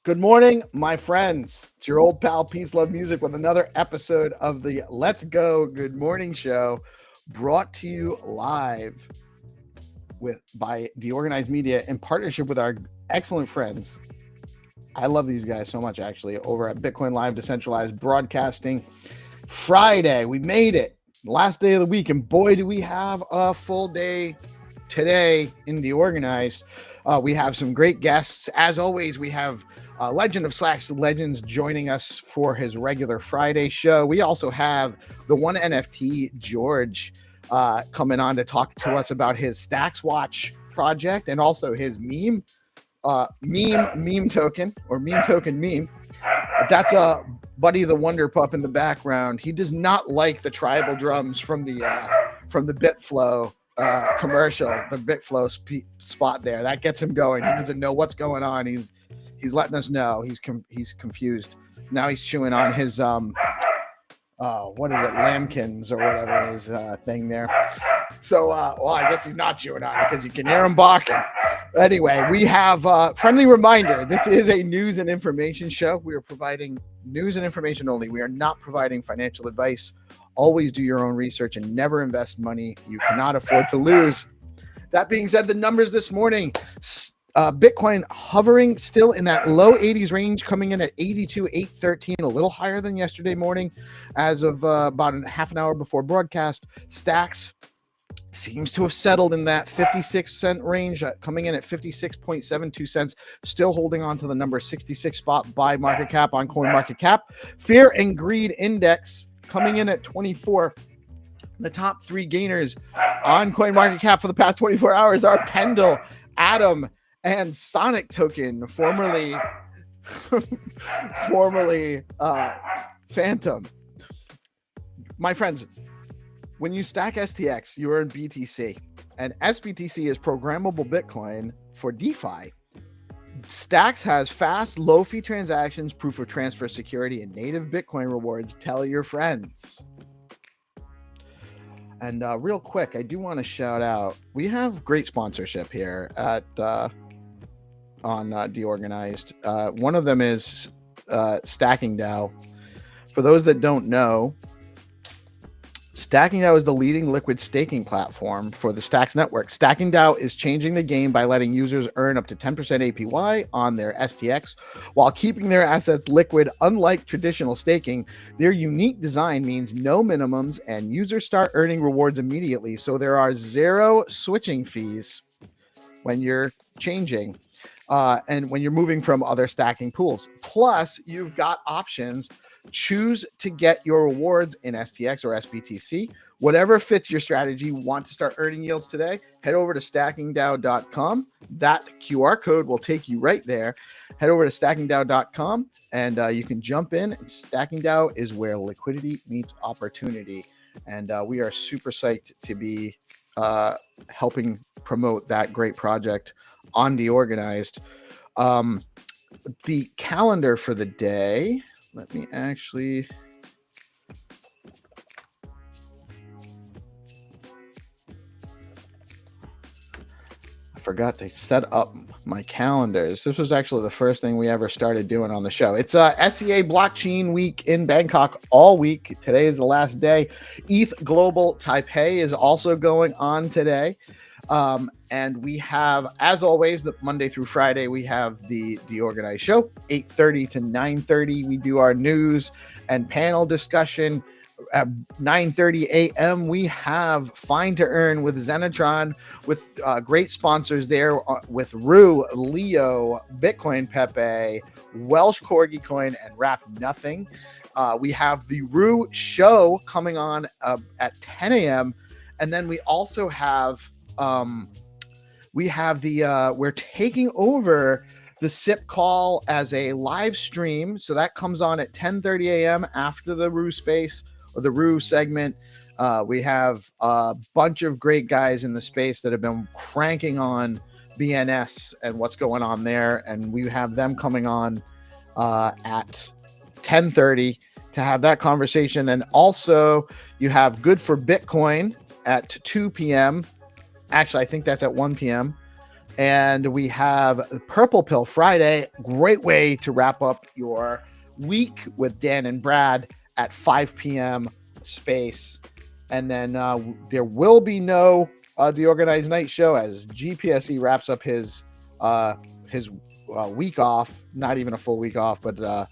Good morning, my friends. It's your old pal PeaceLoveMusic with another episode of the Let's Go Good Morning Show, brought to you live by DeOrganized Media in partnership with our excellent friends. I love these guys so much, actually, over at BitcoinLive, Decentralized Broadcasting. Friday, we made it. Last day of the week, and boy, do we have a full day today in DeOrganized. We have some great guests. As always, we have Legend of Slacks Legends joining us for his regular Friday show. We also have the one NFT George coming on to talk to us about his Stacks Watch project and also his meme token or meme token meme. That's a Buddy the Wonder Pup in the background. He does not like the tribal drums from the Bitflow commercial, the Bitflow spot there. That gets him going. He doesn't know what's going on. He's letting us know. He's confused. Now he's chewing on his what is it, lambkins or whatever his thing there. So well, I guess he's not chewing on it because you can hear him barking. Anyway, we have friendly reminder. This is a news and information show. We are providing news and information only. We are not providing financial advice. Always do your own research and never invest money you cannot afford to lose. That being said, the numbers this morning, Bitcoin hovering still in that low 80s range, coming in at 82,813, a little higher than yesterday morning as of about a half an hour before broadcast. Stacks seems to have settled in that 56-cent range, coming in at 56.72 cents, still holding on to the number 66 spot by market cap on CoinMarketCap. Fear and Greed Index coming in at 24. The top three gainers on CoinMarketCap for the past 24 hours are Pendle, Atom, and Sonic Token, formerly Phantom. My friends, when you stack STX, you earn BTC, and SBTC is programmable Bitcoin for DeFi. Stacks has fast, low-fee transactions, proof of transfer security, and native Bitcoin rewards. Tell your friends. And real quick, I do want to shout out, we have great sponsorship here at on DeOrganized. One of them is StackingDAO. For those that don't know, StackingDAO is the leading liquid staking platform for the Stacks network. StackingDAO is changing the game by letting users earn up to 10% APY on their STX while keeping their assets liquid. Unlike traditional staking, their unique design means no minimums and users start earning rewards immediately. So there are zero switching fees when you're changing and when you're moving from other stacking pools. Plus, you've got options. Choose to get your rewards in STX or SBTC. Whatever fits your strategy. Want to start earning yields today? Head over to StackingDAO.com. That QR code will take you right there. Head over to StackingDAO.com and you can jump in. StackingDAO is where liquidity meets opportunity. And we are super psyched to be helping promote that great project on DeOrganized. The calendar for the day. Let me actually. I forgot to set up my calendars. This was actually the first thing we ever started doing on the show. It's SEA Blockchain Week in Bangkok all week. Today is the last day. ETH Global Taipei is also going on today. And we have, as always, the Monday through Friday, we have the Organized show, 8:30 to 9:30. We do our news and panel discussion. At 9:30 a.m., we have Find2Earn with Xenitron, with great sponsors there with ROO, Leo, Bitcoin Pepe, Welsh Corgi Coin, and Wrap Nothing. We have the ROO show coming on at 10 a.m. And then we also have we're taking over the SIP call as a live stream. So that comes on at 10:30 a.m. after the ROO space or the ROO segment. We have a bunch of great guys in the space that have been cranking on BNS and what's going on there. And we have them coming on at 10:30 to have that conversation. And also you have Good for Bitcoin at 2 p.m. Actually, I think that's at 1 p.m. And we have Purple Pill Friday. Great way to wrap up your week with Dan and Brad at 5 p.m. space. And then there will be no DeOrganized night show as GPSE wraps up his week off. Not even a full week off, but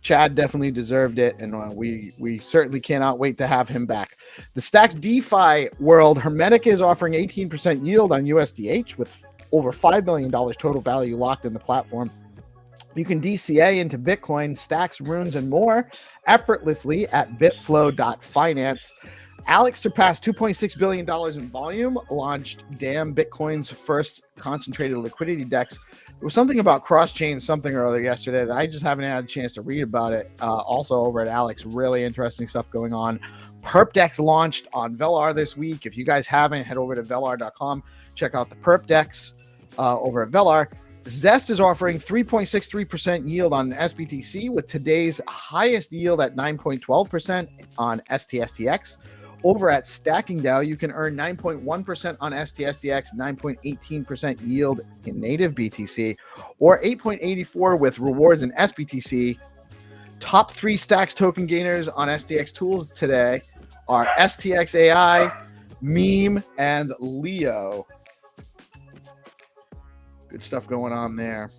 Chad definitely deserved it, and we certainly cannot wait to have him back. The Stacks DeFi world, Hermetic is offering 18% yield on USDH with over $5 million total value locked in the platform. You can DCA into Bitcoin, Stacks, Runes, and more effortlessly at Bitflow.finance. Alex surpassed $2.6 billion in volume, launched DAM, Bitcoin's first concentrated liquidity DEX. There was something about cross-chain something or other yesterday that I just haven't had a chance to read about it. Also over at Alex, really interesting stuff going on. Perp DEX launched on Velar this week. If you guys haven't, head over to Velar.com. Check out the Perp DEX over at Velar. Zest is offering 3.63% yield on SBTC with today's highest yield at 9.12% on STSTX. Over at StackingDAO, you can earn 9.1% on STSTX, 9.18% yield in native BTC, or 8.84 with rewards in SBTC. Top 3 Stacks token gainers on STX tools today are STX AI, Meme, and Leo. Good stuff going on there.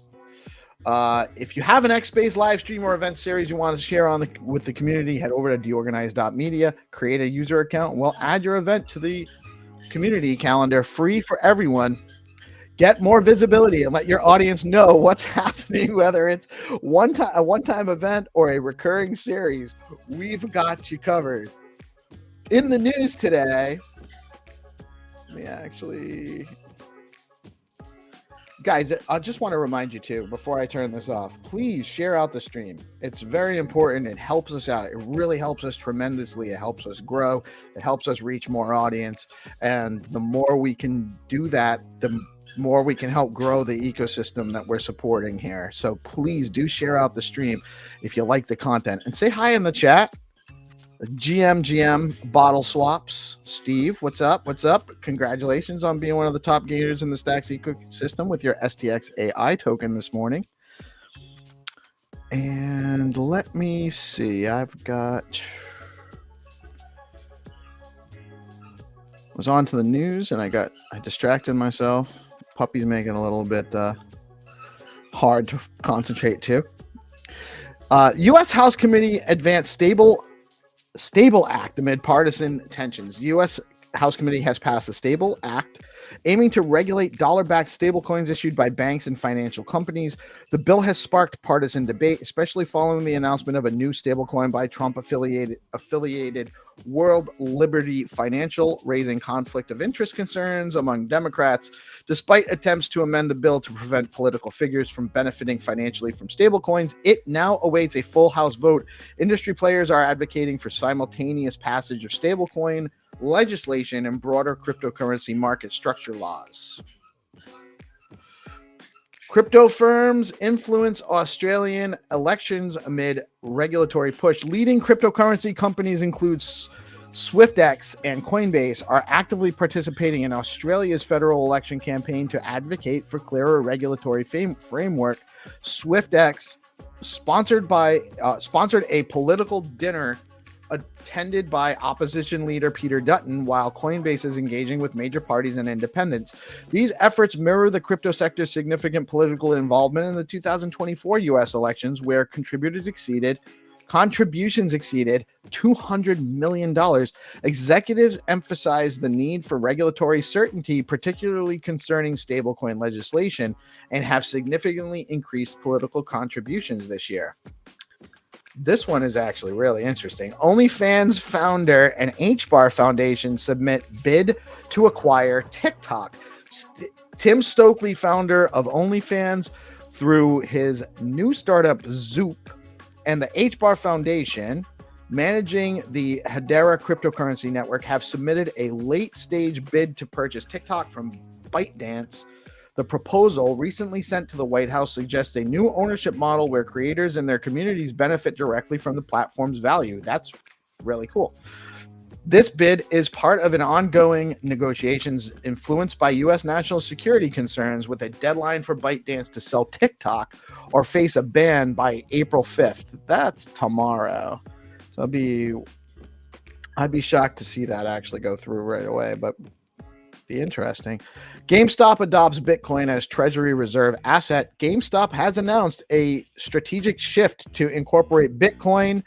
If you have an X-Base live stream or event series you want to share with the community, head over to DeOrganized.media, create a user account, and we'll add your event to the community calendar, free for everyone. Get more visibility and let your audience know what's happening, whether it's a one-time event or a recurring series. We've got you covered. In the news today, guys, I just want to remind you too, before I turn this off, please share out the stream. It's very important. It helps us out. It really helps us tremendously. It helps us grow. It helps us reach more audience. And the more we can do that, the more we can help grow the ecosystem that we're supporting here. So please do share out the stream if you like the content. And say hi in the chat. GM Bottle Swaps. Steve, what's up? What's up? Congratulations on being one of the top gainers in the Stacks ecosystem with your STX AI token this morning. And let me see. I've got was on to the news and I distracted myself. Puppy's making a little bit hard to concentrate too. U.S. House Committee advanced Stable Act amid partisan tensions. U.S. House Committee has passed the Stable Act, aiming to regulate dollar-backed stablecoins issued by banks and financial companies. The bill has sparked partisan debate, especially following the announcement of a new stablecoin by Trump-affiliated World Liberty Financial, raising conflict of interest concerns among Democrats. Despite attempts to amend the bill to prevent political figures from benefiting financially from stablecoins, it now awaits a full House vote. Industry players are advocating for simultaneous passage of stablecoin legislation and broader cryptocurrency market structure laws. Crypto firms influence Australian elections amid regulatory push. Leading cryptocurrency companies include SwiftX and Coinbase are actively participating in Australia's federal election campaign to advocate for clearer regulatory framework. SwiftX sponsored a political dinner attended by opposition leader Peter Dutton, while Coinbase is engaging with major parties and independents. These efforts mirror the crypto sector's significant political involvement in the 2024 U.S. elections, where contributions exceeded $200 million. Executives emphasized the need for regulatory certainty, particularly concerning stablecoin legislation, and have significantly increased political contributions this year. This one is actually really interesting. OnlyFans founder and HBAR Foundation submit bid to acquire TikTok. Tim Stokely, founder of OnlyFans, through his new startup Zoop, and the HBAR Foundation, managing the Hedera cryptocurrency network, have submitted a late-stage bid to purchase TikTok from ByteDance. The proposal, recently sent to the White House, suggests a new ownership model where creators and their communities benefit directly from the platform's value. That's really cool. This bid is part of an ongoing negotiations influenced by U.S. national security concerns, with a deadline for ByteDance to sell TikTok or face a ban by April 5th. That's tomorrow. So I'd be shocked to see that actually go through right away, but be interesting. GameStop adopts Bitcoin as treasury reserve asset. GameStop has announced a strategic shift to incorporate Bitcoin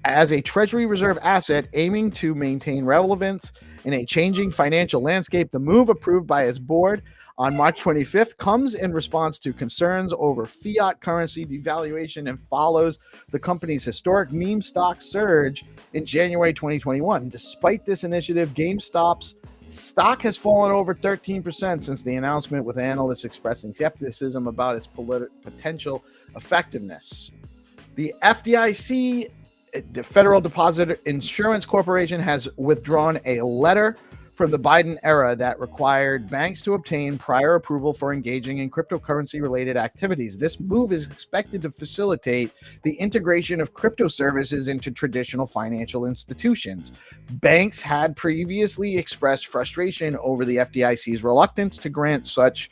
as a treasury reserve asset, aiming to maintain relevance in a changing financial landscape. The move, approved by its board on March 25th, comes in response to concerns over fiat currency devaluation and follows the company's historic meme stock surge in January 2021. Despite this initiative, GameStop's stock has fallen over 13% since the announcement, with analysts expressing skepticism about its potential effectiveness. The FDIC, the Federal Deposit Insurance Corporation, has withdrawn a letter from the Biden era that required banks to obtain prior approval for engaging in cryptocurrency-related activities. This move is expected to facilitate the integration of crypto services into traditional financial institutions. Banks had previously expressed frustration over the FDIC's reluctance to grant such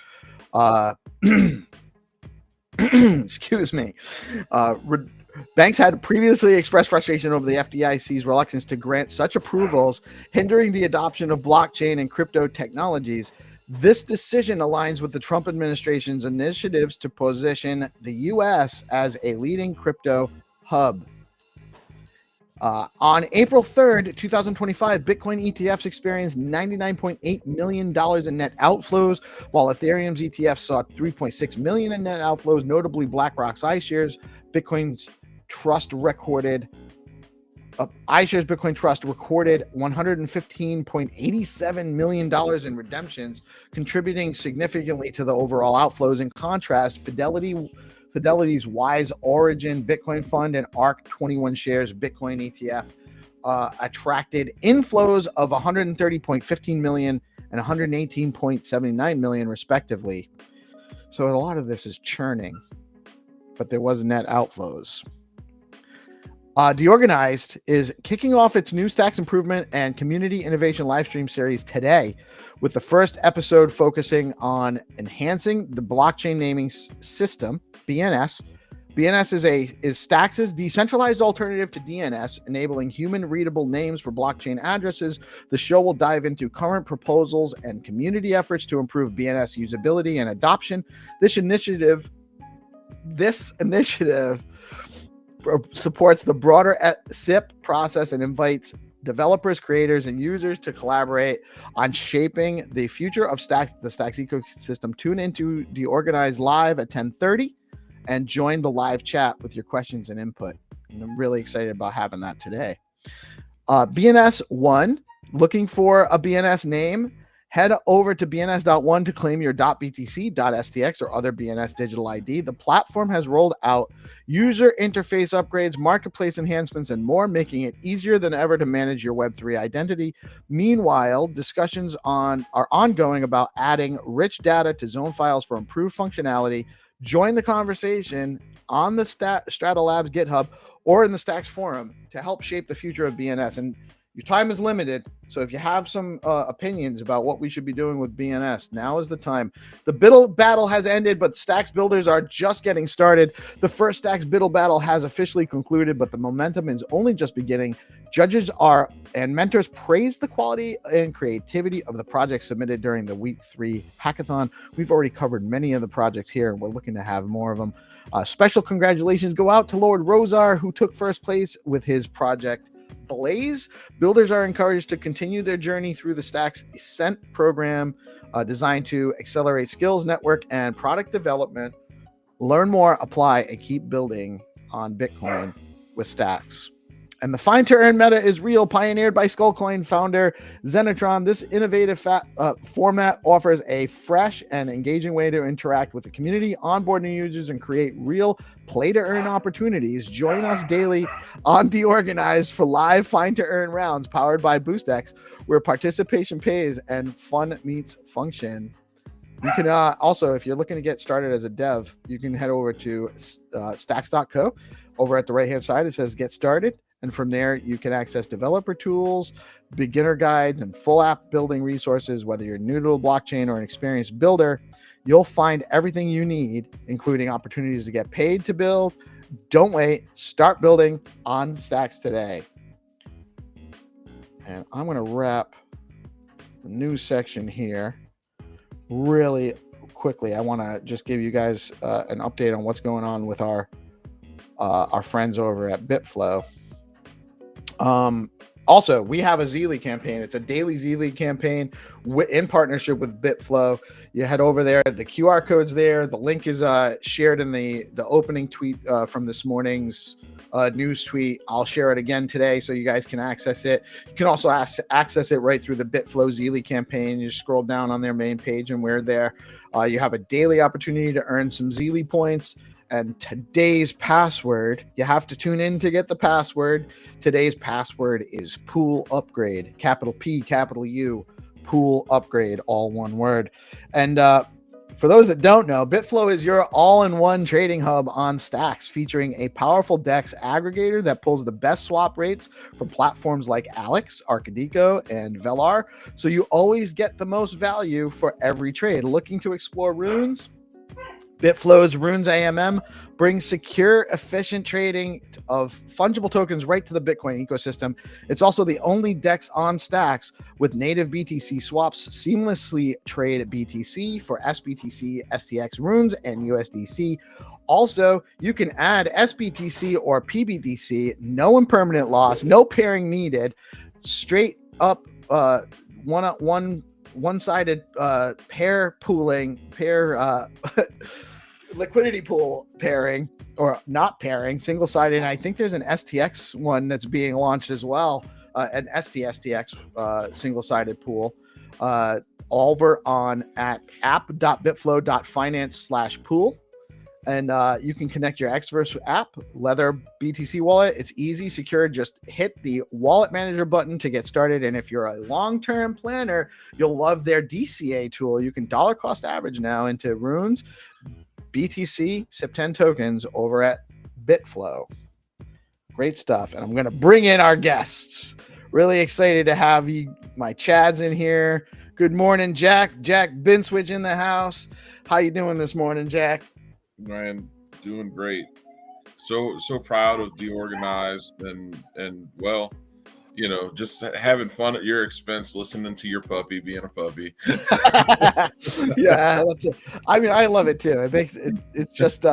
Banks had previously expressed frustration over the FDIC's reluctance to grant such approvals, hindering the adoption of blockchain and crypto technologies. This decision aligns with the Trump administration's initiatives to position the U.S. as a leading crypto hub. On April 3rd, 2025, Bitcoin ETFs experienced $99.8 million in net outflows, while Ethereum's ETFs saw $3.6 million in net outflows. Notably, BlackRock's iShares Bitcoin Trust recorded $115.87 million in redemptions, contributing significantly to the overall outflows. In contrast, Fidelity's Wise Origin Bitcoin Fund and ARK 21 Shares Bitcoin ETF attracted inflows of $130.15 million and $118.79 million, respectively. So a lot of this is churning, but there was net outflows. DeOrganized is kicking off its new Stacks Improvement and Community Innovation livestream series today, with the first episode focusing on enhancing the blockchain naming system, BNS. BNS is Stacks' decentralized alternative to DNS, enabling human-readable names for blockchain addresses. The show will dive into current proposals and community efforts to improve BNS usability and adoption. This initiative supports the broader SIP process and invites developers, creators, and users to collaborate on shaping the future of the Stacks ecosystem. Tune into DeOrganized live at 10:30 and join the live chat with your questions and input. And I'm really excited about having that today. BNS.ONE, looking for a BNS name? Head over to BNS.ONE to claim your .btc, .stx, or other BNS digital ID. The platform has rolled out user interface upgrades, marketplace enhancements, and more, making it easier than ever to manage your Web3 identity. Meanwhile, discussions are ongoing about adding rich data to zone files for improved functionality. Join the conversation on the Strata Labs GitHub or in the Stacks forum to help shape the future of BNS. And your time is limited, so if you have some opinions about what we should be doing with BNS, now is the time. The Biddle battle has ended, but Stacks builders are just getting started. The first Stacks Biddle battle has officially concluded, but the momentum is only just beginning. Judges and mentors praise the quality and creativity of the projects submitted during the Week 3 hackathon. We've already covered many of the projects here, and we're looking to have more of them. Special congratulations go out to Lord Rosar, who took first place with his project Blaze. Builders are encouraged to continue their journey through the Stacks Ascent program, designed to accelerate skills, network, and product development. Learn more, apply, and keep building on Bitcoin with Stacks. And the Find2Earn meta is real, pioneered by Skullcoin founder Xenitron. This innovative format offers a fresh and engaging way to interact with the community, onboard new users, and create real play-to-earn opportunities. Join us daily on DeOrganized for live Find2Earn rounds powered by BoostX, where participation pays and fun meets function. You can also, if you're looking to get started as a dev, you can head over to stacks.co. Over at the right-hand side, it says Get Started. And from there, you can access developer tools, beginner guides, and full app building resources. Whether you're new to the blockchain or an experienced builder, you'll find everything you need, including opportunities to get paid to build. Don't wait. Start building on Stacks today. And I'm going to wrap the news section here really quickly. I want to just give you guys an update on what's going on with our friends over at Bitflow. Also, we have a Zeely campaign. It's a daily Zeely campaign in partnership with Bitflow. You head over there. The QR code's there. The link is shared in the opening tweet from this morning's news tweet. I'll share it again today so you guys can access it. You can also access it right through the Bitflow Zeely campaign. You scroll down on their main page and we're there. You have a daily opportunity to earn some Zeely points. And today's password, you have to tune in to get the password. Today's password is pool upgrade, capital P, capital U, pool upgrade, all one word. And for those that don't know, Bitflow is your all-in-one trading hub on Stacks, featuring a powerful DEX aggregator that pulls the best swap rates from platforms like Alex, Arcadico, and Velar. So you always get the most value for every trade. Looking to explore runes? Bitflow's Runes AMM brings secure, efficient trading of fungible tokens right to the Bitcoin ecosystem. It's also the only DEX on Stacks with native BTC swaps. Seamlessly trade BTC for SBTC, STX runes, and USDC. Also, you can add SBTC or PBTC, no impermanent loss, no pairing needed, straight up one-sided pair pooling, liquidity pool pairing, or not pairing, single-sided. And I think there's an STX one that's being launched as well, an STX single-sided pool, over on at app.bitflow.finance/pool. And you can connect your Xverse app, Leather BTC wallet. It's easy, secure. Just hit the wallet manager button to get started. And if you're a long-term planner, you'll love their DCA tool. You can dollar cost average now into runes, BTC, SIP10 tokens over at Bitflow. Great stuff. And I'm going to bring in our guests. Really excited to have you, my Chads, in here. Good morning, Jack. Jack Binswitch in the house. How you doing this morning, Jack? Ryan, doing great. so proud of DeOrganized and well, just having fun at your expense, listening to your puppy being a puppy. Yeah, I love it too. It makes it. It's just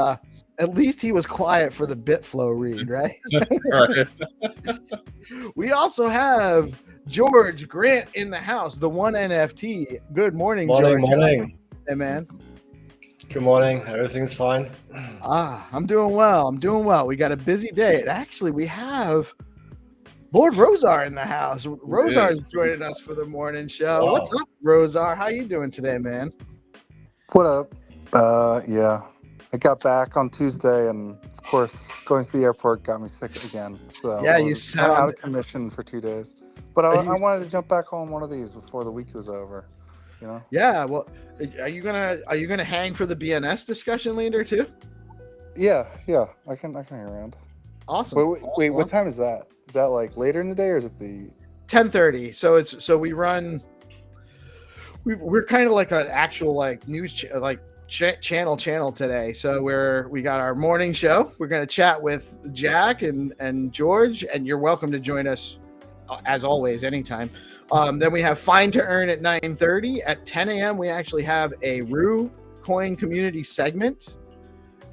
at least he was quiet for the Bitflow read, right? Right. We also have George Grant in the house, the one NFT. Good morning, George. Morning. Hey, man. Good morning. Everything's fine. I'm doing well. We got a busy day. And actually, we have Lord Rosar in the house. Rosar is joining us for the morning show. Wow. What's up, Rosar? How you doing today, man? What up? Yeah, I got back on Tuesday, and of course, going to the airport got me sick again. So yeah, you sound out of commission for 2 days. But I wanted to jump back on one of these before the week was over. Yeah. Well, are you gonna hang for the BNS discussion later too? Yeah. I can hang around. Awesome. Wait. What time is that? Is that like later in the day, or is it the 10:30? So we run. We're kind of like an actual like news channel today. So we got our morning show. We're going to chat with Jack and George, and you're welcome to join us as always anytime. Then we have Find2Earn at 9:30. At 10 a.m. we actually have a ROO coin community segment,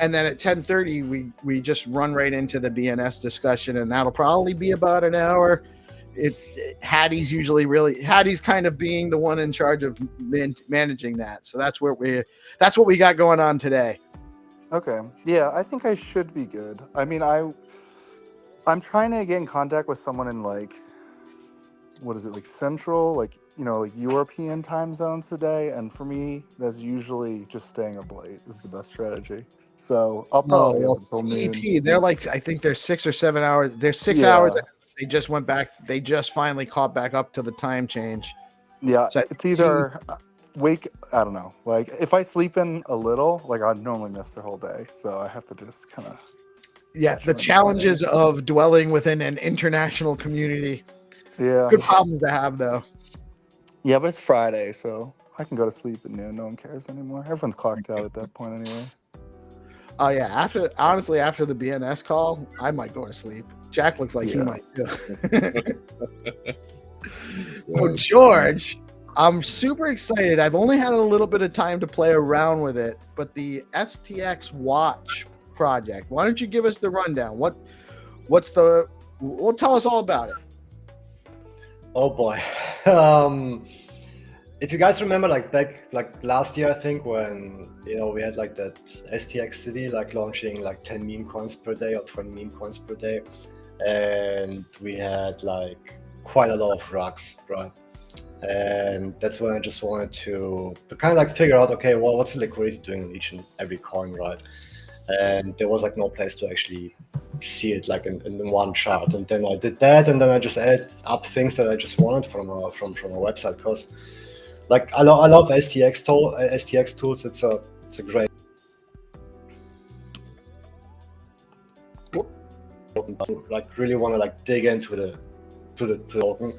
and then at 10:30 we just run right into the BNS discussion, and that'll probably be about an hour. Hattie's kind of being the one in charge of managing that. So that's what we got going on today. Okay. Yeah, I think I should be good. I mean, I'm trying to get in contact with someone in like, what is it, like central, like European time zones today, and for me that's usually just staying up late is the best strategy. So I'll probably be up until noon. They're like, I think they're 6 or 7 hours. They're 6 hours. They just went back. They just finally caught back up to the time change. Yeah, so it's either I don't know. Like if I sleep in a little, like I'd normally miss the whole day. So I have to just kind of. Yeah, the challenges of dwelling within an international community. Yeah. Good problems to have, though. Yeah, but it's Friday, so I can go to sleep at noon. No one cares anymore. Everyone's clocked out at that point anyway. Oh yeah. After the BNS call, I might go to sleep. Jack looks like he might too. So George, I'm super excited. I've only had a little bit of time to play around with it, but the STX watch project. Why don't you give us the rundown? Tell us all about it. Oh boy. If you guys remember, back last year, I think when we had like that STX City launching like 10 meme coins per day or 20 meme coins per day, and we had like quite a lot of rugs, right? And that's when I just wanted to kind of like figure out, okay, well, what's the liquidity doing in each and every coin, right? And there was like no place to actually see it like in one chart. And then I did that, and then I just added up things that I just wanted from a website, because like I love STX tools. It's a great like really want to like dig into the token.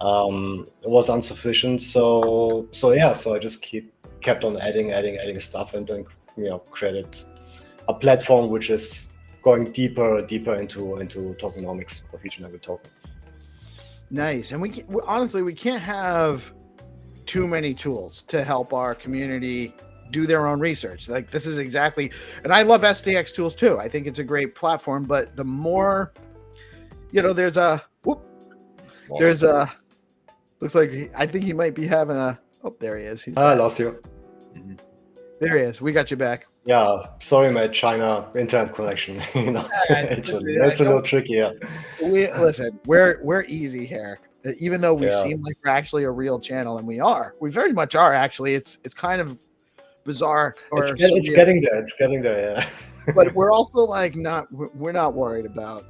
It was insufficient, so I just kept on adding stuff, and then created a platform which is going deeper into tokenomics of each and every token. Nice. And we can't have too many tools to help our community do their own research. Like this is exactly, and I love STX tools too. I think it's a great platform, but the more, looks like I think he might be having there he is. I lost you. Mm-hmm. There he is. We got you back. Yeah, sorry, my China internet connection. It's a little tricky. Yeah. We're easy here. Even though we seem like we're actually a real channel, and we are. We very much are, actually. It's kind of bizarre. It's getting there. It's getting there, yeah. But we're also like we're not worried about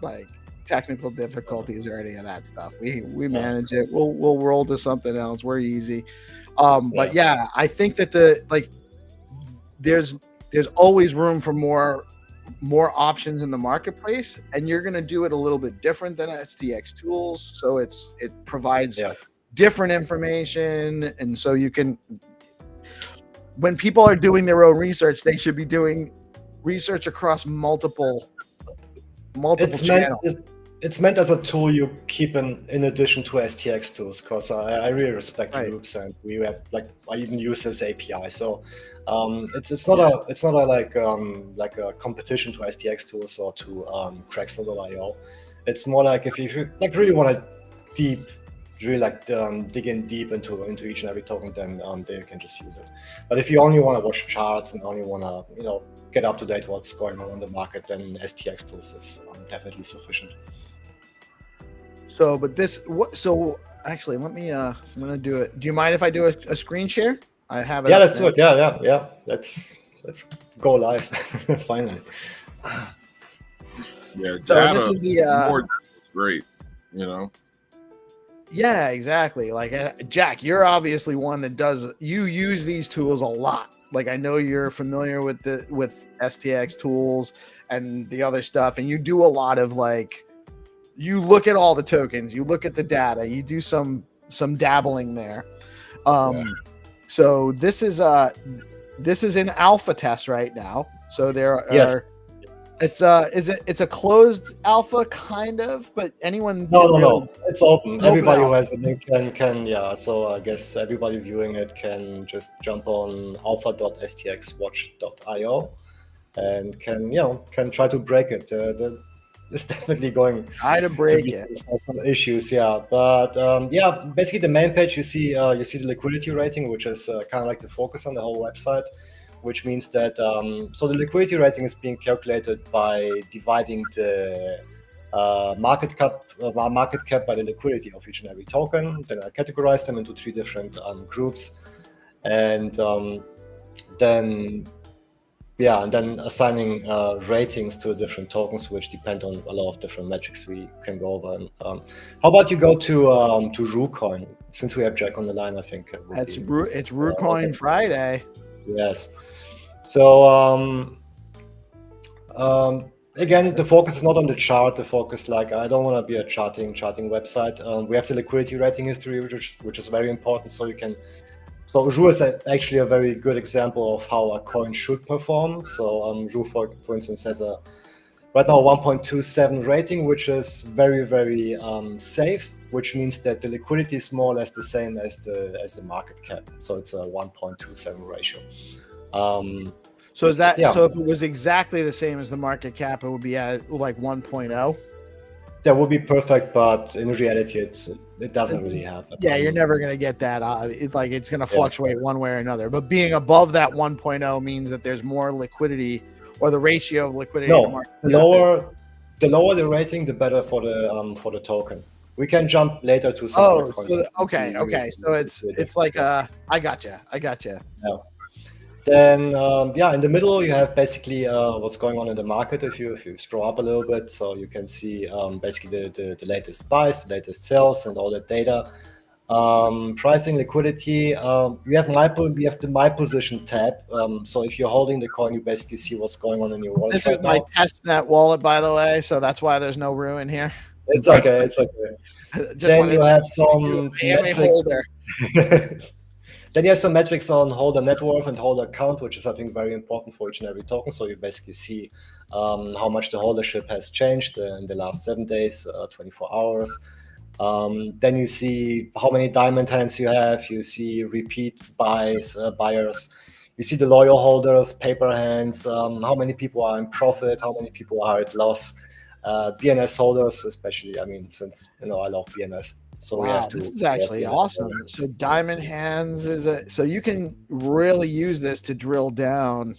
like technical difficulties or any of that stuff. We manage it. We'll roll to something else. We're easy. But yeah, I think that there's always room for more options in the marketplace, and you're going to do it a little bit different than STX tools. So it provides different information, and so you can, when people are doing their own research, they should be doing research across multiple It's channels. it's meant as a tool you keep in addition to STX tools, because I really respect Right. groups, and we have I even use this API. So it's not a like a competition to STX tools or to Crackstone.io. It's more like if you like really want to dig in deep into each and every token, then you can just use it. But if you only want to watch charts and only want to get up to date what's going on in the market, then STX tools is definitely sufficient. So, so actually, let me. I'm gonna do it. Do you mind if I do a screen share? I have it. Yeah, up let's there. do it. Yeah. Let's go live finally. Yeah, So data, this is the more data is great. Yeah, exactly. Like Jack, you're obviously one that you use these tools a lot. Like I know you're familiar with STX tools and the other stuff, and you do a lot of you look at all the tokens, you look at the data, you do some dabbling there. So this is in alpha test right now. So there are Yes. it's a closed alpha kind of, but anyone No. It's open. Open Everybody who alpha. has a link can yeah. So I guess everybody viewing it can just jump on alpha.stxwatch.io and can try to break it. It's definitely going try to break it. some issues, yeah. But basically the main page you see the liquidity rating, which is kind of like the focus on the whole website, which means that so the liquidity rating is being calculated by dividing the market cap by the liquidity of each and every token. Then I categorize them into 3 different groups, and then assigning ratings to different tokens, which depend on a lot of different metrics we can go over. And, how about you go to ROO, since we have Jack on the line? I think It's ROO Friday. Yes. So again, the focus is not on the chart. The focus, I don't want to be a charting website. We have the liquidity rating history, which is very important. So ROO is actually a very good example of how a coin should perform. So ROO, for instance, has right now 1.27 rating, which is very, very safe, which means that the liquidity is more or less the same as the market cap. So it's a 1.27 ratio. So is that so? If it was exactly the same as the market cap, it would be at 1.0. That would be perfect, but in reality, it doesn't really happen. Yeah, you're never going to get that. It's going to fluctuate one way or another. But being above that 1.0 means that there's more liquidity, or the ratio of liquidity. No, the lower the rating, the better for the token. We can jump later to some other coins. Okay. So it's like I gotcha. Yeah. Then in the middle you have basically what's going on in the market. If you scroll up a little bit, so you can see basically the latest buys, the latest sells, and all that data. Pricing, liquidity. We have the My Position tab. So if you're holding the coin, you basically see what's going on in your wallet. This is my testnet wallet, by the way, so that's why there's no ROO in here. It's okay. Then you have some metrics. Then you have some metrics on holder net worth and holder count, which is, I think, very important for each and every token. So you basically see how much the holdership has changed in the last 7 days, 24 hours. Then you see how many diamond hands you have. You see repeat buyers. You see the loyal holders, paper hands, how many people are in profit, how many people are at loss. BNS holders, especially, since I love BNS. So wow, this is actually awesome. So diamond hands so you can really use this to drill down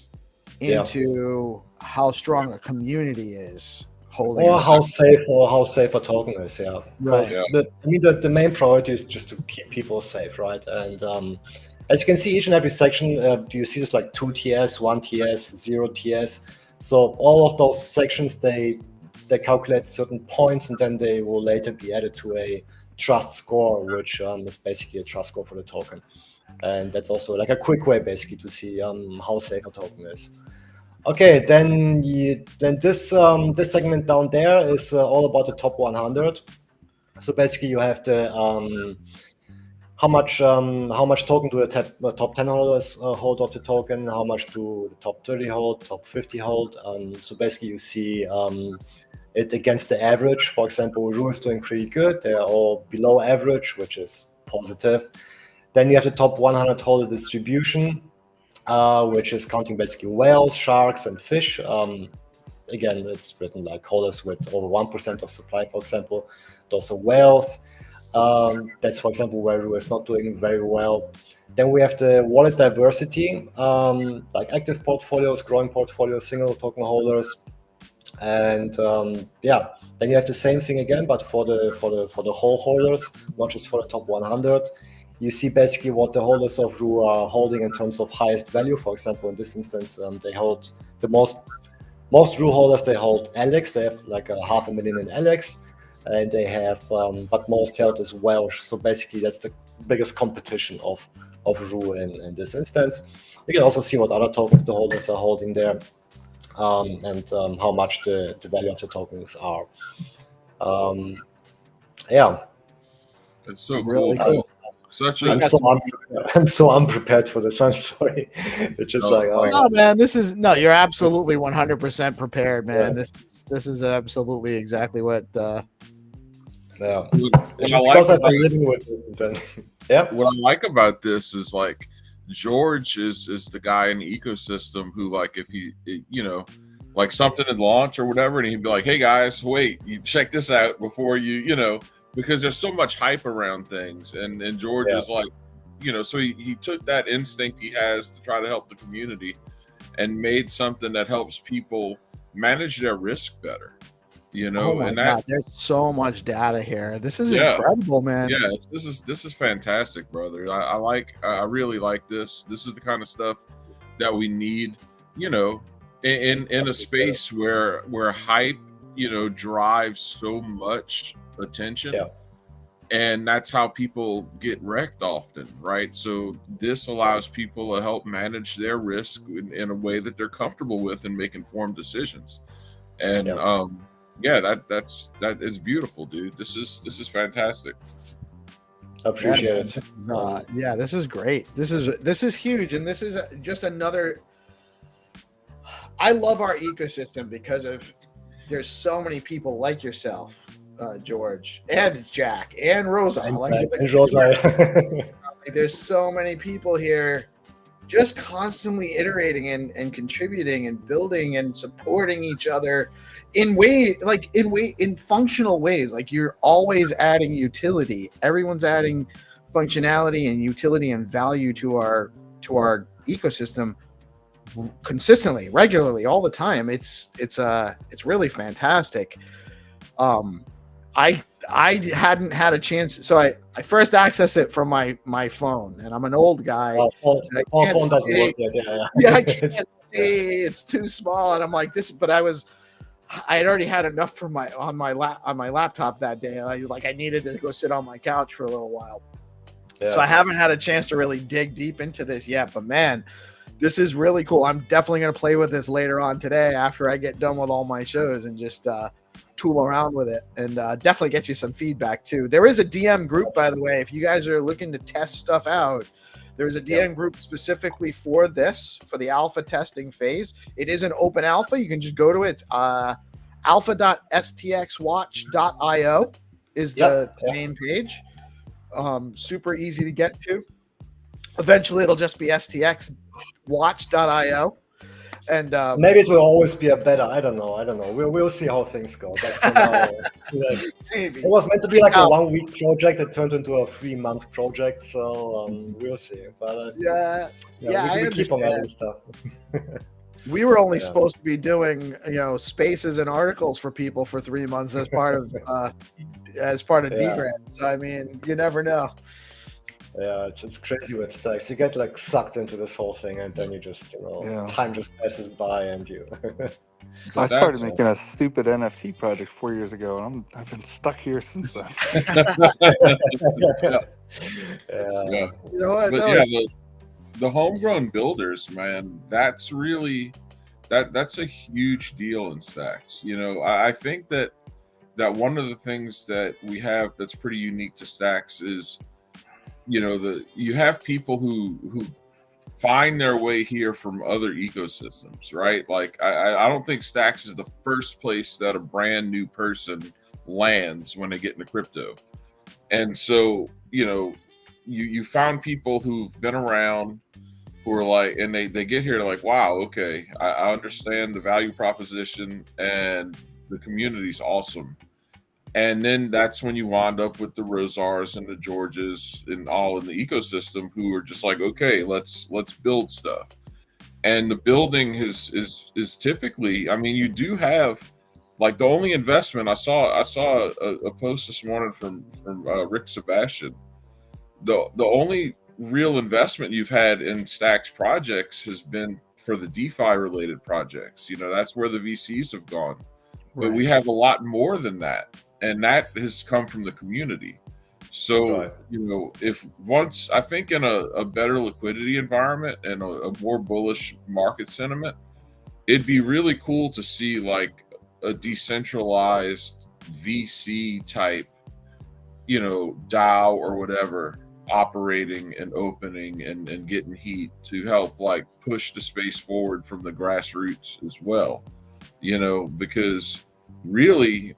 into how strong a community is holding, or how safe a token is. Yeah, right. The main priority is just to keep people safe, right? And as you can see, each and every section, do you see this 2 TS, 1 TS, 0 TS? So all of those sections they calculate certain points, and then they will later be added to a trust score, which is basically a trust score for the token. And that's also a quick way basically to see how safe a token is. Okay, then this segment down there is all about the top 100. So basically you have the how much token do the top 10 holders hold of the token? How much do the top 30 hold? Top 50 hold? So basically, you see it against the average. For example, ROO is doing pretty good. They are all below average, which is positive. Then you have the top 100 holder distribution, which is counting basically whales, sharks, and fish. Again, it's written like holders with over 1% of supply, for example. Those are whales. That's, for example, where ROO is not doing very well. Then we have the wallet diversity, like active portfolios, growing portfolios, single token holders. And then you have the same thing again, but for the whole holders, not just for the top 100. You see basically what the holders of ROO are holding in terms of highest value. For example, in this instance, they hold the most ROO holders. They hold Alex. They have like 500,000 in Alex, and they have but most held is Welsh. So basically, that's the biggest competition of ROO in this instance. You can also see what other tokens the holders are holding there. And how much the value of the tokens are. It's so Really cool. cool. I'm so unprepared for this. I'm sorry. It's just no, man. You're absolutely 100% prepared, man. Yeah. This is absolutely exactly what. Yeah. Because I've been living with it. Then. Yeah. What I like about this is like George is the guy in the ecosystem who, like, if he, like something had launched or whatever, and he'd be like, "Hey guys, wait, you check this out before you because there's so much hype around things." And George is like, so he took that instinct he has to try to help the community and made something that helps people manage their risk better. Oh my God, there's so much data here. This is incredible, man. Yeah, this is fantastic, brother. I really like this. This is the kind of stuff that we need, in a space where hype, drives so much attention. Yeah. And that's how people get wrecked often, right? So this allows people to help manage their risk in a way that they're comfortable with and make informed decisions. And that is beautiful, dude. This is fantastic. Appreciate it. This is great. This is huge, and this is just another. I love our ecosystem because there's so many people like yourself, George, and Jack, and Rosa. There's so many people here just constantly iterating and contributing and building and supporting each other in functional ways. Like, you're always adding utility. Everyone's adding functionality and utility and value to our ecosystem consistently, regularly, all the time. It's really fantastic. I hadn't had a chance, so I first accessed it from my phone, and I'm an old guy. Phone doesn't work yet. Yeah, I can't see. It's too small, and I'm like this. But I had already had enough on my laptop that day. I needed to go sit on my couch for a little while. Yeah. So I haven't had a chance to really dig deep into this yet. But man, this is really cool. I'm definitely going to play with this later on today after I get done with all my shows and just tool around with it, and definitely get you some feedback too. There is a DM group, by the way, if you guys are looking to test stuff out. There's a DM group specifically for the alpha testing phase. It is an open alpha. You can just go to it. It's alpha.stxwatch.io is the main page. Super easy to get to. Eventually it'll just be stxwatch.io. And maybe it will always be a beta. I don't know. We'll see how things go. But for now, maybe it was meant to be like a 1 week project. It turned into a 3-month project. So we'll see. But we keep on adding stuff. We were only supposed to be doing spaces and articles for people for 3 months as part of DeOrganized. So I mean, you never know. Yeah, it's crazy with stacks. You get sucked into this whole thing, and then you just time just passes by, and you. I started making a stupid NFT project 4 years ago, and I've been stuck here since then. The homegrown builders, man, that's really that's a huge deal in stacks. I think that one of the things that we have that's pretty unique to stacks is you have people who find their way here from other ecosystems, right? Like I don't think Stacks is the first place that a brand new person lands when they get into crypto. And so, you found people who've been around who are like, and they get here, they're like, wow, okay, I understand the value proposition and the community's awesome. And then that's when you wind up with the Rosars and the Georges and all in the ecosystem who are just like, okay, let's build stuff. And the building is typically, I mean, you do have like the only investment I saw a post this morning from Rick Sebastian. The only real investment you've had in Stacks projects has been for the DeFi related projects. That's where the VCs have gone. But Right. we have a lot more than that. And that has come from the community. So, Right. if once, I think in a better liquidity environment and a more bullish market sentiment, it'd be really cool to see like a decentralized VC type, DAO or whatever operating and opening and getting heat to help like push the space forward from the grassroots as well, because really,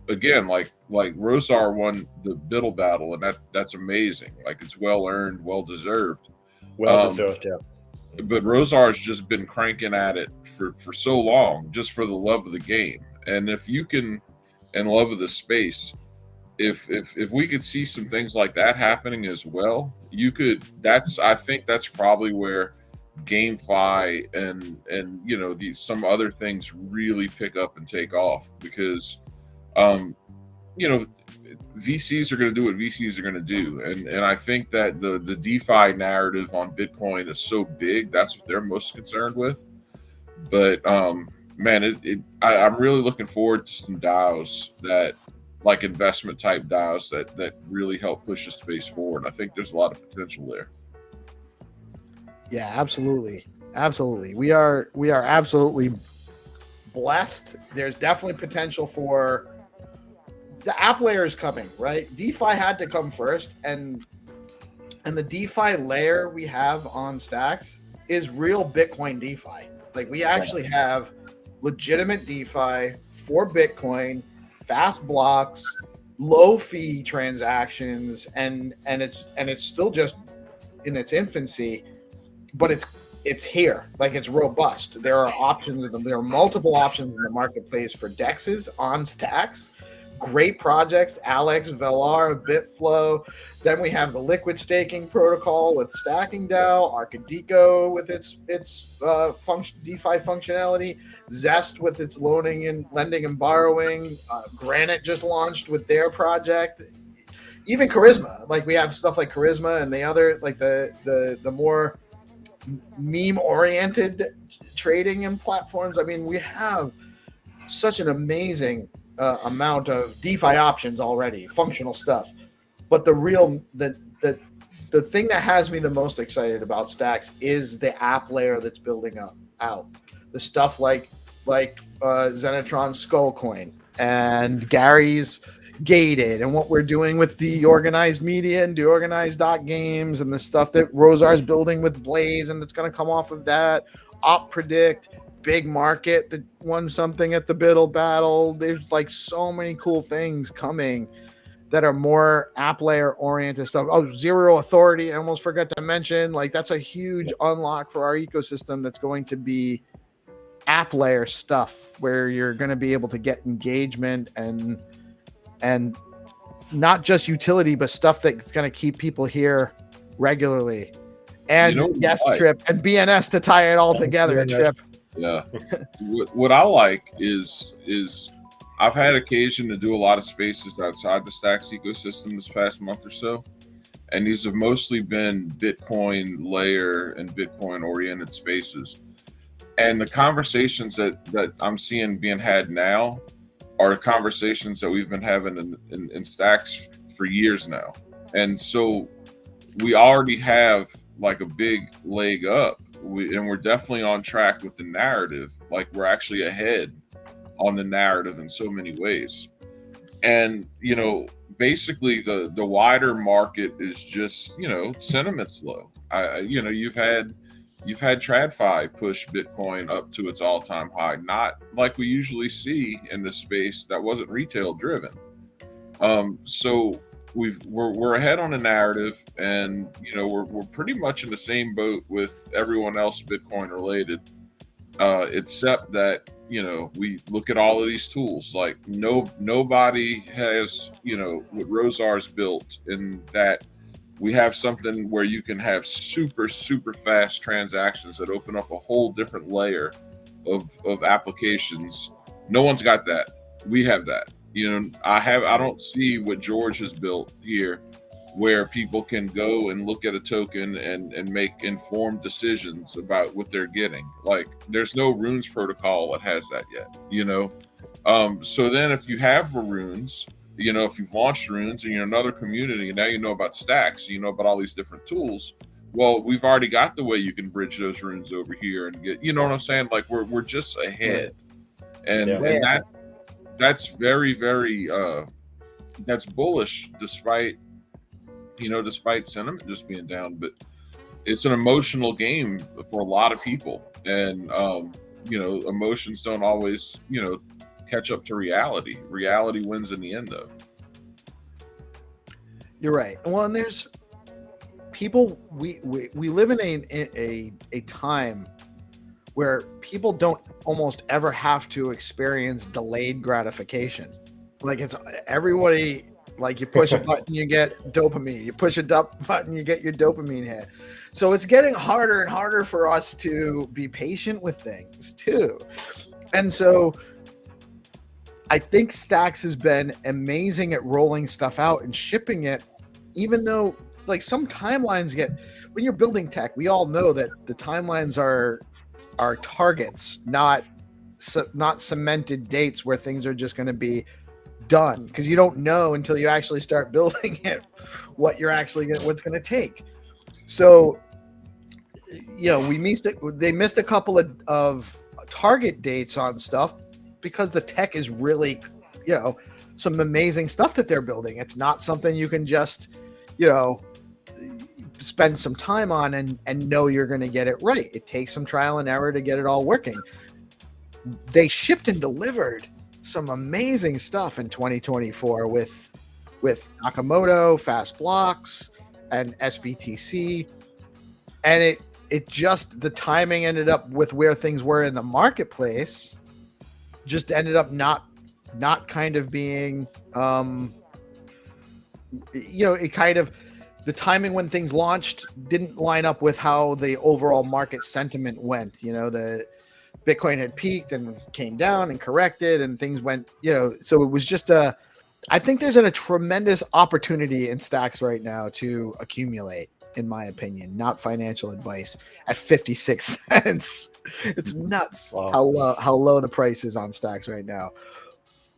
again, like Rosar won the Biddle battle, and that's amazing. Like it's well earned, well deserved. Well deserved, yeah. But Rosar's just been cranking at it for so long, just for the love of the game. And if you can, and love of the space, if we could see some things like that happening as well, I think that's probably where GameFi and some other things really pick up and take off, because VCs are going to do what VCs are going to do, and I think that the DeFi narrative on Bitcoin is so big, that's what they're most concerned with. But man, I'm really looking forward to some DAOs that, like investment type DAOs that really help push the space forward. I think there's a lot of potential there. Yeah, absolutely. We are absolutely blessed. There's definitely potential for the app layer is coming, right? DeFi had to come first, and the DeFi layer we have on Stacks is real Bitcoin DeFi. Like we actually have legitimate DeFi for Bitcoin, fast blocks, low fee transactions, and it's still just in its infancy, but it's here. Like it's robust. There are options there are multiple options in the marketplace for DEXs on Stacks. Great projects, Alex, Velar, Bitflow. Then we have the liquid staking protocol with StackingDAO, Arcadico with its DeFi functionality, Zest with its lending and borrowing. Granite just launched with their project. Even Charisma, like we have stuff like Charisma and the other, like the more meme oriented trading and platforms. I mean, we have such an amazing amount of DeFi options already, functional stuff. But the thing that has me the most excited about Stacks is the app layer that's building out. The stuff like Xenitron Skullcoin and Gary's Gated, and what we're doing with DeOrganized Media and DeOrganized.games, and the stuff that Rosar's building with Blaze, and that's going to come off of that. OpPredict, Big Market that won something at the Biddle battle. There's like so many cool things coming that are more app layer oriented stuff. Oh, Zero Authority, I almost forgot to mention. Like that's a huge unlock for our ecosystem that's going to be app layer stuff, where you're going to be able to get engagement and not just utility, but stuff that's going to keep people here regularly. And yes, Trip and BNS to tie it all together, BNS. Trip. Yeah. What I like is I've had occasion to do a lot of spaces outside the Stacks ecosystem this past month or so, and these have mostly been Bitcoin layer and Bitcoin oriented spaces. And the conversations that I'm seeing being had now are conversations that we've been having in Stacks for years now. And so we already have like a big leg up, and we're definitely on track with the narrative. Like we're actually ahead on the narrative in so many ways. And basically the wider market is just sentiment's low. You've had TradFi push Bitcoin up to its all-time high, not like we usually see in this space that wasn't retail driven. So we're ahead on the narrative, and we're pretty much in the same boat with everyone else Bitcoin related, except that we look at all of these tools. Like nobody has what Rosar's built, in that we have something where you can have super fast transactions that open up a whole different layer of applications. No one's got that. We have that. I don't see what George has built here, where people can go and look at a token and make informed decisions about what they're getting. Like there's no runes protocol that has that yet, so then if you have runes, if you've launched runes and you're another community, and now you know about stacks, you know about all these different tools, well, we've already got the way you can bridge those runes over here and get, what I'm saying? Like we're just ahead. And that's very that's bullish, despite sentiment just being down. But it's an emotional game for a lot of people, and emotions don't always catch up to reality. Reality wins in the end, though. You're right. Well, and there's people, we live in a time where people don't almost ever have to experience delayed gratification. Like it's everybody, like you push a button, you get dopamine. You push a button, you get your dopamine hit. So it's getting harder and harder for us to be patient with things too. And so I think Stacks has been amazing at rolling stuff out and shipping it, even though like some timelines when you're building tech, we all know that the timelines are targets, not cemented dates where things are just going to be done, because you don't know until you actually start building it what's going to take. So they missed a couple of target dates on stuff because the tech is really some amazing stuff that they're building. It's not something you can just spend some time on and know you're going to get it right. It takes some trial and error to get it all working. They shipped and delivered some amazing stuff in 2024 with Nakamoto, Fast Blocks, and SBTC, and it just, the timing ended up with where things were in the marketplace, just ended up not kind of being it kind of, the timing when things launched didn't line up with how the overall market sentiment went. The Bitcoin had peaked and came down and corrected, and things went, so it was just I think there's a tremendous opportunity in stacks right now to accumulate, in my opinion, not financial advice, at 56 cents. It's nuts. Wow. how low the price is on stacks right now,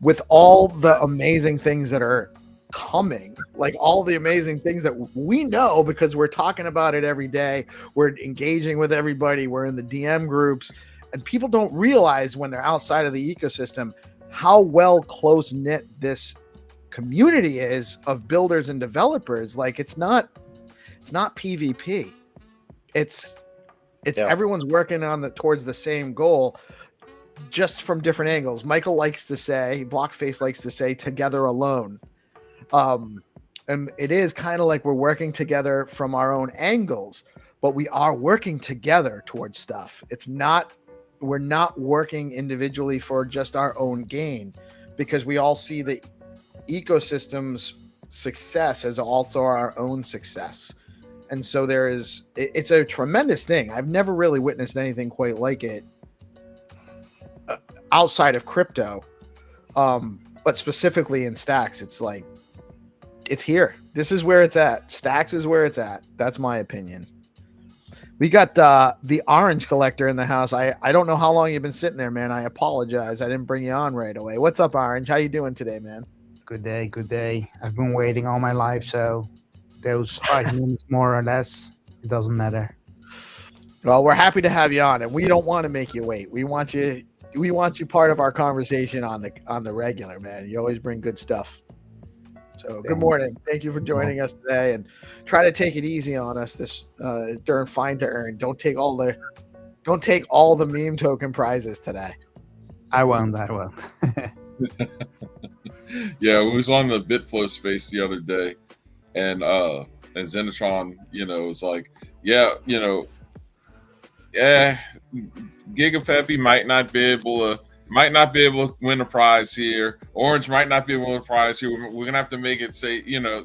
with all the amazing things that are coming, like all the amazing things that we know because we're talking about it every day. We're engaging with everybody. We're in the DM groups, and people don't realize when they're outside of the ecosystem how well close knit this community is of builders and developers. Like it's not PvP. It's everyone's working on towards the same goal, just from different angles. Michael likes to say, Blockface likes to say, together alone. And it is kind of like we're working together from our own angles, but we are working together towards stuff. We're not working individually for just our own gain, because we all see the ecosystem's success as also our own success. And so it's a tremendous thing. I've never really witnessed anything quite like it outside of crypto. But specifically in stacks, it's like, it's here. This is where it's at. Stacks is where it's at. That's my opinion. We got the orange collector in the house. I don't know how long you've been sitting there, man. I apologize. I didn't bring you on right away. What's up, Orange? How you doing today, man? Good day. I've been waiting all my life, so those 5 minutes more or less, it doesn't matter. Well, we're happy to have you on, and we don't want to make you wait. We want you we want you part of our conversation on the regular, man. You always bring good stuff. So good morning. Thank you for joining us today, and try to take it easy on us this during Find2Earn. Don't take all the meme token prizes today. I won't. Yeah, we was on the Bitflow space the other day, and Xenitron, was like, Giga Peppy might not be able to win a prize here. Orange might not be able to win a prize here. We're gonna have to make it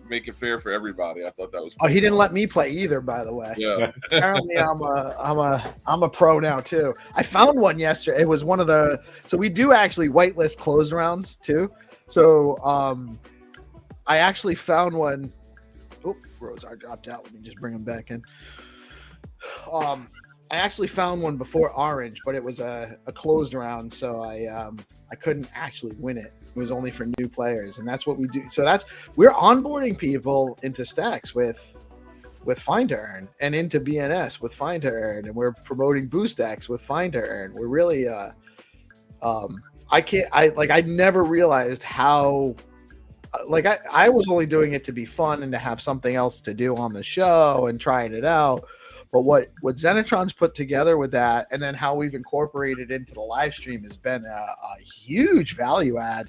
make it fair for everybody. I thought that was. Oh, he didn't let me play either, by the way. Yeah. Apparently, I'm a pro now too. I found one yesterday. It was one of the. So we do actually whitelist closed rounds too. So I actually found one. Oh, Rosar dropped out. Let me just bring him back in. I actually found one before Orange, but it was a closed round, so I couldn't actually win it. It was only for new players, and that's what we do. So we're onboarding people into stacks with Find2Earn and into BNS with Find2Earn, and we're promoting boost stacks with Find2Earn. We're really I never realized how I was only doing it to be fun and to have something else to do on the show and trying it out. But what Xenitron's put together with that, and then how we've incorporated into the live stream, has been a huge value add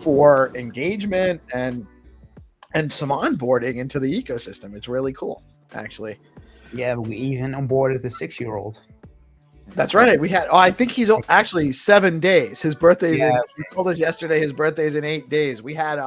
for engagement and some onboarding into the ecosystem. It's really cool, actually. Yeah, we even onboarded the 6-year-old. That's right. We had. I think he's actually 7 days. His birthday's in. He told us yesterday his birthday's in 8 days. We had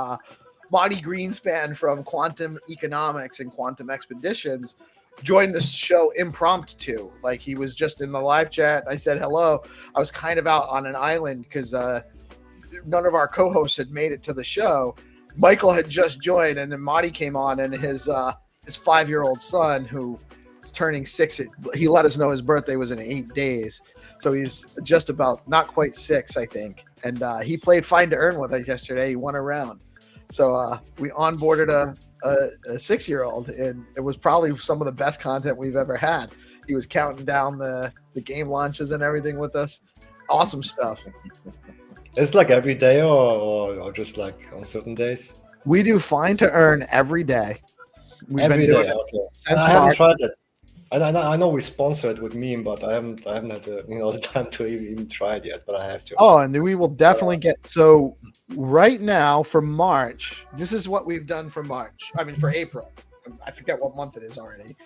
Monty Greenspan from Quantum Economics and Quantum Expeditions joined the show impromptu. Like, he was just in the live chat. I said hello. I was kind of out on an island because none of our co-hosts had made it to the show. Michael had just joined, and then Monty came on, and his 5-year-old son, who is turning 6, he let us know his birthday was in 8 days. So he's just about, not quite 6, I think. And he played Find2Earn with us yesterday. He won a round. So we onboarded a 6-year-old, and it was probably some of the best content we've ever had. He was counting down the game launches and everything with us. Awesome stuff. It's like every day or just like on certain days? We do Find2Earn every day. We've been doing it since I haven't tried it. I know we sponsor it with Meme, but I haven't had the time to even try it yet. But I have to. Oh, and we will definitely get. So right now for March, this is what we've done for March. I mean for April. I forget what month it is already.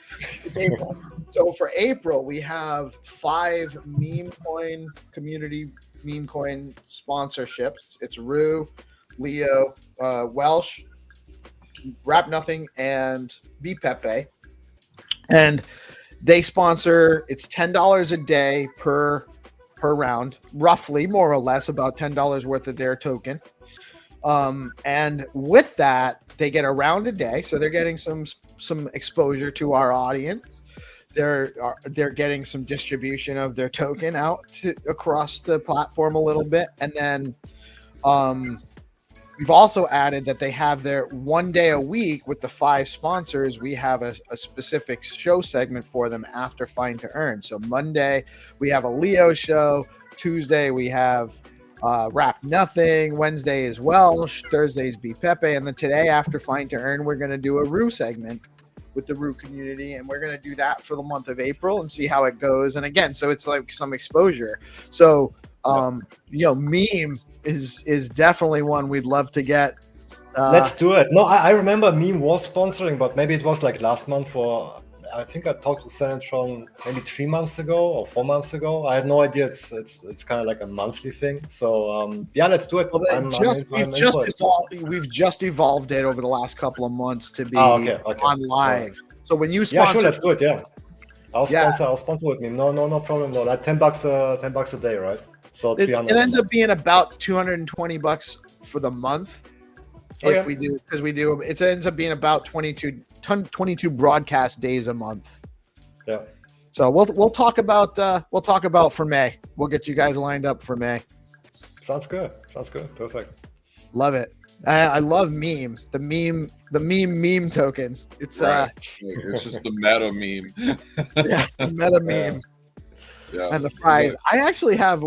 It's April. So for April, we have 5 meme coin community meme coin sponsorships. It's ROO, Leo, Welsh, Rap Nothing, and BPepe. And they sponsor, it's $10 a day per round, roughly, more or less, about $10 worth of their token. And with that, they get a round a day, so they're getting some exposure to our audience. They're getting some distribution of their token out across the platform a little bit, and then we've also added that they have their 1 day a week with the 5 sponsors. We have a specific show segment for them after Find2Earn. So Monday we have a Leo show. Tuesday we have Rap Nothing. Wednesday is Welsh. Thursday is BPepe. And then today after Find2Earn, we're going to do a ROO segment with the ROO community. And we're going to do that for the month of April and see how it goes. And again, so it's like some exposure. So, Meme is definitely one we'd love to get. Let's do it. No, I remember Meme was sponsoring, but maybe it was like last month I think I talked to Xenitron maybe 3 months ago or 4 months ago. I had no idea it's kind of like a monthly thing. So let's do it. Well, we've just evolved it over the last couple of months to be on live. Right. So when you sponsor, sure, let's do it. Yeah, I'll sponsor with me. No problem. No, like $10 a day, right? So it ends up being about $220 for the month. If we do, because it ends up being about 22 broadcast days a month. Yeah. So we'll talk about for May. We'll get you guys lined up for May. Sounds good. Perfect. Love it. I love meme. The meme token. It's right. It's just the meta meme. Yeah, the meta meme. Yeah. and the fries. I actually have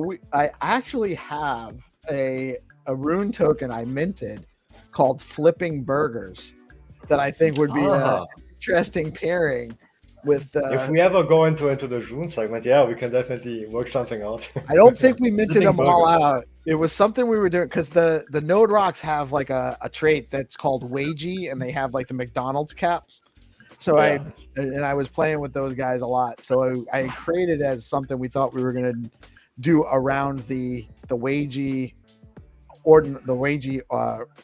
a rune token I minted called Flipping Burgers that I think would be an interesting pairing with. If we ever go into the June segment, yeah, we can definitely work something out. I don't think we minted Flipping them all burgers. out. It was something we were doing because the Node Rocks have like a trait that's called Wagey, and they have like the McDonald's cap. So Yeah. I was playing with those guys a lot. So I created as something we thought we were gonna do around the Wagey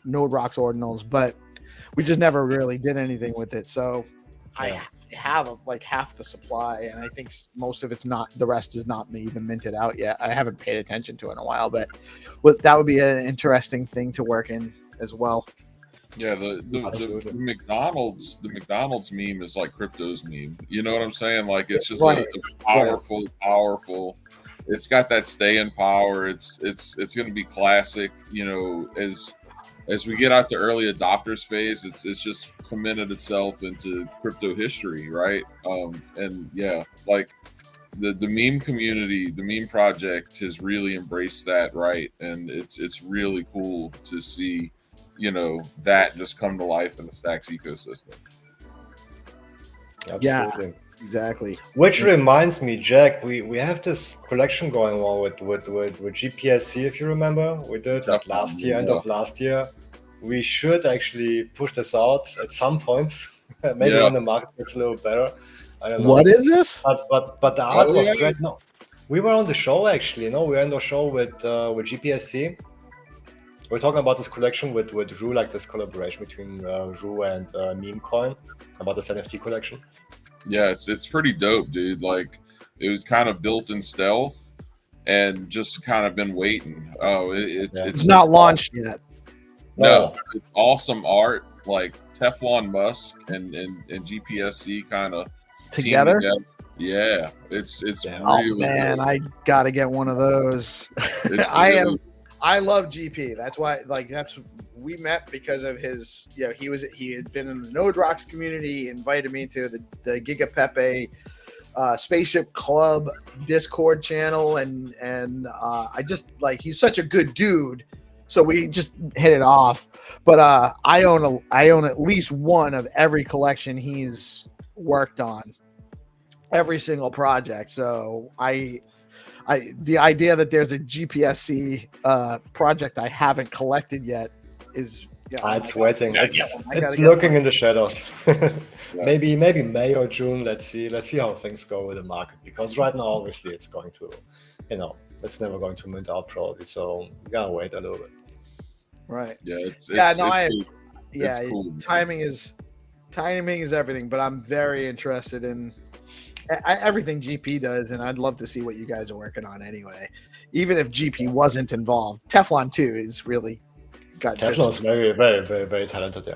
Node Rocks ordinals, but we just never really did anything with it. So Yeah. I have like half the supply, and I think most of it's not. The rest is not even minted out yet. I haven't paid attention to it in a while, but that would be an interesting thing to work in as well. Yeah, the McDonald's meme is like crypto's meme. You know what I'm saying? Like it's just Right. powerful. It's got that staying power. It's going to be classic. You know, as we get out the early adopters phase, it's just cemented itself into crypto history, right? And yeah, like the meme community, the meme project has really embraced that, right? And it's really cool to see, you know, that just come to life in the Stacks ecosystem. Absolutely. Yeah. Exactly. Which reminds me, Jack, we have this collection going on with GPSC, if you remember. We did that last year, end of last year. We should actually push this out at some point. Maybe when the market gets a little better. I don't know. What is this? But the art was great. No, we were on the show actually. No, we were on the show with GPSC. We're talking about this collection with ROO, like this collaboration between ROO and Memecoin about this NFT collection. Yeah, it's pretty dope, dude. Like it was kind of built in stealth and just kind of been waiting. Oh, It's not launched yet. No, it's awesome art, like Teflon Musk and GPSC kind of Together? Yeah, it's Oh really man, cool. I gotta get one of those. I love GP. That's why, we met because of his. You know, he had been in the Node Rocks community. He invited me to the Giga Pepe Spaceship Club Discord channel, and I just he's such a good dude. So we just hit it off. But I own at least one of every collection he's worked on, every single project. So the idea that there's a GPSC project I haven't collected yet is it's waiting. It's get lurking in the shadows. Maybe May or June. Let's see how things go with the market, because right now obviously it's going to, it's never going to mint out probably. So we gotta wait a little bit. Right. Yeah. It's cool. Timing is everything. But I'm very interested in everything GP does, and I'd love to see what you guys are working on anyway. Even if GP wasn't involved, Teflon 2 is really got. Teflon's very, very, very, very talented.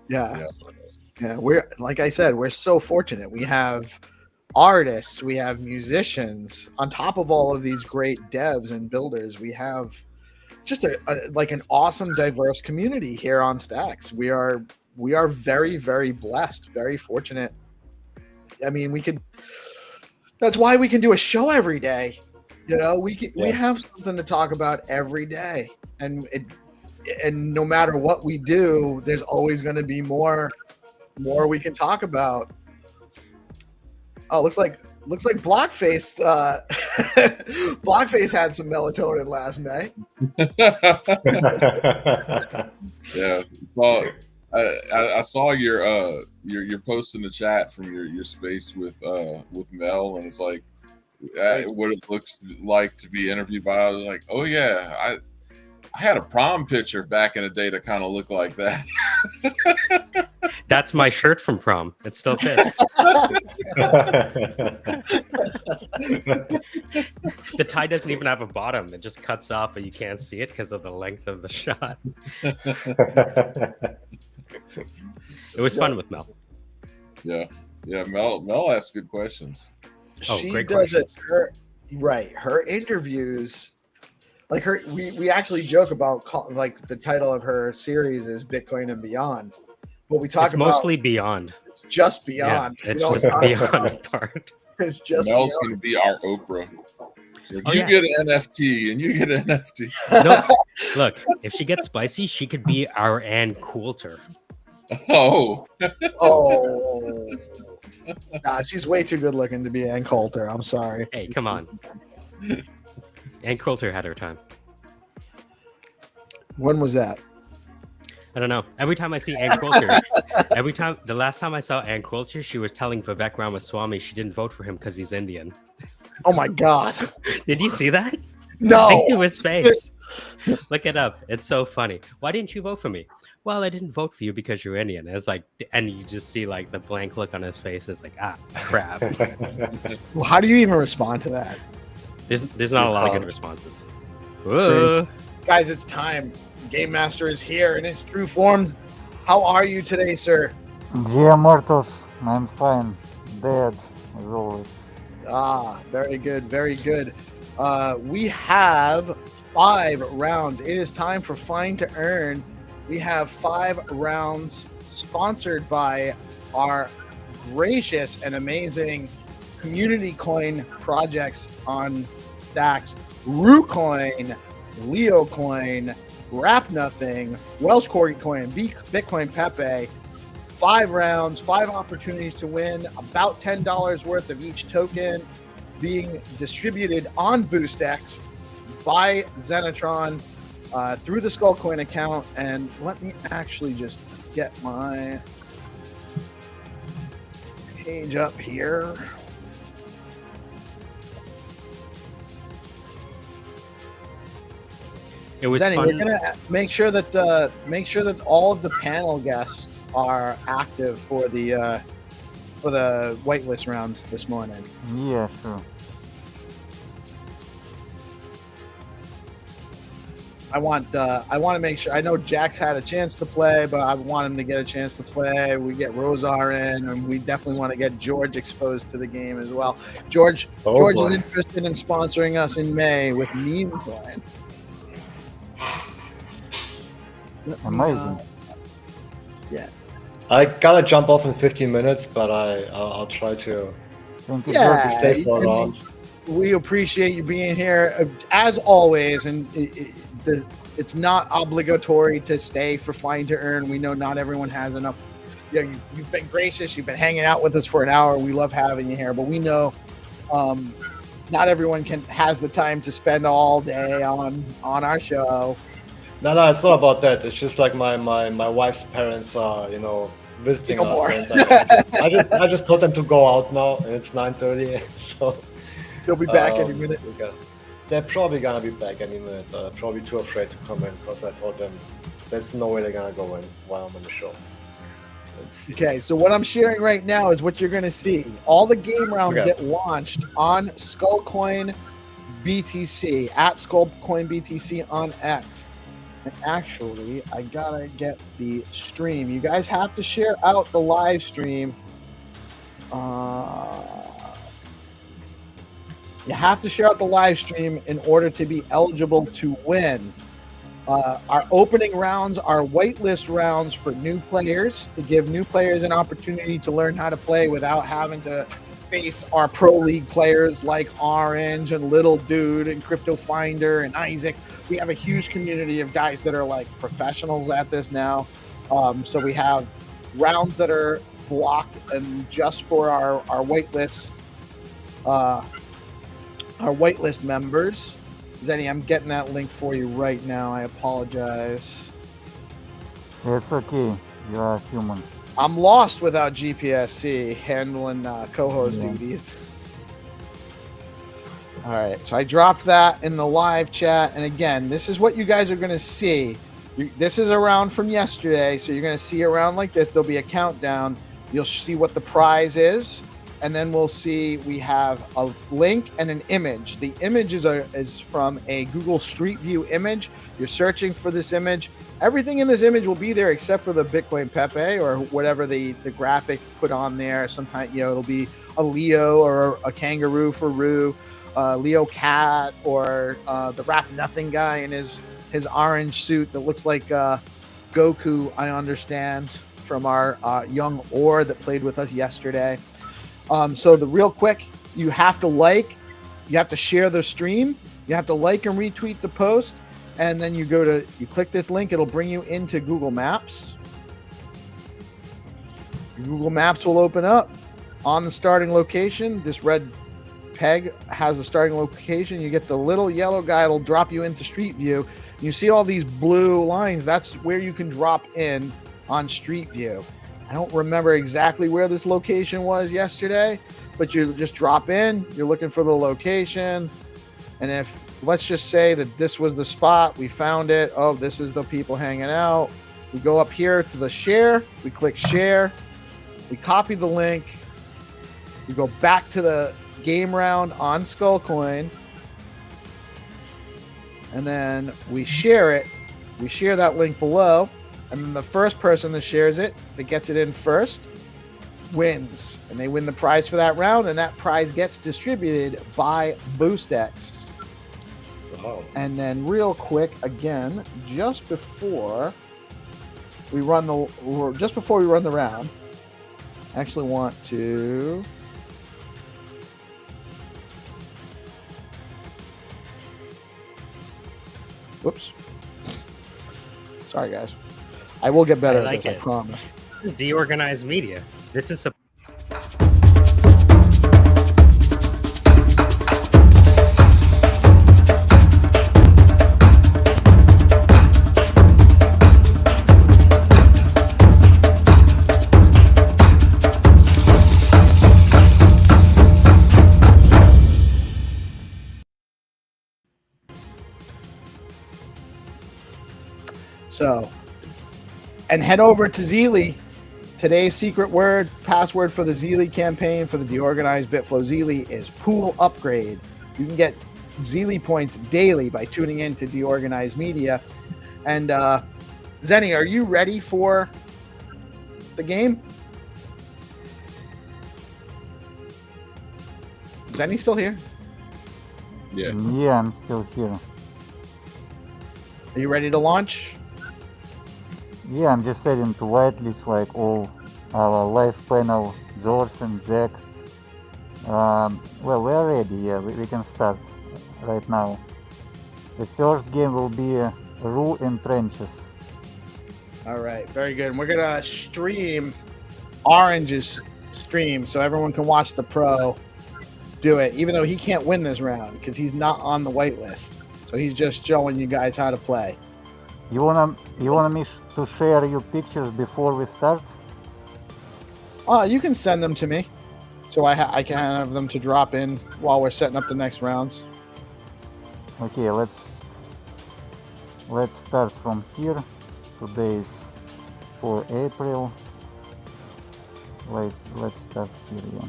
Yeah. We're, like I said, we're so fortunate. We have artists, we have musicians. On top of all of these great devs and builders, we have just an awesome, diverse community here on Stacks. We are very, very blessed, very fortunate. I mean, that's why we can do a show every day. We have something to talk about every day, and no matter what we do, there's always going to be more we can talk about. Oh, looks like Blockface Blockface had some melatonin last night. Yeah. Well, I saw your post in the chat from your space with Mel, and it's like what it looks like to be interviewed by. I was like, oh yeah, I had a prom picture back in the day that kind of looked like that. That's my shirt from prom. It still fits. The tie doesn't even have a bottom. It just cuts off, but you can't see it because of the length of the shot. It was fun with Mel. Yeah. Mel asks good questions. She great does questions. Her interviews, we actually joke about the title of her series is Bitcoin and Beyond, but we talk It's about mostly beyond. it's just beyond. Yeah, We it's don't just talk beyond about part. It's just Mel's going to be our Oprah. Like, Oh, you yeah. get an NFT and you get an NFT. No, look, if she gets spicy, she could be our Ann Coulter. Oh, Oh, nah, she's way too good looking to be Ann Coulter. I'm sorry. Hey, come on. Ann Coulter had her time. When was that? I don't know. Every time I see Ann Coulter, the last time I saw Ann Coulter, she was telling Vivek Ramaswamy she didn't vote for him because he's Indian. Oh my God. Did you see that? No. Think to his face. Look it up. It's so funny. Why didn't you vote for me? Well, I didn't vote for you because you're Indian. It's like, and you just see like the blank look on his face. It's like, crap. Well, how do you even respond to that? There's not a lot of good responses. Whoa. Guys, it's time. Game Master is here in its true form. How are you today, sir? Dear mortals, I'm fine. Dead, as always. Ah, very good, very good. We have 5 rounds. It is time for Find2Earn. We have 5 rounds sponsored by our gracious and amazing community coin projects on Stacks. ROO Coin, Leo Coin, Wrap Nothing, Welsh Corgi Coin, Bitcoin Pepe. 5 rounds, 5 opportunities to win, about $10 worth of each token being distributed on BoostX by Xenitron through the Skullcoin account. And let me actually just get my page up here. It was Zenny, fun. we're gonna make sure that all of the panel guests are active for the whitelist rounds this morning. Yeah, sure. I want to make sure. I know Jack's had a chance to play, but I want him to get a chance to play. We get Rosar in, and we definitely want to get George exposed to the game as well. George is interested in sponsoring us in May with Meme Coin. Amazing. Yeah. I gotta jump off in 15 minutes, but I'll try to Thank you, Yeah. George. stay for a round. We appreciate you being here as always, and it's not obligatory to stay for Find2Earn. We know not everyone has enough. Yeah, you've been gracious. You've been hanging out with us for an hour. We love having you here, but we know not everyone has the time to spend all day on our show. No, it's not about that. It's just like my wife's parents are, visiting No more. us. And I just told them to go out now, and it's 9:30, so He'll be back any minute. they're probably gonna be back any minute. Probably too afraid to come in because I told them there's no way they're gonna go in while I'm on the show. Okay, so what I'm sharing right now is what you're going to see. All the game rounds get launched on Skullcoin BTC, at Skullcoin BTC on X. And actually, I gotta get the stream. You guys have to share out the live stream. You have to share out the live stream in order to be eligible to win. Our opening rounds are whitelist rounds for new players, to give new players an opportunity to learn how to play without having to face our pro league players like Orange and Little Dude and Crypto Finder and Isaac. We have a huge community of guys that are like professionals at this now. So we have rounds that are blocked and just for our whitelist members. Zenny, I'm getting that link for you right now. I apologize. It's okay. You are human. I'm lost without GPSC handling co-host duties. All right, so I dropped that in the live chat. And again, this is what you guys are going to see. This is a round from yesterday, so you're going to see a round like this. There'll be a countdown. You'll see what the prize is. And then we'll see we have a link and an image. The image is from a Google Street View image. You're searching for this image. Everything in this image will be there except for the Bitcoin Pepe or whatever the graphic put on there. Sometimes, it'll be a Leo or a kangaroo for ROO, Leo cat, or the Wrap Nothing guy in his orange suit that looks like Goku, I understand, from our young Or that played with us yesterday. So the real quick, you have to share the stream, you have to like and retweet the post, and then you click this link, it'll bring you into Google Maps. Google Maps will open up on the starting location. This red peg has a starting location. You get the little yellow guy, it'll drop you into Street View. You see all these blue lines, that's where you can drop in on Street View. I don't remember exactly where this location was yesterday, but you just drop in, you're looking for the location, and if, let's just say that this was the spot, we found it, oh, this is the people hanging out, we go up here to the share, we click share, we copy the link, we go back to the game round on Skullcoin, and then we share it, we share that link below, and then the first person that shares it, that gets it in first, wins. And they win the prize for that round, and that prize gets distributed by BoostX. Wow. And then real quick, again, just before we run the round, I actually want to... Whoops. Sorry, guys. I will get better at this, I promise. DeOrganized media. This is So, and head over to Zeely. Today's secret word, password for the Zeely campaign for the DeOrganized Bitflow Zeely is pool upgrade. You can get Zeely points daily by tuning in to DeOrganized Media. And Zenny, are you ready for the game? Zenny still here? Yeah. Yeah, I'm still here. Are you ready to launch? Yeah, I'm just adding to whitelist like all our live panel, George and Jack. Well, we're ready, yeah, we can start right now. The first game will be ROO and Trenches. All right, very good. And we're gonna stream Orange's stream so everyone can watch the pro do it, even though he can't win this round because he's not on the whitelist. So he's just showing you guys how to play. You wanna me to share your pictures before we start? You can send them to me, so I can have them to drop in while we're setting up the next rounds. Okay, let's start from here. Today is 4 April. Let's start here, yeah.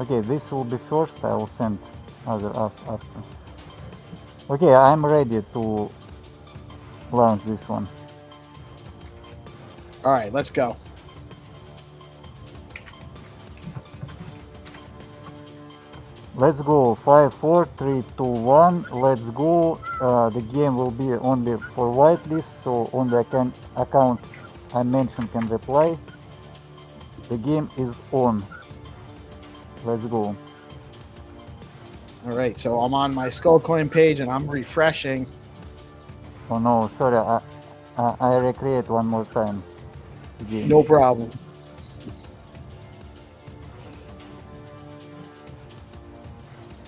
Okay, this will be first. I will send other after. Okay, I'm ready to launch this one. All right, let's go. Let's go. 5, 4, 3, 2, 1. Let's go. The game will be only for whitelist, so only accounts I mentioned can reply. The game is on. Let's go. All right, so I'm on my Skullcoin page and I'm refreshing. Oh no, sorry. I recreate one more time. Again. No problem.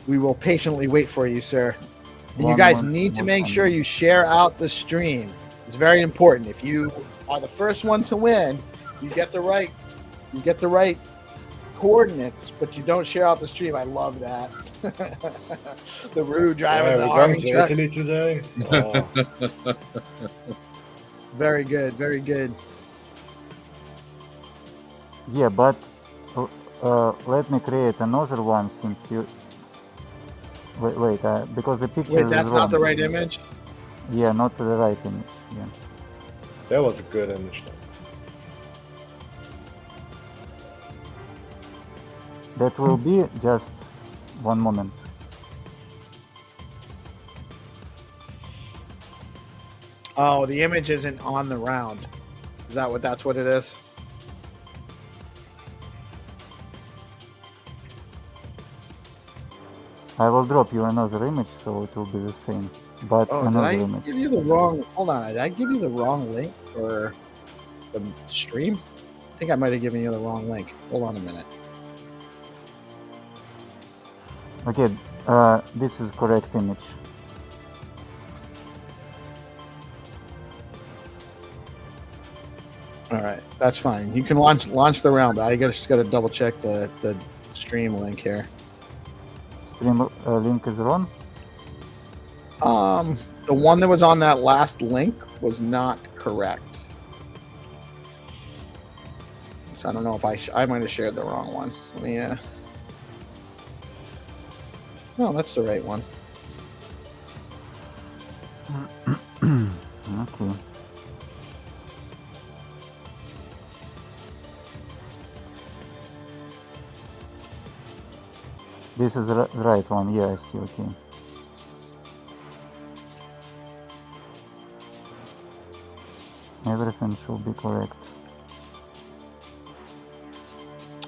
We will patiently wait for you, sir. And you guys need to make sure you share out the stream. It's very important. If you are the first one to win, you get the right coordinates, but you don't share out the stream. I love that. The ROO driving the army truck. Italy today. Oh. Very good, very good. Yeah, but let me create another one since you. Wait, because the picture. Wait, that's is not wrong. the right image? Yeah, not the right image. Yeah. That was a good image. That will be just one moment. Oh, the image isn't on the round. Is that what that's what it is? I will drop you another image, so it will be the same, but Oh, did another I image. give you the wrong? Hold on, did I give you the wrong link for the stream? I think I might have given you the wrong link. Hold on a minute. Okay, this is correct image. All right, that's fine. You can launch the round, but I just got to double check the stream link here. Stream link is wrong. The one that was on that last link was not correct. So I don't know if I might have shared the wrong one. Let me. No, that's the right one. Okay. This is the right one. Yeah, I see. Okay. Everything should be correct.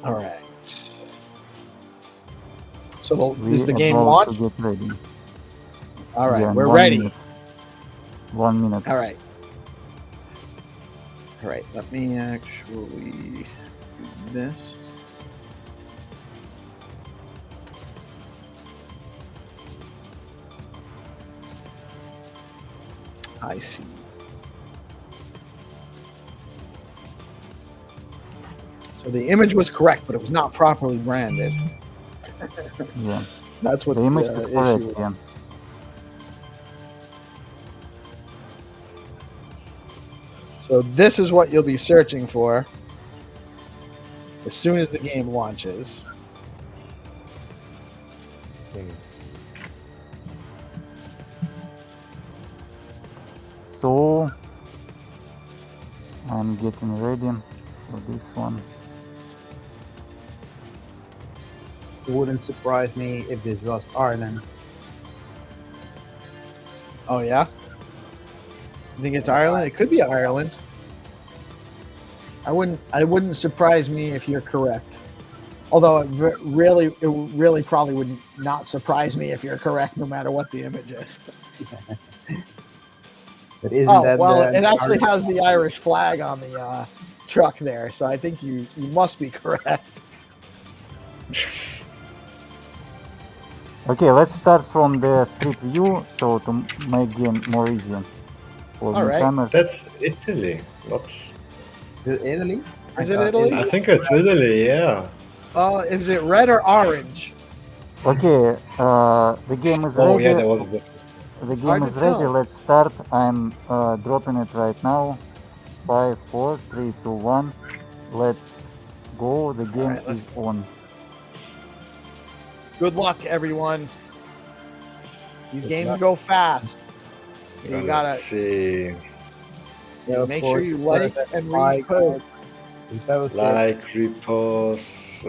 All right. So We is the game about launched? to get ready. All right, Yeah, in we're 1 ready. minute. 1 minute. All right. All right, let me actually do this. I see. So the image was correct, but it was not properly branded. Yeah. That's what The image the is issue correct. was. Yeah. So this is what you'll be searching for as soon as the game launches. So I'm getting ready for this one. It wouldn't surprise me if this was Ireland. Oh yeah? I think it's Ireland. It could be Ireland. I wouldn't surprise me if you're correct. Although it really probably would not surprise me if you're correct, no matter what the image is. But isn't Oh that well, the it actually Irish has the Irish flag on the truck there, so I think you must be correct. Okay, let's start from the street view, so to make game more easy for All right. newcomers. That's Italy. Not. Italy? Is it Italy? I think it's Italy. Yeah. Is it red or orange? Okay, the game is Oh ready. yeah, there was the. The It's game hard is to ready. tell. Let's start. I'm dropping it right now. 5, 4, 3, 2, 1. Let's go. The game right, let's is on. Good luck, everyone. These Good games luck. go fast. You gotta Let's see. Yeah, of make course, sure you like and like, repost. repost it, Like, repost.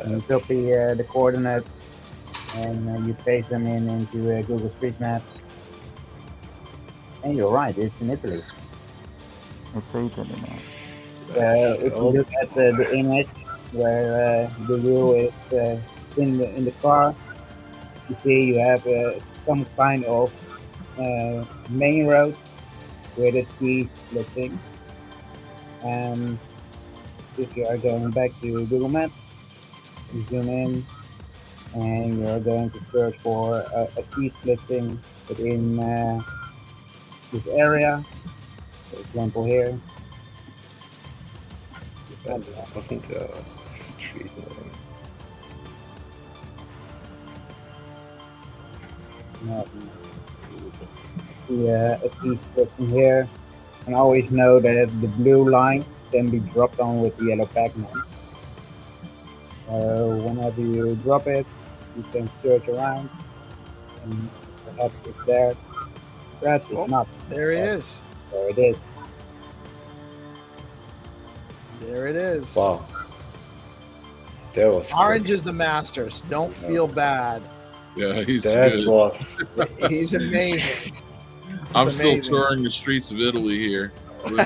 and copy the coordinates, and you paste them into Google Street Maps. And you're right, it's in Italy. It's Italy now. If you look at the image where the wheel is in the car, you see you have some kind of main road with a T splitting. And if you are going back to Google Maps, you zoom in and you're going to search for a T splitting within this area. For example, here. Wasn't the street name? See a T splitting here. And always know that the blue lines can be dropped on with the yellow Pac-Man. So whenever you drop it, you can search around, and perhaps it's there, perhaps it's not. There it is. There it is. There it is. Wow. That was Orange is the master, so don't feel bad. Yeah, he's That good. was. He's amazing. I'm It's still amazing. touring the streets of Italy here. We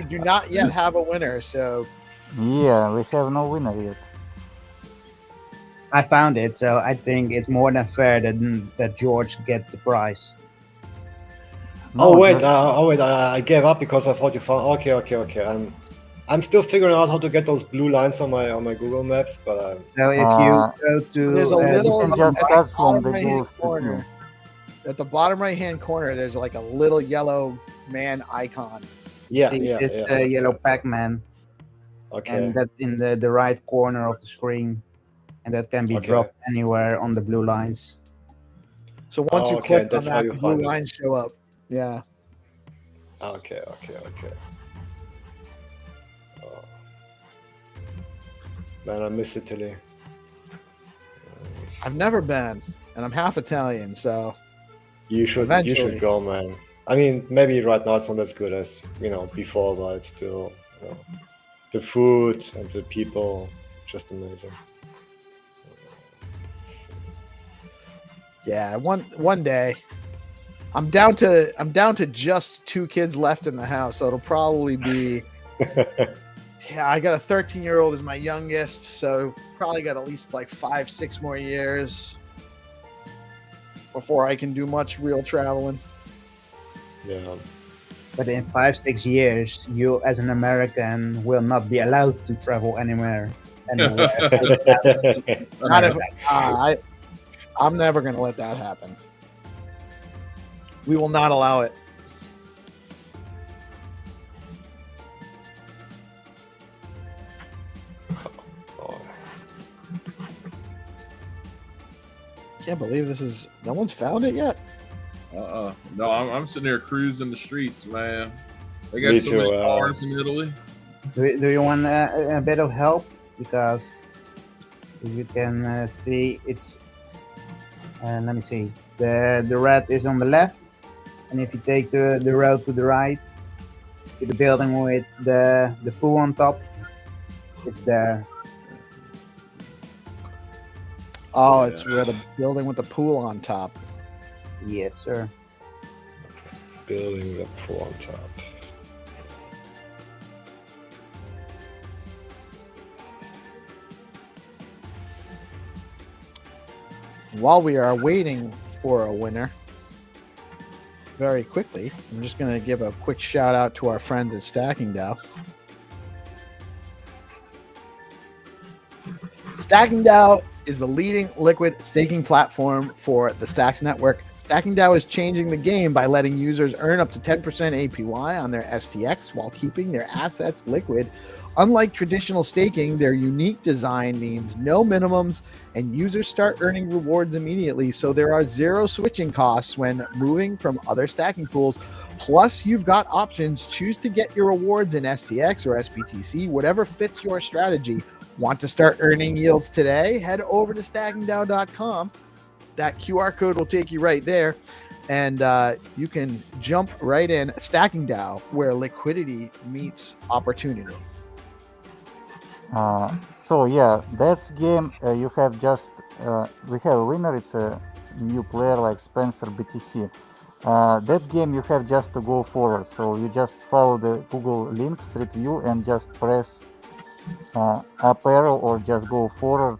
do not yet have a winner, so Yeah, we have no winner yet. I found it, so I think it's more than fair that George gets the prize. Oh No, wait, just I gave up because I thought you found. Okay. I'm still figuring out how to get those blue lines on my Google Maps, but So if you uh, go to There's a you little can at just the start from bottom the right-hand dual corner. CPU. At the bottom right-hand corner, there's like a little yellow man icon. yeah, see yeah, this yeah. yellow Pac-Man, Okay. and that's in the right corner of the screen, and that can be Okay. dropped anywhere on the blue lines. So once you Okay, click on that's how that, you the blue find it. lines show up. Yeah. Okay. Oh. Man, I miss Italy. I've never been, and I'm half Italian, so You should Eventually. go, man. I mean, maybe right now it's not as good as before, but it's still the food and the people, just amazing. yeah. One day, I'm down to just 2 kids left in the house, so it'll probably be. Yeah, I got a 13-year-old as my youngest, so probably got at least like 5-6 more years before I can do much real traveling. Yeah. But in 5-6 years, you as an American will not be allowed to travel anywhere. Not if I'm never going to let that happen. We will not allow it. Can't believe this is. No one's found it yet. No, I'm sitting here cruising the streets, man. They got Me so too, many cars in Italy. Do you want a bit of help? Because you can see it's. Let me see. The red is on the left, and if you take the road to the right, to the building with the pool on top, it's there. Oh, Yeah. it's where the building with the pool on top. Yes, sir. Building the pool on top. While we are waiting for a winner, very quickly, I'm just going to give a quick shout out to our friends at StackingDAO. StackingDAO is the leading liquid staking platform for the Stacks network. StackingDAO is changing the game by letting users earn up to 10% APY on their STX while keeping their assets liquid. Unlike traditional staking, their unique design means no minimums and users start earning rewards immediately, so there are zero switching costs when moving from other stacking pools. Plus, you've got options. Choose to get your rewards in STX or SBTC, whatever fits your strategy. Want to start earning yields today? Head over to StackingDAO.com. That QR code will take you right there, and you can jump right in. StackingDAO, where liquidity meets opportunity. So yeah, that's game. You have just we have a winner. It's a new player like Spencer BTC. That game you have just to go forward. So you just follow the Google link, Street View, and just press up arrow or just go forward,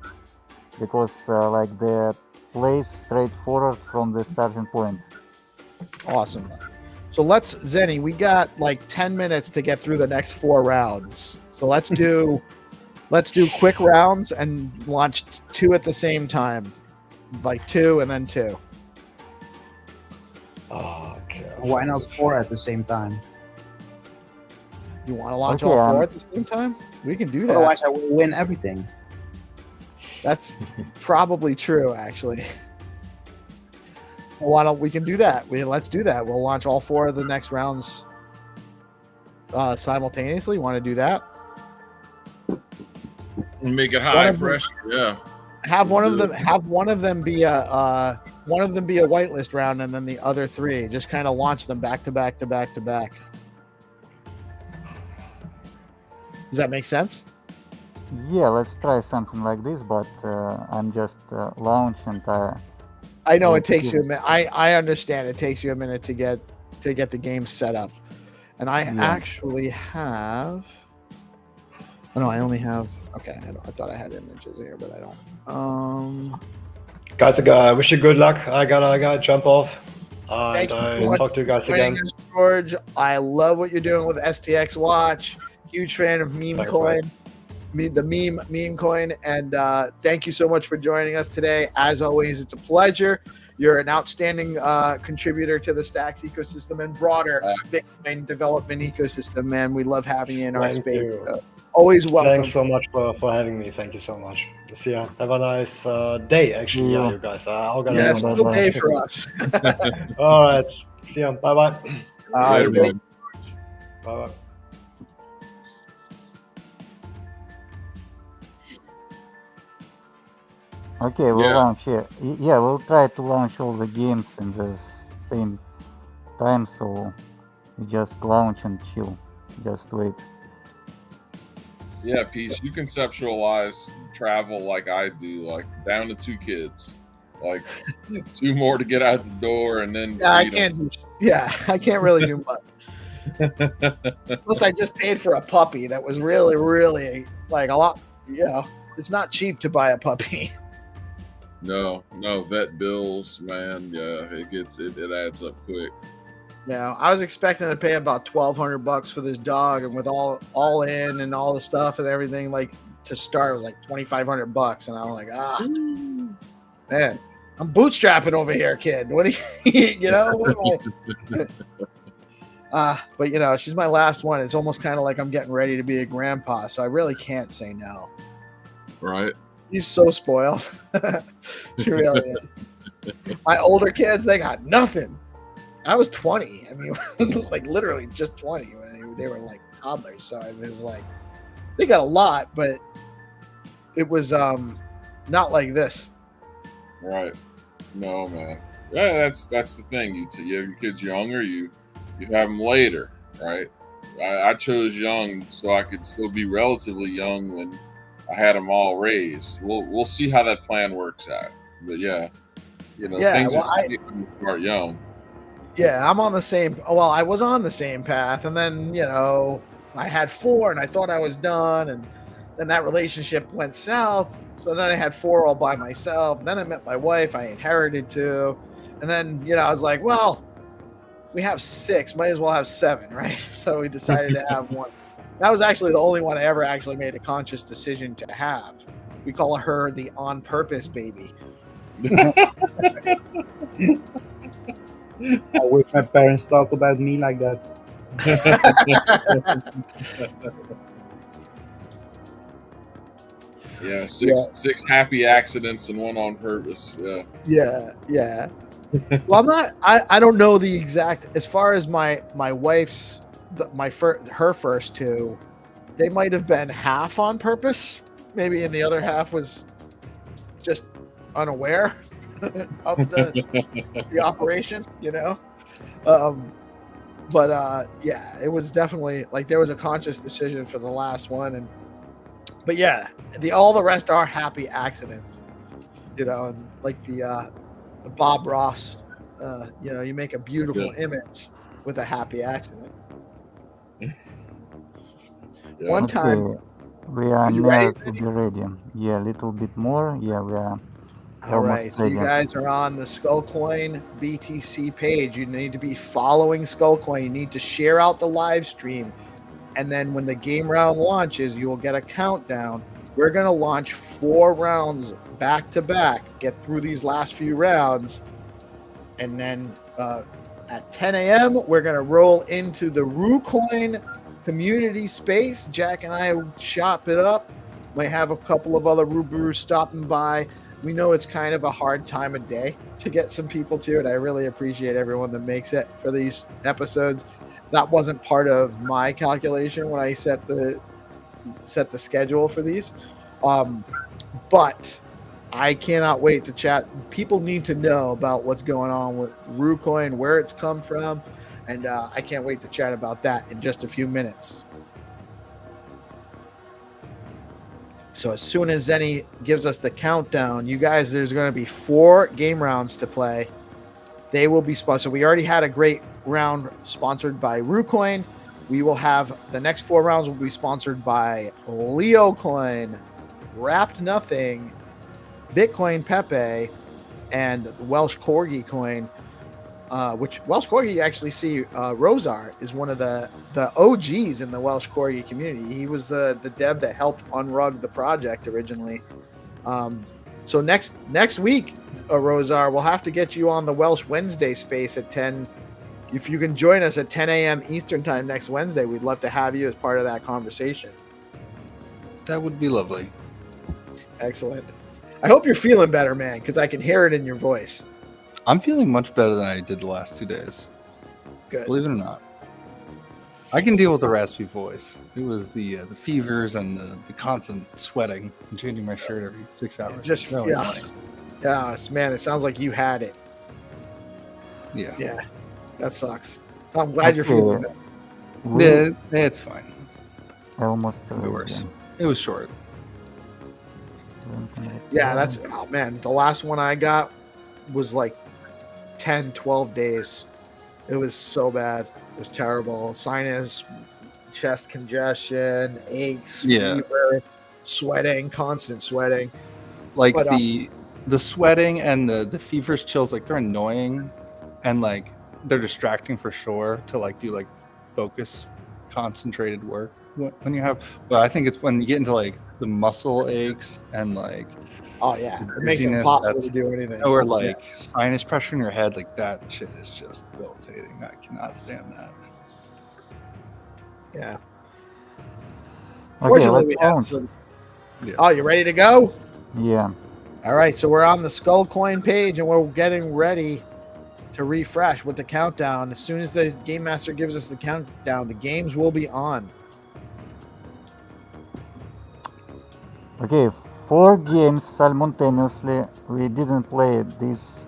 because like the place straight forward from the starting point. Awesome. So Zenny, we got like 10 minutes to get through the next 4 rounds. So let's do quick rounds and launch 2 at the same time, like 2 and then 2. Oh, okay. Why not 4 at the same time? You want to launch Okay, all 4 at the same time? We can do that. Otherwise, I will win everything. That's probably true, actually. Why don't we can do that? Let's do that. We'll launch all 4 of the next rounds simultaneously. Want to do that? Make it high pressure, yeah. Have one of them be a whitelist round, and then the other 3 just kind of launch them back to back to back to back. Does that make sense? Yeah, let's try something like this. But I'm just launching. I know it takes you a minute. I understand it takes you a minute to get the game set up, and I actually have Oh, no, I only have. Okay, I thought I had images here, but I don't. Guys, I wish you good luck. I gotta jump off. Thank And you so I much talk to you guys for joining again. us, George. I love what you're doing with STX Watch. Huge fan of meme Thanks, coin. man. The meme coin, and thank you so much for joining us today. As always, it's a pleasure. You're an outstanding contributor to the Stacks ecosystem and broader Bitcoin development ecosystem, man. We love having you in our Thank space. you. Always welcome. Thanks so much for having me. Thank you so much. See ya. Have a nice day, actually. Yeah, you guys. I'll Yeah, organize still day for us. All right. See ya. Bye bye. Later, man. Bye bye. Okay, we'll launch here. Yeah, we'll try to launch all the games in the same time, so we just launch and chill. Just wait. Yeah, Peace, you conceptualize travel like I do, like down to 2 kids. Like 2 more to get out the door and then Yeah, I can't really do much. Plus, I just paid for a puppy that was really, really like a lot. Yeah, it's not cheap to buy a puppy. No, vet bills, man. Yeah, it adds up quick. Yeah, I was expecting to pay about $1,200 for this dog, and with all in and all the stuff and everything, like to start, it was like $2,500, and I was like, man, I'm bootstrapping over here, kid. What do you, What do but she's my last one. It's almost kind of like I'm getting ready to be a grandpa, so I really can't say no. Right. He's so spoiled. She really is. My older kids, they got nothing. I was 20. I mean, like literally just 20 when they were like toddlers. So it was like they got a lot, but it was not like this. Right. No, man. Yeah, that's the thing. You have your kids younger. You have them later, right? I chose young so I could still be relatively young when I had them all raised. We'll see how that plan works out. But yeah, things start young. Yeah, I'm on the same. Well, I was on the same path, and then I had 4, and I thought I was done, and then that relationship went south. So then I had 4 all by myself. And then I met my wife. I inherited 2, and then I was like, well, we have 6, might as well have 7, right? So we decided to have 1. That was actually the only one I ever actually made a conscious decision to have. We call her the on purpose baby. I wish my parents talk about me like that. Yeah, 6 happy accidents and 1 on purpose. Yeah. Well, I don't know the exact. As far as my wife's, her first 2, they might have been half on purpose. Maybe, and the other half was just unaware of the operation. But yeah, it was definitely like there was a conscious decision for the last one, but yeah, all the rest are happy accidents. And like the Bob Ross, you make a beautiful image with a happy accident. Yeah. One time, we are near to be ready. Yeah, a little bit more. Yeah, we are. All right, so you guys are on the Skullcoin BTC page. You need to be following Skullcoin. You need to share out the live stream, and then when the game round launches, you will get a countdown. We're going to launch 4 rounds back to back, get through these last few rounds, and then at 10 a.m., we're going to roll into the ROO community space. Jack and I chop it up. Might have a couple of other ROO stopping by. We know it's kind of a hard time of day to get some people to it. I really appreciate everyone that makes it for these episodes. That wasn't part of my calculation when I set the schedule for these. But I cannot wait to chat. People need to know about what's going on with ROO, where it's come from, and I can't wait to chat about that in just a few minutes. So as soon as Zenny gives us the countdown, you guys, there's going to be 4 game rounds to play. They will be sponsored. We already had a great round sponsored by ROO. We will have the next 4 rounds will be sponsored by Leo Coin, Wrapped Nothing, Bitcoin Pepe, and Welsh Corgi Coin. Which Welsh Corgi, you actually see Rosar is one of the OGs in the Welsh Corgi community. He was the dev that helped unrug the project originally. So next week, Rosar, we'll have to get you on the Welsh Wednesday space at 10. If you can join us at 10 a.m. Eastern time next Wednesday, we'd love to have you as part of that conversation. That would be lovely. Excellent. I hope you're feeling better, man, because I can hear it in your voice. I'm feeling much better than I did the last 2 days. Good. Believe it or not. I can deal with the raspy voice. It was the fevers and the constant sweating and changing my shirt every 6 hours. Just Really yeah, annoying. man. It sounds like you had it. Yeah. Yeah, that sucks. I'm glad you're feeling better. It's fine. Almost. It worse. It was short. Yeah, that's man. The last one I got was like 10, 12 days. It was so bad. It was terrible. Sinus, chest congestion, aches, fever, sweating, constant sweating. Like the sweating and the fevers, chills, like they're annoying and like they're distracting for sure to like do like focus concentrated work when you have, but I think it's when you get into like the muscle aches and like it makes it impossible to do anything. Or like sinus pressure in your head, like that shit is just debilitating. I cannot stand that. Yeah. Okay, Fortunately, we have some. Oh, you ready to go? Yeah. All right, so we're on the Skull Coin page and we're getting ready to refresh with the countdown. As soon as the Game Master gives us the countdown, the games will be on. Okay, 4 games simultaneously. We didn't play this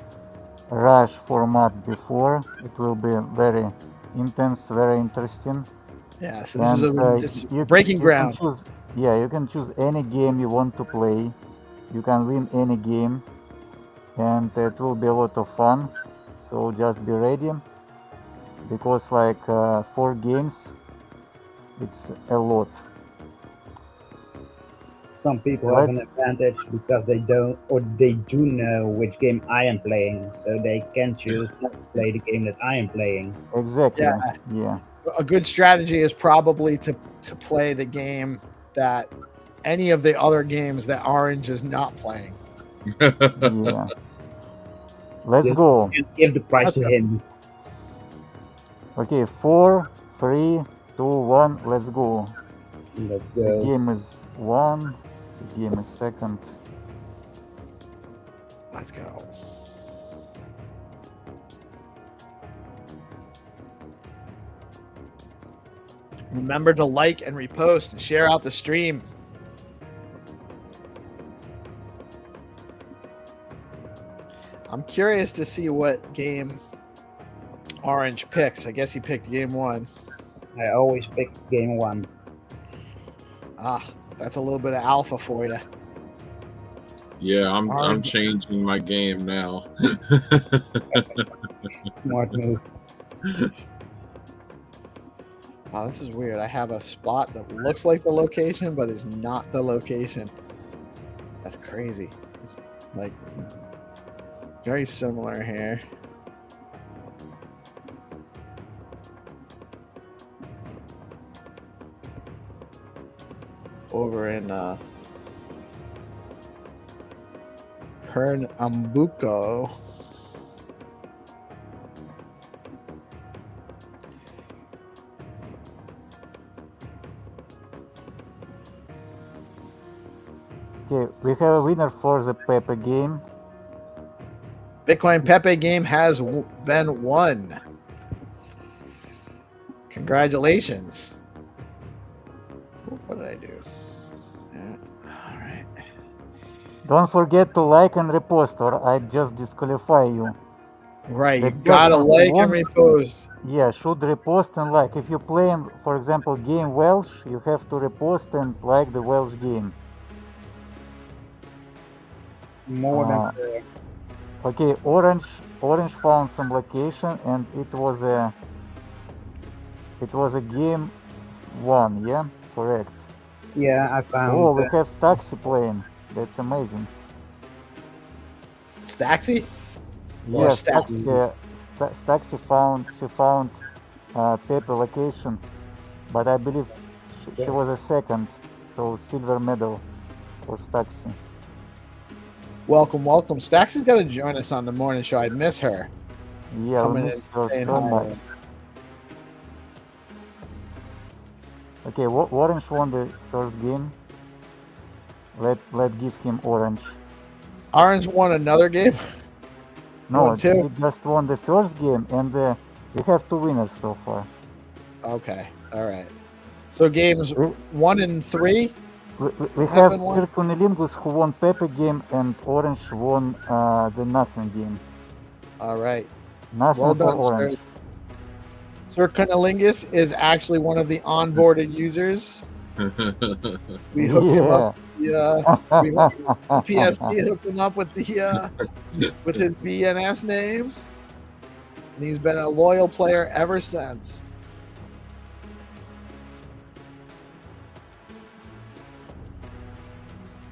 rush format before. It will be very intense, very interesting. Yeah, so this is breaking ground. You can choose any game you want to play. You can win any game, and it will be a lot of fun. So just be ready, because like 4 games, it's a lot. Some people have an advantage because they do know which game I am playing, so they can choose not to play the game that I am playing. Exactly. Yeah. A good strategy is probably to play the game that any of the other games that Orange is not playing. Yeah. Let's go. Just give the prize to him. Okay, 4, 3, 2, 1. Let's go. Let's go. The game is 1. The game is 2nd. Let's go. Remember to like and repost and share out the stream. I'm curious to see what game Orange picks. I guess he picked game 1. I always pick game 1. That's a little bit of alpha for you. Yeah, I'm changing my game now. Smart move. Oh, this is weird. I have a spot that looks like the location, but is not the location. That's crazy. It's like very similar here. Over in Pernambuco. Okay, we have a winner for the Pepe game. Bitcoin Pepe game has been won. Congratulations. What did I do? All right. Don't forget to like and repost, or I just disqualify you. Right, you gotta like and repost. Yeah, should repost and like. If you're playing, for example, game Welsh, you have to repost and like the Welsh game. More than fair. Okay, Orange found some location, and it was a it was a game 1, yeah? Correct. Yeah, I found. Oh, we have Staxi playing. That's amazing. Staxi? Or Yes, Staxi? Staxi found Pepe location, but I believe she was a second, so silver medal for Staxi. Welcome. Staxi's got to join us on the morning show. I miss her. Yeah, we Coming miss in her saying so hi. much. Okay, Orange won the first game. Let give him orange. Orange won another game. No, won two? he just won the first game, and we have 2 winners so far. Okay. All right. So games We, 1 and 3. we have Happened one? Circunilingus who won Pepe game, and Orange won the Nothing game. All right. Nothing Well for done, sir. Orange. Sir Cunnilingus is actually one of the onboarded users. We hooked him up. PSD hooked him up with the with his BNS name, and he's been a loyal player ever since.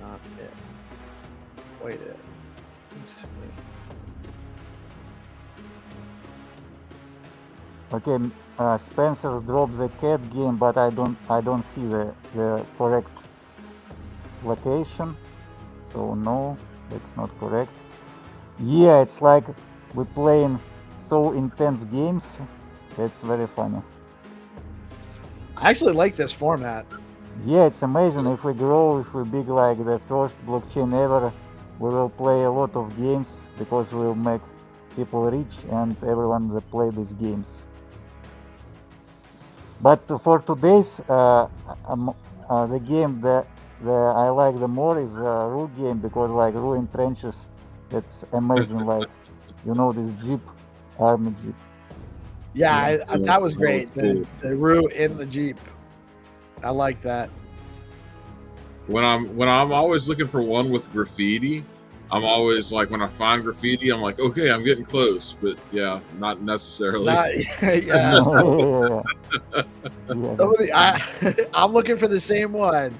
Not it. Wait it. Let's see. Okay, Spencer dropped the cat game, but I don't see the correct location. So no, that's not correct. Yeah, it's like we're playing so intense games. That's very funny. I actually like this format. Yeah, it's amazing. If we grow, if we're big like the first blockchain ever, we will play a lot of games because we'll make people rich and everyone that play these games. But for today's the game that I like the more is ROO game, because like ROO in trenches, that's amazing. Like, you know, this Jeep, army Jeep. Yeah, that was that great. was cool. The ROO in the Jeep. I like that. When I'm always looking for one with graffiti, I'm always like, when I find graffiti, I'm like, okay, I'm getting close, but yeah, not necessarily. Yeah. Yeah, Some of the I'm looking for the same one.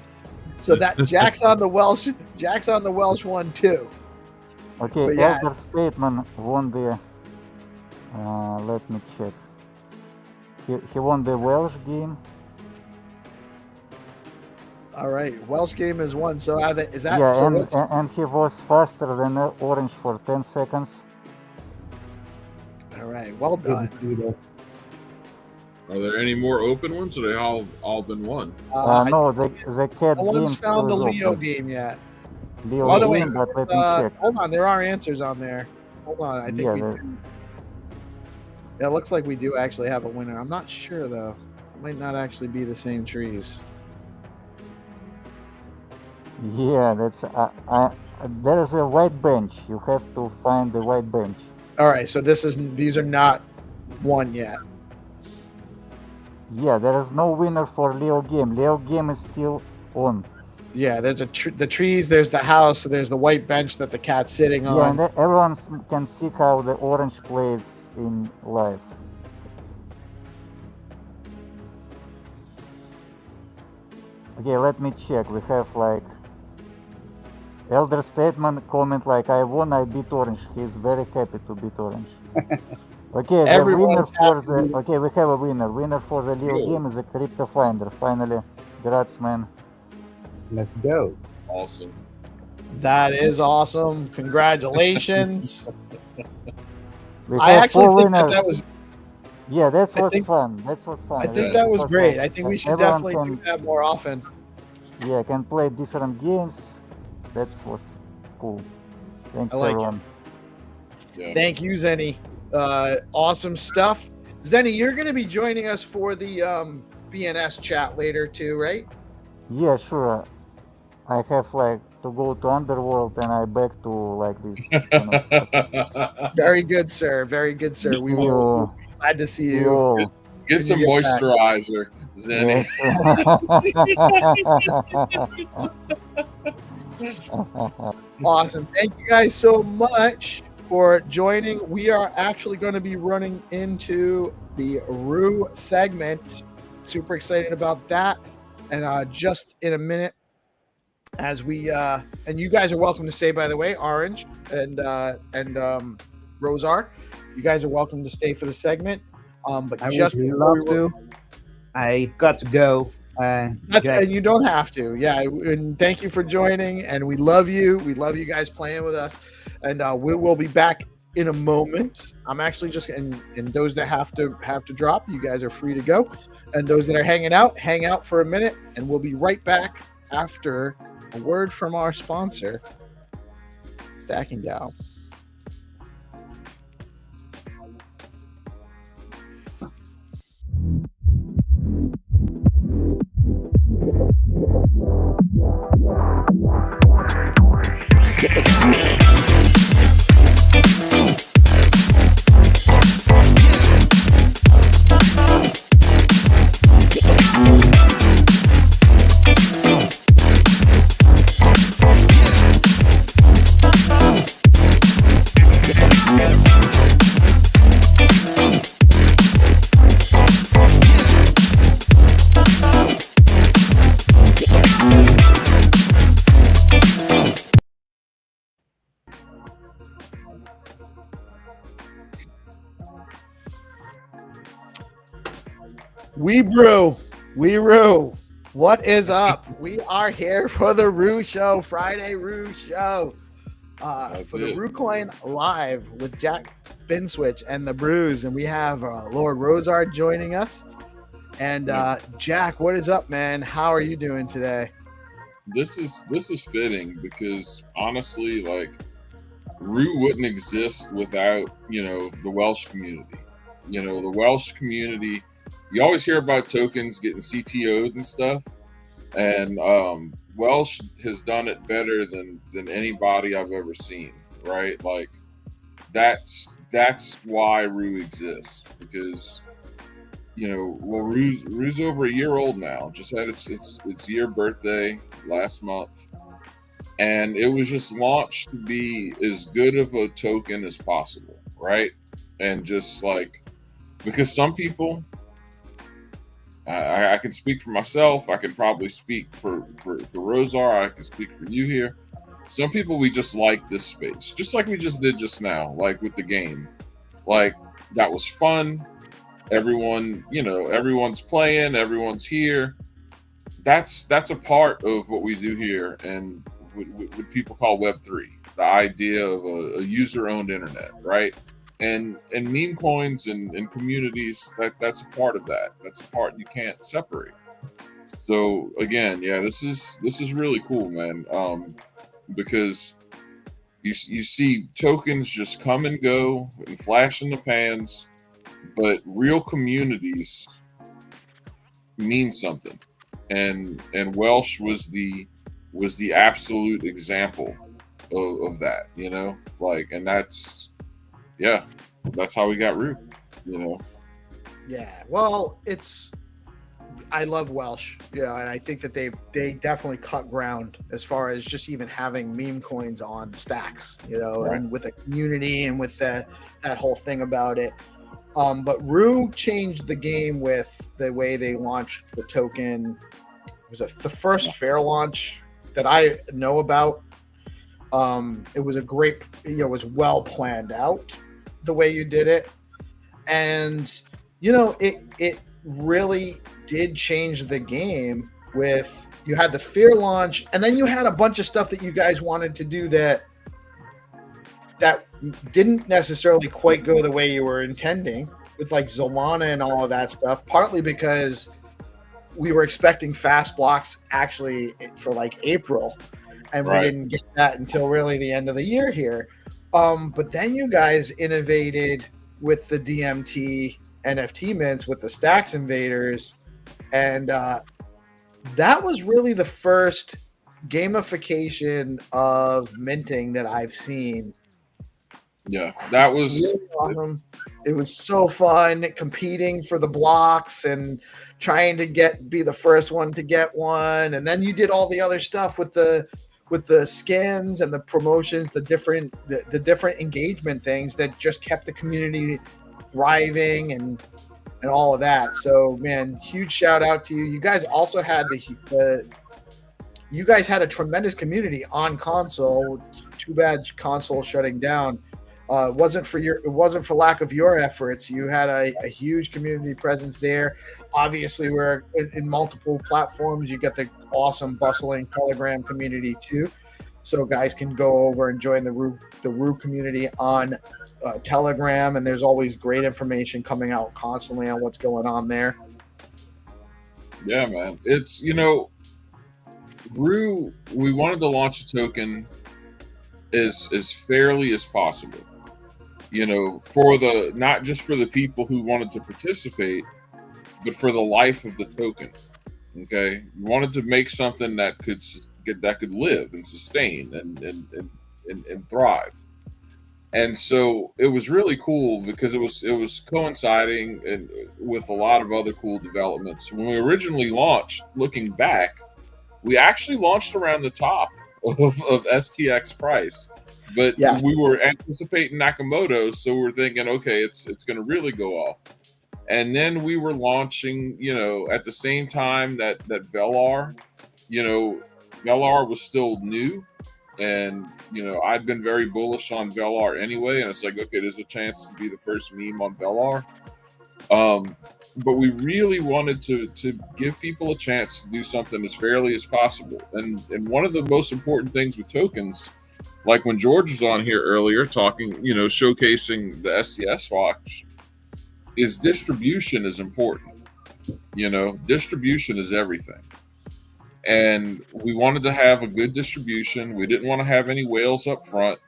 So that Jack's on the Welsh one too. okay, But yeah. Elder Statesman won the. Let me check. He won the Welsh game. All right, Welsh game is one. So is that? Yeah, so and he was faster than Orange for 10 seconds. all right, well done. Didn't do that. Are there any more open ones, or they all been won? No, the cat No game one's found the still is Leo open. game yet. Leo Oh, no, game, wait, but let me check. Hold on, there are answers on there. Hold on, I think Yeah, we do. Yeah, it looks like we do actually have a winner. I'm not sure though. It might not actually be the same trees. Yeah, that's there is a white bench. You have to find the white bench. All right, so these are not one yet. Yeah, there is no winner for Leo game. Leo game is still on. Yeah, there's the trees, there's the house, there's the white bench that the cat's sitting Yeah, on. and everyone can see how the orange plays in live. Okay, let me check. We have like Elder Statement comment like, I won, I beat Orange. He's very happy to beat Orange. Okay, the winner Everyone's for happy. the we have a winner. Winner for the Leo Cool. game is a Crypto Finder. Finally, congrats, man. Let's go. Awesome. That is awesome. Congratulations. We I have actually 4 think winners. that was Yeah, that I was think- fun. That was fun. I think It that was like, great. I think we should everyone definitely do that more often. Yeah, can play different games. That was cool. Thanks, I like it. everyone. Yeah. Thank you, Zenny. Awesome stuff. Zenny, you're going to be joining us for the BNS chat later too, right? Yeah, sure. I have like to go to Underworld and I back to like this. Kind of stuff. Very good, sir. Very good, sir. We will be glad to see you. Yo. Get some you get back. moisturizer, Zenny. Yes. Awesome. Thank you guys so much for joining. We are actually going to be running into the ROO segment. Super excited about that. And just in a minute, as we and you guys are welcome to stay, by the way, Orange and Rosar, you guys are welcome to stay for the segment. But I just would before love to. I've got to go. Jack. and you don't have to. Yeah, and thank you for joining, and we love you. We love you guys playing with us, and we will be back in a moment. I'm actually just and those that have to drop, you guys are free to go, and those that are hang out for a minute, and we'll be right back after a word from our sponsor, StackingDAO. We brew. What is up? We are here for the ROO show, Friday ROO show. For the ROO Coin Live with Jack Binswitch and the Brews, and we have Lord Rosard joining us. And Jack, what is up, man? How are you doing today? This is fitting because honestly, like ROO wouldn't exist without the Welsh community. The Welsh community. You always hear about tokens getting CTO'd and stuff, and Welsh has done it better than anybody I've ever seen. Right, like that's why ROO exists, because ROO's over a year old now. Just had its year birthday last month, and it was just launched to be as good of a token as possible, right? And just like, because some people, I can speak for myself. I can probably speak for Rosar. I can speak for you here. Some people, we just like this space, just like we just did just now, like with the game. Like, that was fun. Everyone, everyone's playing. Everyone's here. That's a part of what we do here, and what people call Web3, the idea of a user-owned internet, right? And meme coins and communities, that's a part of that. That's a part you can't separate. So again, yeah, this is really cool, man. Because you see tokens just come and go and flash in the pans, but real communities mean something. And Welsh was the absolute example of that, and that's how we got ROO, Yeah, well, I love Welsh, and I think that they definitely cut ground as far as just even having meme coins on stacks, Right. and with a community and with that whole thing about it. But ROO changed the game with the way they launched the token. It was the first fair launch that I know about. It was a great, it was well planned out the way you did it, and it really did change the game. With, you had the fair launch, and then you had a bunch of stuff that you guys wanted to do that didn't necessarily quite go the way you were intending, with like Solana and all of that stuff, partly because we were expecting fast blocks actually for like April, and Right. we didn't get that until really the end of the year here. But then you guys innovated with the DMT NFT mints with the Stacks Invaders, and that was really the first gamification of minting that I've seen. Yeah, that was Really awesome. It was so fun competing for the blocks and trying to be the first one to get one, and then you did all the other stuff with the skins and the promotions, the different engagement things that just kept the community thriving. And and all of that. So, man, huge shout out to you. You guys also had you guys had a tremendous community on console. Too bad console shutting down. It wasn't for lack of your efforts. You had a huge community presence there. Obviously, we're in multiple platforms. You get the awesome, bustling Telegram community too, so guys can go over and join the ROO community on Telegram. And there's always great information coming out constantly on what's going on there. Yeah, man. It's ROO. We wanted to launch a token as fairly as possible. For not just for the people who wanted to participate, but for the life of the token. Okay, we wanted to make something that could live and sustain and thrive. And so it was really cool because it was coinciding with a lot of other cool developments. When we originally launched, looking back, we actually launched around the top of STX price. But yes, we were anticipating Nakamoto, so we're thinking, okay, it's going to really go off. And then we were launching, at the same time that Velar, Velar was still new, and I'd been very bullish on Velar anyway, and it's like, okay, there's a chance to be the first meme on Velar. But we really wanted to give people a chance to do something as fairly as possible. And one of the most important things with tokens, like when George was on here earlier talking, showcasing the STS watch, is distribution is important. Distribution is everything. And we wanted to have a good distribution. We didn't want to have any whales up front.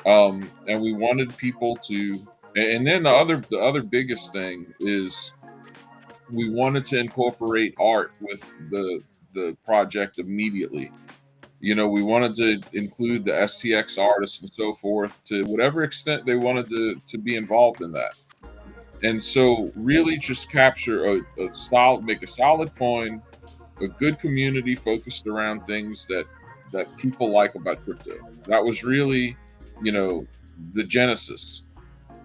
And we wanted people to, and then the other biggest thing is we wanted to incorporate art with the project immediately. We wanted to include the STX artists and so forth to whatever extent they wanted to be involved in that. And so really just capture make a solid coin, a good community focused around things that people like about crypto. That was really, the genesis.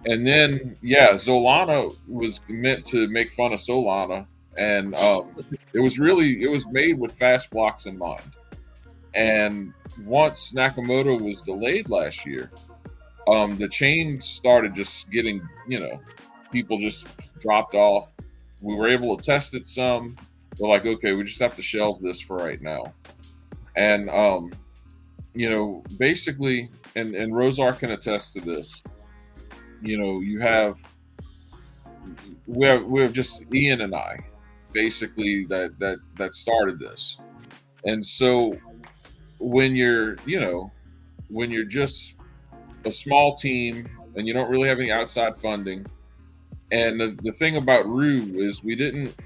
And then, Solana was meant to make fun of Solana. And it was made with fast blocks in mind. And once Nakamoto was delayed last year, the chain started just getting, people just dropped off. We were able to test it some. We're like, okay, we just have to shelve this for right now. And, basically, and Rosar can attest to this, we have just Ian and I, basically, that started this. And so when you're just a small team and you don't really have any outside funding, and the thing about ROO is we didn't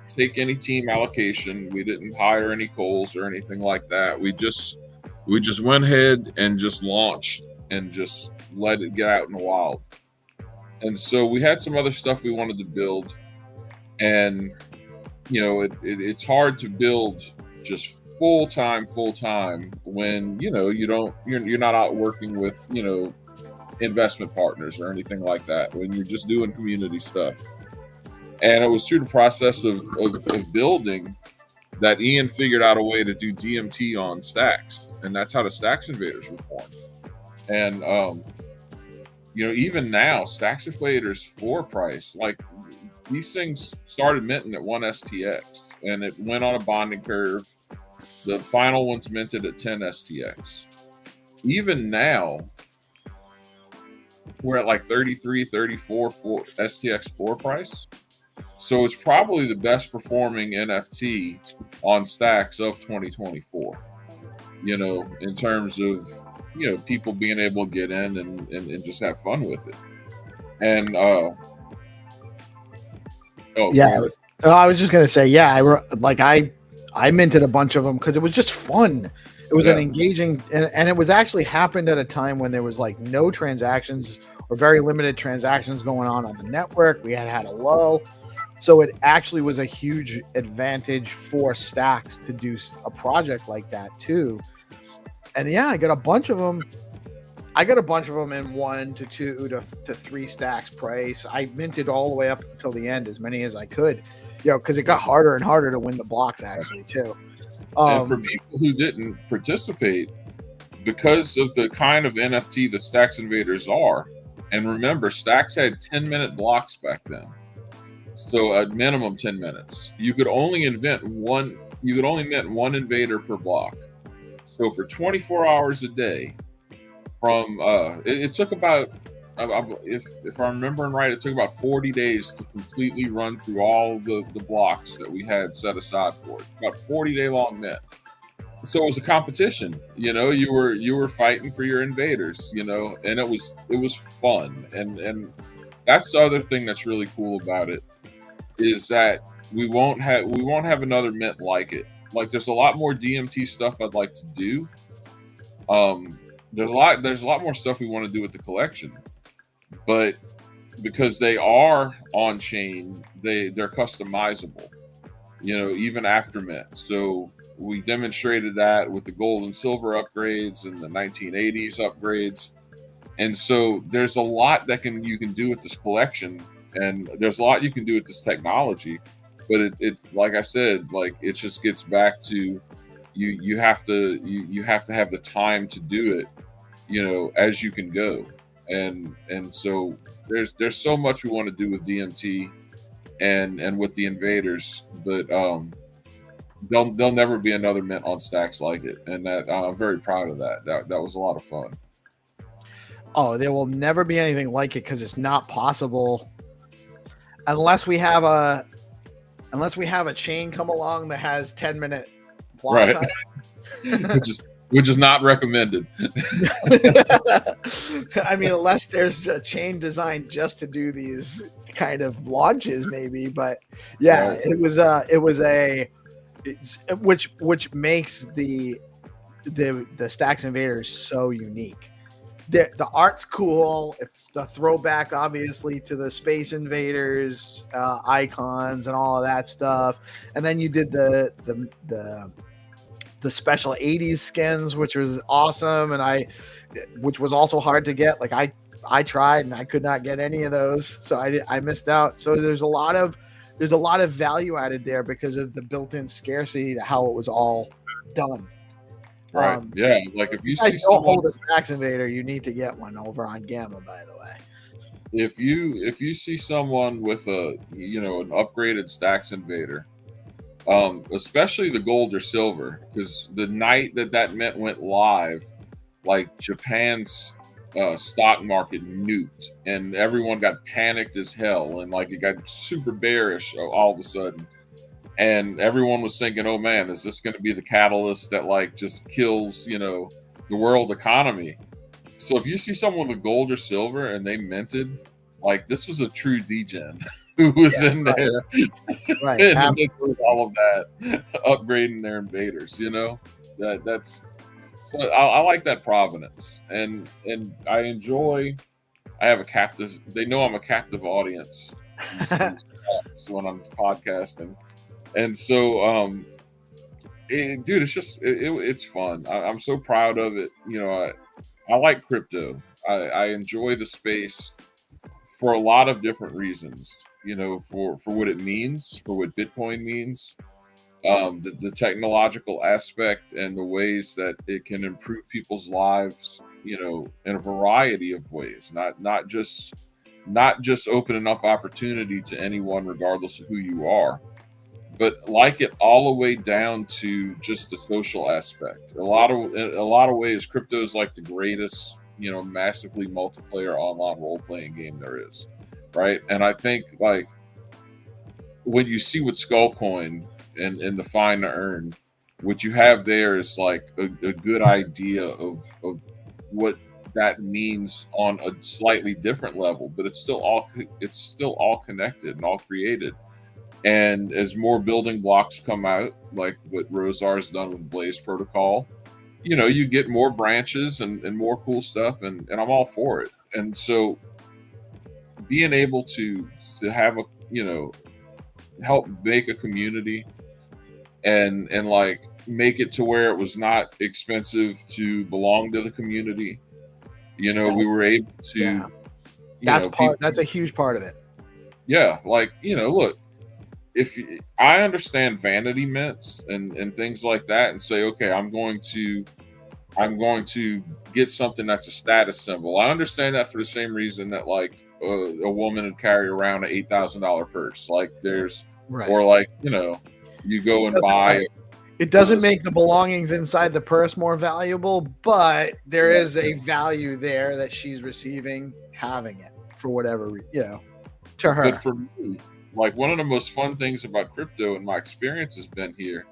take any team allocation, we didn't hire any Coles or anything like that. We just went ahead and just launched and just let it get out in the wild. And so we had some other stuff we wanted to build, and it's hard to build just full time when you're not out working with investment partners or anything like that, when you're just doing community stuff. And it was through the process of building that Ian figured out a way to do DMT on stacks, and that's how the Stacks Invaders were formed. And even now, Stacks Invaders floor price, like, these things started minting at 1 STX, and it went on a bonding curve. The final one's minted at 10 STX. Even now, we're at like 33, 34 for STX floor price. So it's probably the best performing NFT on Stacks of 2024, in terms of, people being able to get in and just have fun with it. And, I was just going to say, I minted a bunch of them because it was just fun. It was an engaging, and it was actually happened at a time when there was like no transactions or very limited transactions going on the network. We had a lull. So it actually was a huge advantage for Stacks to do a project like that too. And I got a bunch of them. I got a bunch of them in 1 to 2 to 3 stacks price. I minted all the way up until the end, as many as I could, because it got harder and harder to win the blocks actually too. And for people who didn't participate, because of the kind of NFT the Stacks Invaders are, and remember, Stacks had 10-minute blocks back then, so at minimum 10 minutes. You could only mint one invader per block. So for 24 hours a day, from it took about, if I'm remembering right, it took about 40 days to completely run through all the blocks that we had set aside for it. About 40-day long net. So it was a competition, you were fighting for your invaders, and it was fun. And that's the other thing that's really cool about it, is that we won't have another mint like it. Like, there's a lot more DMT stuff I'd like to do. There's a lot more stuff we want to do with the collection, but because they are on chain, they're customizable, even after mint. So we demonstrated that with the gold and silver upgrades and the 1980s upgrades. And so there's a lot that you can do with this collection, and there's a lot you can do with this technology. But it like I said, like, it just gets back to you have to have the time to do it, as you can go. And so there's so much we want to do with DMT and with the invaders, but there'll never be another mint on Stacks like it, and that I'm very proud of that. That was a lot of fun. Oh, there will never be anything like it, because it's not possible unless we have a chain come along that has 10-minute block right time. which is not recommended. I mean, unless there's a chain designed just to do these kind of launches, maybe. But yeah, right. It was which makes the Stacks Invaders so unique. The art's cool. It's the throwback, obviously, to the Space Invaders icons and all of that stuff. And then you did the special 80s skins, which was awesome, and which was also hard to get. Like, I tried and I could not get any of those, so I missed out. So there's a lot of value added there because of the built-in scarcity to how it was all done. Right. Yeah. Like, if you see someone hold a Stacks Invader, you need to get one over on Gamma, by the way. If you see someone with an upgraded Stacks Invader, especially the gold or silver, because the night that mint went live, like, Japan's stock market nuked, and everyone got panicked as hell, and like, it got super bearish all of a sudden. And everyone was thinking, oh man, is this going to be the catalyst that, like, just kills, the world economy? So if you see someone with gold or silver and they minted, like, this was a true degen who was in there. Right. And all of that, upgrading their invaders, that's, so I like that provenance. And I have a captive, they know I'm a captive audience when I'm podcasting. And so, dude, it's just, it's fun. I'm so proud of it. I like crypto. I enjoy the space for a lot of different reasons, for what it means, for what Bitcoin means, the technological aspect and the ways that it can improve people's lives, in a variety of ways, not just opening up opportunity to anyone, regardless of who you are, but like it all the way down to just the social aspect. In a lot of ways, crypto is like the greatest, massively multiplayer online role-playing game there is, right? And I think, like, when you see what Skullcoin and the Find2Earn, what you have there is like a good idea of what that means on a slightly different level, but it's still all connected and all created. And as more building blocks come out, like what Rosar has done with Blaze Protocol, you get more branches and more cool stuff, and I'm all for it. And so being able to have help make a community and like make it to where it was not expensive to belong to the community, You know, we were able to, Yeah. you That's know, part. That's a huge part of it. yeah, like, you know, look, if I understand vanity mints and things like that, and say, okay, I'm going to get something that's a status symbol. I understand that for the same reason that like a woman would carry around an $8,000 purse. Like there's, Right. or like, you know, you go and buy. It doesn't make the belongings inside the purse more valuable, but there Yeah. is a value there that she's receiving having it for whatever, you know, to her. But for me, like one of the most fun things about crypto and my experience has been here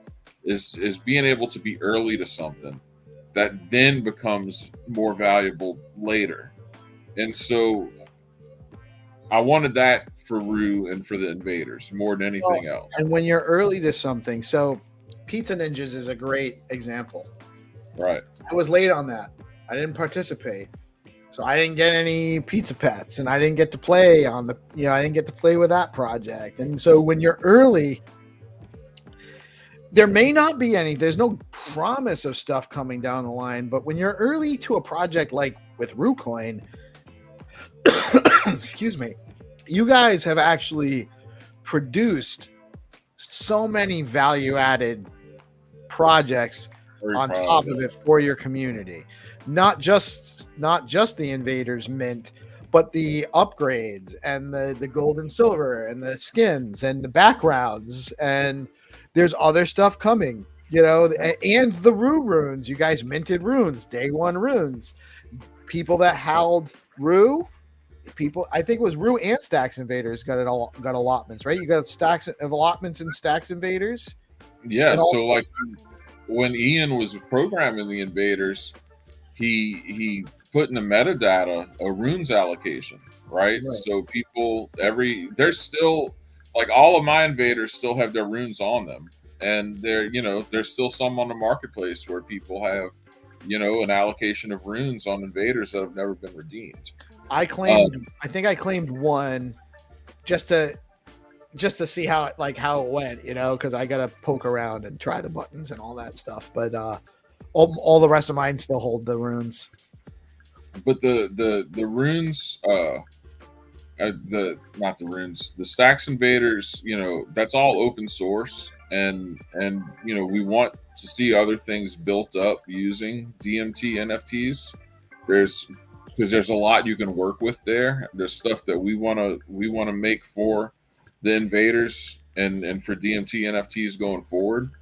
is being able to be early to something that then becomes more valuable later. And so I wanted that for ROO and for the invaders more than anything else. And when you're early to something, so Pizza Ninjas is a great example. Right. I was late on that. I didn't participate. So I didn't get any pizza pets and I didn't get to play on the, you know, I didn't get to play with that project. And so when you're early, there may not be any, there's no promise of stuff coming down the line, but when you're early to a project like with RooCoin, excuse me, you guys have actually produced so many value-added projects on top of it for your community. Not just the invaders mint, but the upgrades and the gold and silver and the skins and the backgrounds, and there's other stuff coming, you know, and the ROO runes. You guys minted runes, day one runes. People that held ROO, people, I think it was ROO and Stacks Invaders got allotments, right? You got stacks of allotments and Stacks Invaders. Yeah. So like when Ian was programming the invaders, he put in the metadata a runes allocation, right? So people there's still like all of my invaders still have their runes on them, and there's still some on the marketplace where people have, you know, an allocation of runes on invaders that have never been redeemed. I think I claimed one just to see how it went, you know, because I gotta poke around and try the buttons and all that stuff. But all the rest of mine still hold the runes. But the runes, not the runes, the Stacks Invaders, you know, that's all open source, and you know, we want to see other things built up using DMT NFTs. Because there's a lot you can work with there. There's stuff that we want to make for the invaders and for DMT NFTs going forward.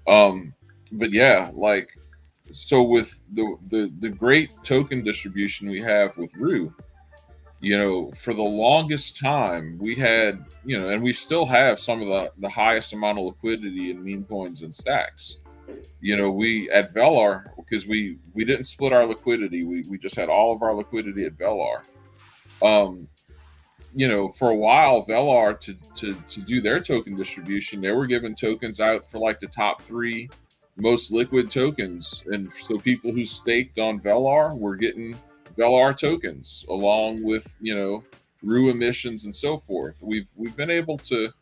But yeah, like, so with the great token distribution we have with ROO, you know, for the longest time we had, you know, and we still have some of the highest amount of liquidity in meme coins and stacks. You know, we at Velar, because we didn't split our liquidity, we just had all of our liquidity at Velar. You know, for a while, Velar to do their token distribution, they were giving tokens out for like the top 3 most liquid tokens, and so people who staked on Velar were getting Velar tokens along with, you know, ROO emissions and so forth. We've been able to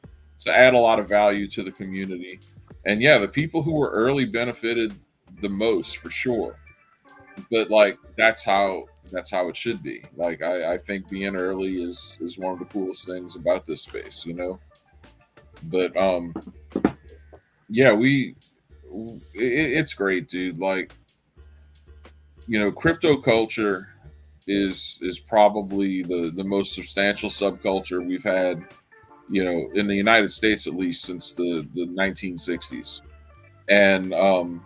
add a lot of value to the community, and yeah, the people who were early benefited the most for sure. But like that's how it should be. Like I think being early is one of the coolest things about this space, you know. But yeah, it's great, dude. Like, you know, crypto culture is probably the most substantial subculture we've had, you know, in the United States, at least since the 1960s. And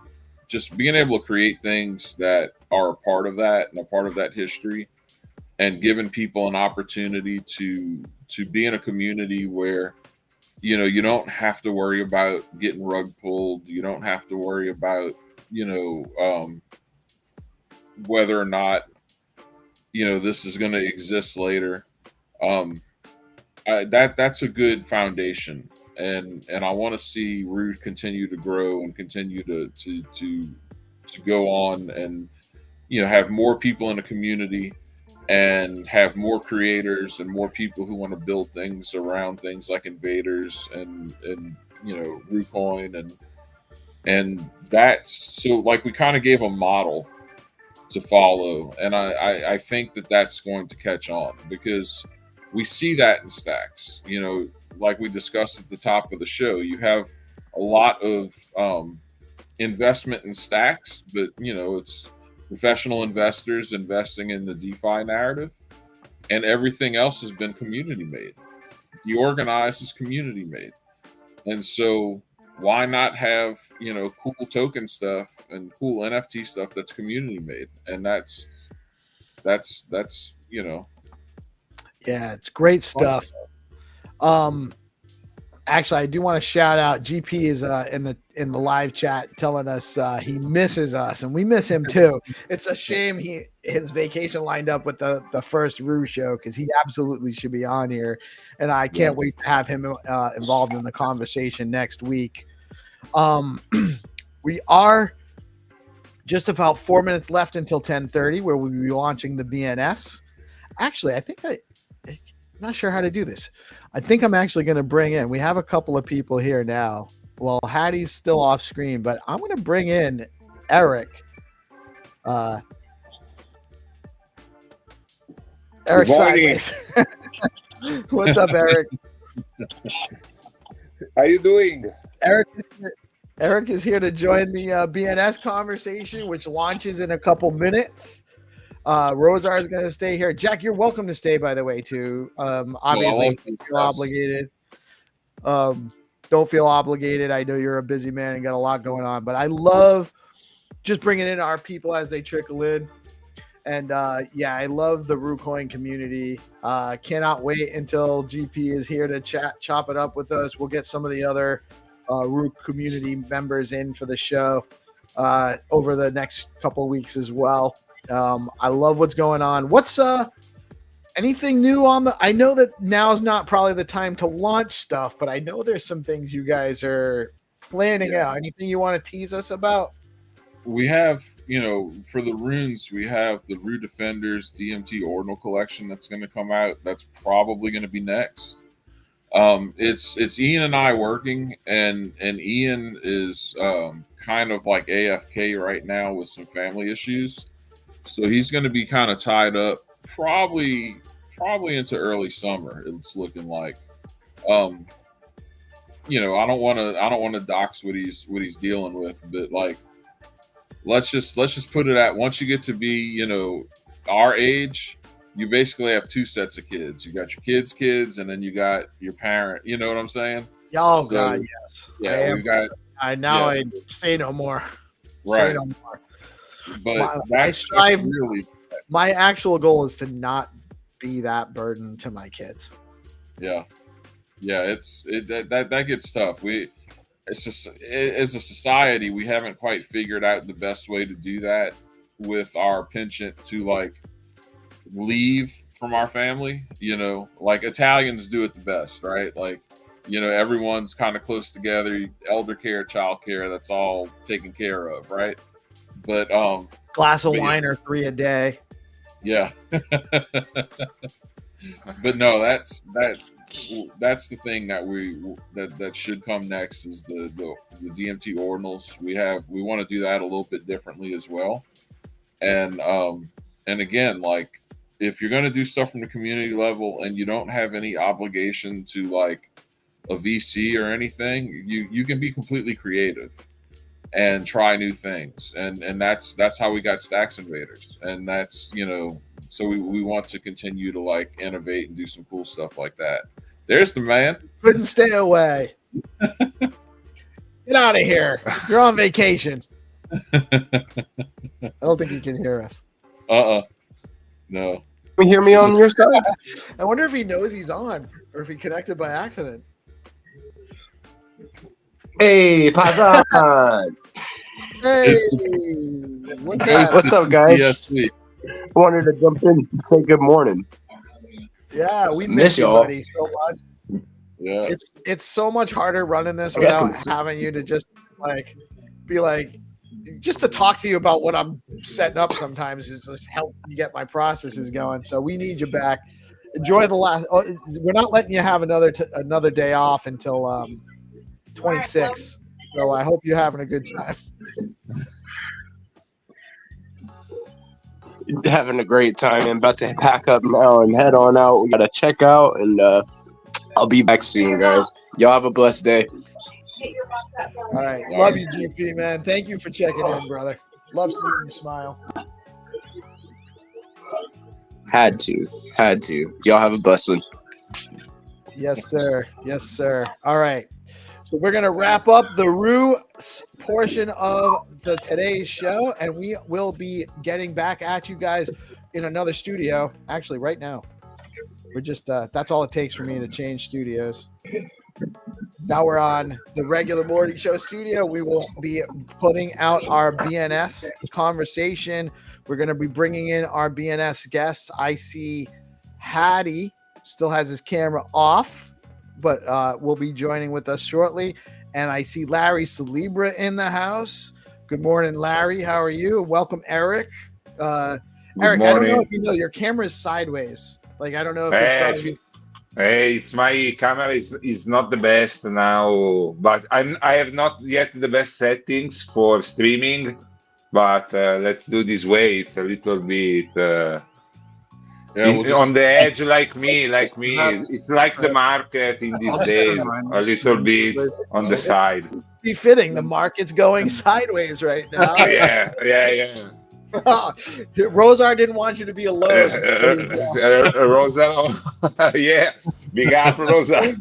just being able to create things that are a part of that and a part of that history, and giving people an opportunity to be in a community where, you know, you don't have to worry about getting rug pulled. You don't have to worry about, you know, whether or not, you know, this is going to exist later. That's a good foundation, and I want to see ROO continue to grow and continue to go on, and, you know, have more people in the community, and have more creators and more people who want to build things around things like invaders and you know, RooCoin, and that's so, like, we kind of gave a model to follow, and I think that that's going to catch on because we see that in stacks. You know, like we discussed at the top of the show, you have a lot of investment in stacks, but you know, it's professional investors investing in the DeFi narrative, and everything else has been community made. DeOrganized is community made, and so why not have, you know, cool token stuff and cool NFT stuff that's community made? And that's you know, Yeah, it's great stuff. Actually, I do want to shout out GP is in the live chat telling us he misses us and we miss him too. It's a shame his vacation lined up with the first ROO show because he absolutely should be on here, and I can't wait to have him involved in the conversation next week. We are just about 4 minutes left until 10:30, where we'll be launching the BNS. Actually, I think I'm not sure how to do this. I think I'm actually going to bring in, we have a couple of people here now. Well, Hattie's still off screen, but I'm going to bring in Eriq. Eriq Sideways. What's up, Eriq? How you doing? Eriq is here to join the BNS conversation, which launches in a couple minutes. Rosar is going to stay here. Jack, you're welcome to stay, by the way, too. Obviously, don't feel obligated. Don't feel obligated. I know you're a busy man and got a lot going on, but I love just bringing in our people as they trickle in. And yeah, I love the RooCoin community. Cannot wait until GP is here to chop it up with us. We'll get some of the other ROO community members in for the show over the next couple of weeks as well. I love what's going on. What's anything new on the? I know that now is not probably the time to launch stuff, but I know there's some things you guys are planning out. Anything you want to tease us about? We have, you know, for the runes, we have the ROO Defenders DMT Ordinal collection that's going to come out. That's probably going to be next. It's Ian and I working, and Ian is kind of like AFK right now with some family issues. So he's going to be kind of tied up probably into early summer. It's looking like, you know, I don't want to dox what he's dealing with, but like, let's just put it at, once you get to be, you know, our age, you basically have two sets of kids. You got your kids, and then you got your parent. You know what I'm saying? Oh, so, God, yes. Yeah, we got. I say no more. Right. Say no more. But my actual goal is to not be that burden to my kids. Yeah, that gets tough. As a society, we haven't quite figured out the best way to do that with our penchant to like leave from our family. You know, like Italians do it the best, right? Like, you know, everyone's kind of close together. Elder care, child care, that's all taken care of, right? But glass of wine or 3 a day. Yeah. But no, that's the thing that should come next is the DMT ordinals. We want to do that a little bit differently as well. And again, like, if you're going to do stuff from the community level and you don't have any obligation to like a VC or anything, you can be completely creative and try new things, and that's how we got Stacks Invaders, and that's, you know, so we want to continue to like innovate and do some cool stuff like that. There's the man. Couldn't stay away. Get out of here. You're on vacation. I don't think he can hear us. No. Can you hear me on your side? I wonder if he knows he's on or if he connected by accident. Hey, Pazan. Hey, what's up, guys? Yes, I wanted to jump in and say good morning. Yeah, we miss you, buddy, so much. Yeah, it's so much harder running this without having you to just like be like, just to talk to you about what I'm setting up. Sometimes is just help me get my processes going. So we need you back. Enjoy the last. We're not letting you have another day off until 26. So I hope you're having a good time. having a great time. I'm about to pack up now and head on out. We gotta check out, and I'll be back soon, guys. Y'all have a blessed day. All right. Love you, GP, man. Thank you for checking in, brother. Love seeing you smile. Had to. Y'all have a blessed one. Yes, sir. Yes, sir. All right. So we're going to wrap up the ROO portion of today's show, and we will be getting back at you guys in another studio, actually right now. We're just, that's all it takes for me to change studios. Now we're on the regular morning show studio. We will be putting out our BNS conversation. We're going to be bringing in our BNS guests. I see Hattie still has his camera off, but will be joining with us shortly. And I see Larry Celebra in the house. Good morning, Larry. How are you? Welcome, Eric. Eric, I don't know if you know, your camera is sideways. Like, I don't know if it's... It's my camera is not the best now, but I have not yet the best settings for streaming. But let's do this way. It's a little bit on the edge, like me. It's like the market in these days, a little bit on the side. Befitting, the market's going sideways right now. Yeah. Rosar didn't want you to be alone. Rosa, yeah, big up, Rosa.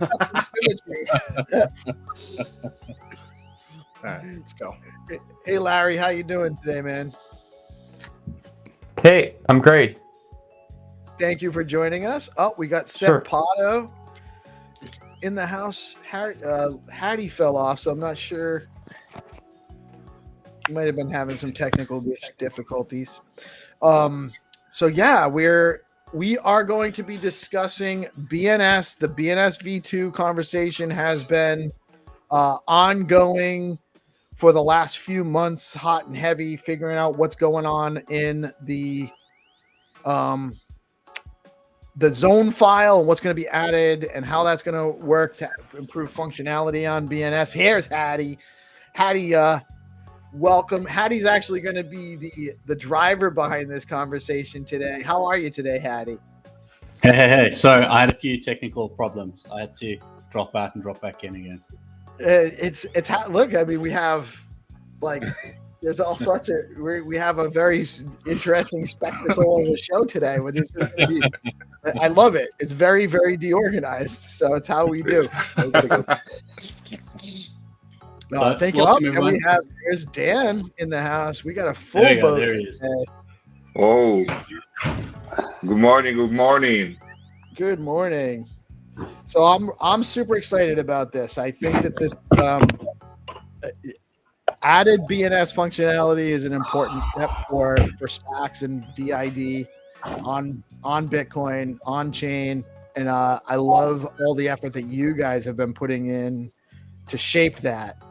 All right, let's go. Hey, Larry, how you doing today, man? Hey, I'm great. Thank you for joining us. Oh, we got Seth Pato in the house. Hattie fell off, so I'm not sure. He might have been having some technical difficulties. So yeah, we are going to be discussing BNS. The BNS V2 conversation has been ongoing for the last few months, hot and heavy, figuring out what's going on in the zone file and what's going to be added and how that's going to work to improve functionality on BNS. Here's Hattie. Hattie, welcome. Hattie's actually going to be the driver behind this conversation today. How are you today, Hattie? Hey. So I had a few technical problems. I had to drop out and drop back in again. Look, I mean, we have there's all such we have a very interesting spectacle of the show today. I love it. It's very, very deorganized. So it's how we do. Thank you. And there's Dan in the house. We got a full boat. There he is. Oh, good morning. Good morning. So I'm super excited about this. I think that this added BNS functionality is an important step for stacks and DID on Bitcoin, on chain, and I love all the effort that you guys have been putting in to shape that.